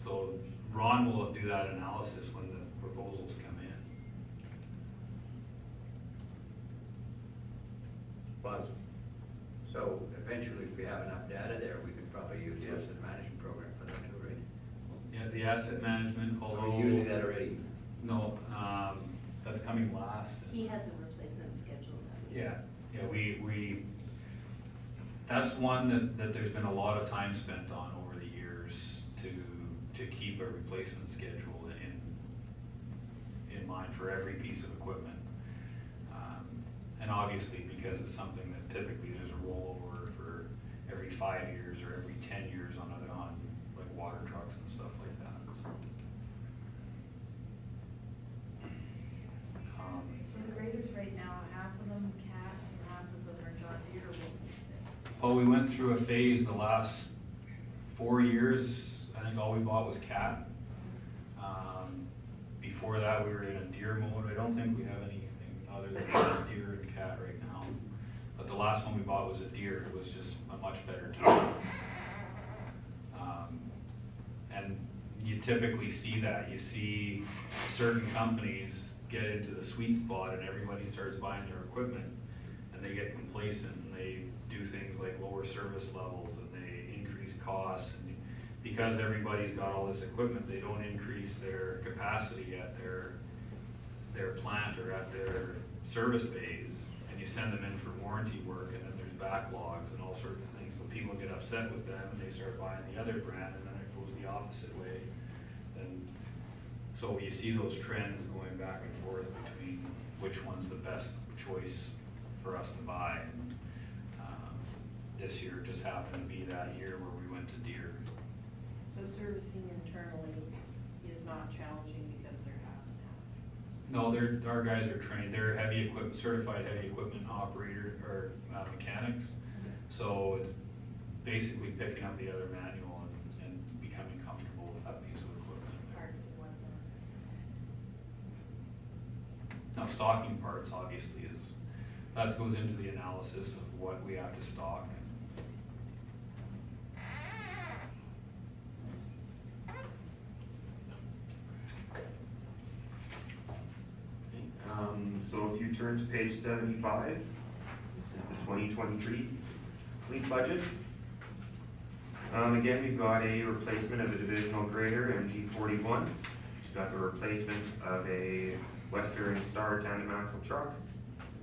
Speaker 11: So Ron will do that analysis when the proposals come in.
Speaker 10: Buzz.
Speaker 6: So eventually, if we have enough data there, we could probably use the asset management program for that too, right?
Speaker 11: Yeah, the asset management, although.
Speaker 6: Are we using that already?
Speaker 11: No, that's coming last.
Speaker 1: He has a replacement scheduled.
Speaker 11: Yeah, we that's one that there's been a lot of time spent on over the years to keep a replacement schedule in mind for every piece of equipment. And obviously, because it's something that typically there's a rollover for every 5 years or every 10 years on like water trucks and stuff like that.
Speaker 13: So the graders right now, half of them CATs and half of them are John Deere, or what would you say?
Speaker 11: Oh, we went through a phase the last 4 years. I think all we bought was CAT. Before that, we were in a Deere mode. I don't think we have anything other than Deere and CAT right now. But the last one we bought was a Deere. It was just a much better tool. And you typically see that. You see certain companies get into the sweet spot and everybody starts buying their equipment, and they get complacent and they do things like lower service levels and they increase costs. And because everybody's got all this equipment, they don't increase their capacity at their plant or at their service bays, and you send them in for warranty work, and then there's backlogs and all sorts of things. So people get upset with them and they start buying the other brand, and then it goes the opposite way. And so you see those trends going back and forth between which one's the best choice for us to buy. And this year just happened to be that year where we went to Deere.
Speaker 13: So servicing internally is not challenging because they're half and half.
Speaker 17: No, our guys are trained, they're certified heavy equipment operator, or mechanics. So it's basically picking up the other manual and becoming comfortable with that piece of equipment.
Speaker 13: Parts and whatnot.
Speaker 17: Now, stocking parts obviously that goes into the analysis of what we have to stock.
Speaker 16: So if you turn to page 75, this is the 2023 fleet budget. Again, we've got a replacement of a divisional grader MG41. We've got the replacement of a Western Star tandem axle truck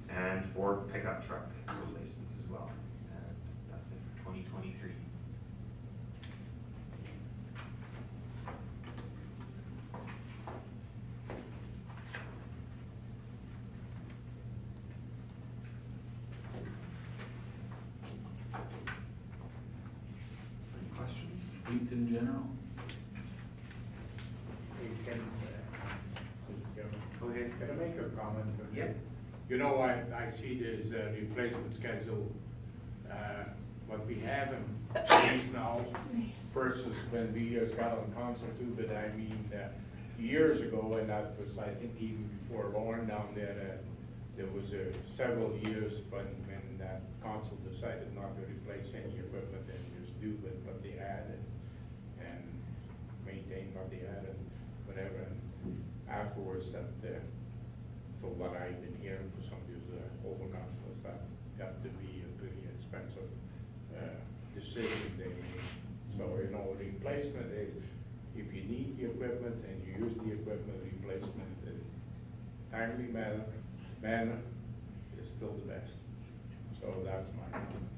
Speaker 16: and 4 pickup truck replacements as well. And that's it for 2023. Any questions?
Speaker 17: Fleet in general?
Speaker 14: Go ahead. Can I make a comment?
Speaker 10: Yeah.
Speaker 14: You know, I see there's a replacement schedule, what we have in place now versus when we got on council too, but I mean, years ago, and that was, I think, even before Lauren down there, there was several years when council decided not to replace any equipment and just do with what they had and maintain what they had and whatever. And afterwards, that, for what I've been hearing for some of these over councilors, that got to be a pretty expensive decision they made. So, you know, replacement is, if you need the equipment and you use the equipment, replacement in timely manner is still the best. So that's my comment.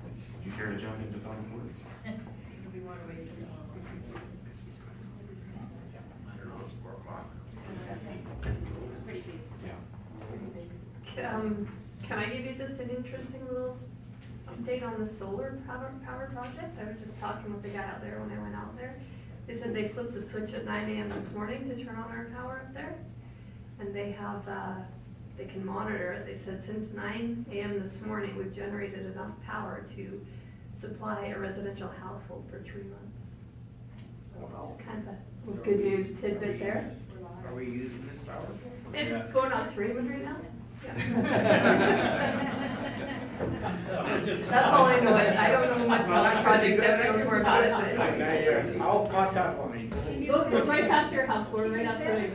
Speaker 16: Would you care to jump into public works?
Speaker 13: We want to wait till
Speaker 10: I don't know, it's 4 o'clock.
Speaker 1: It's pretty big.
Speaker 4: Can I give you just an interesting little update on the solar power project? I was just talking with the guy out there when I went out there. They said they flipped the switch at 9 a.m. this morning to turn on our power up there. And they have, they can monitor it. They said since 9 a.m. this morning, we've generated enough power to supply a residential household for 3 months. So just kind of a little good news tidbit there.
Speaker 10: Are we using this power?
Speaker 4: It's going on 3 right now. Yeah. That's all I know. I don't know much about that project. Jeff knows more about it. But
Speaker 14: I'll cut that one.
Speaker 4: goes right past your house. We're right after it.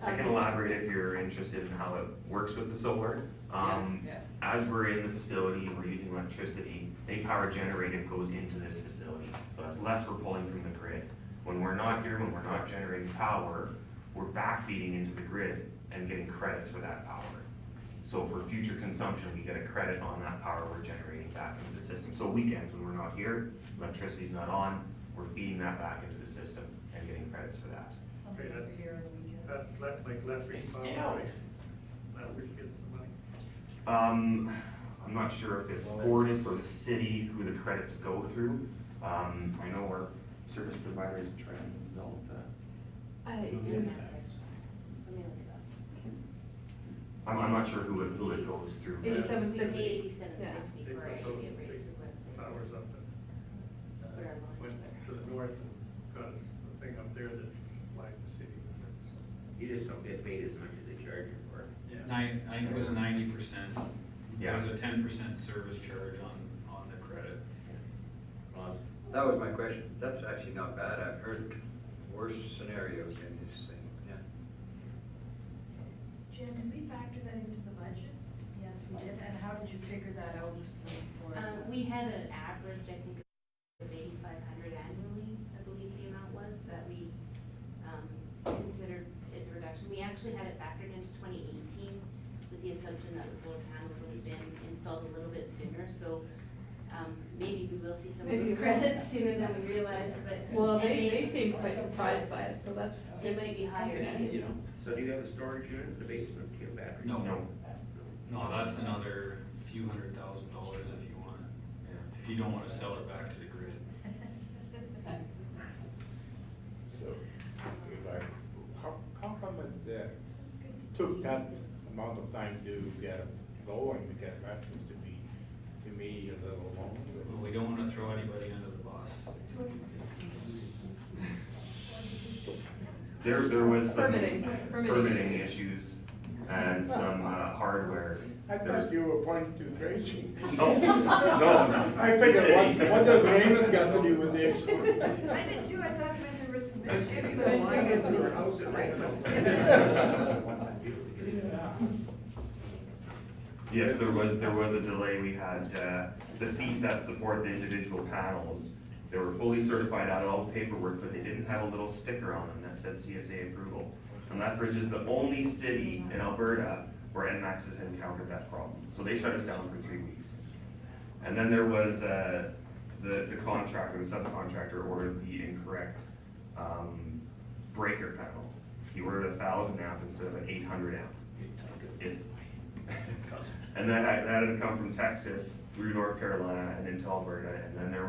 Speaker 16: I can elaborate if you're interested in how it works with the solar. As we're in the facility and we're using electricity, any power generated goes into this facility. So that's less we're pulling from the grid. When we're not here, when we're not generating power, we're backfeeding into the grid and getting credits for that power. So for future consumption, we get a credit on that power we're generating back into the system. So weekends when we're not here, electricity's not on, we're feeding that back into the system and getting credits for that.
Speaker 8: Okay, that's like less power, right? Which gets the money.
Speaker 16: I'm not sure if it's Fortis or the city who the credits go through. I know our service provider is TransAlta. I'm not sure who it goes through.
Speaker 4: 8760.
Speaker 1: 8760 for a raise
Speaker 8: Towers up went to the north and got a thing up there that like the city.
Speaker 10: You just don't get paid as much as they charge you for.
Speaker 17: I think it was 90%.
Speaker 16: Yeah.
Speaker 17: There was a 10% service charge on the credit.
Speaker 6: That was my question. That's actually not bad. I've heard worse scenarios in this thing, yeah.
Speaker 13: Jen, did we factor that into the budget? Yes, we did. And how did you figure that out?
Speaker 1: We had an average, I think, of 8,500 annually, I believe the amount was, that we considered as a reduction. We actually had it factored into 2018 with the assumption that the solar panels would have been installed a little bit sooner, so maybe we will see some of those credits sooner than we realize, but.
Speaker 4: Well, they seem quite surprised by it, so that's.
Speaker 1: It might be higher too.
Speaker 10: So do you have a storage unit in the basement, Kim, battery?
Speaker 17: No. No, that's another few $100,000 if you want it, if you don't wanna sell it back to the grid.
Speaker 14: So, if I, how come it took that amount of time to get it going? Because that seems to be, to me, a little long.
Speaker 17: Well, we don't wanna throw anybody under the bus.
Speaker 16: There was some
Speaker 4: Permitting
Speaker 16: issues and some hardware.
Speaker 14: I thought you were pointing to Tracy.
Speaker 16: No, no.
Speaker 14: I figured, what does Raymond got to do with this?
Speaker 9: I did too, I thought maybe there was some.
Speaker 10: Maybe they want to get to her house at Raymond.
Speaker 16: Yes, there was a delay. We had, the feet that support the individual panels, they were fully certified out of all the paperwork, but they didn't have a little sticker on them that said CSA approval. And Lethbridge is the only city in Alberta where NMAX has encountered that problem. So they shut us down for 3 weeks. And then there was, the contractor, the subcontractor ordered the incorrect, breaker panel. He ordered 1,000 amp instead of an 800 amp. It's and that had to come from Texas through North Carolina and into Alberta, and then there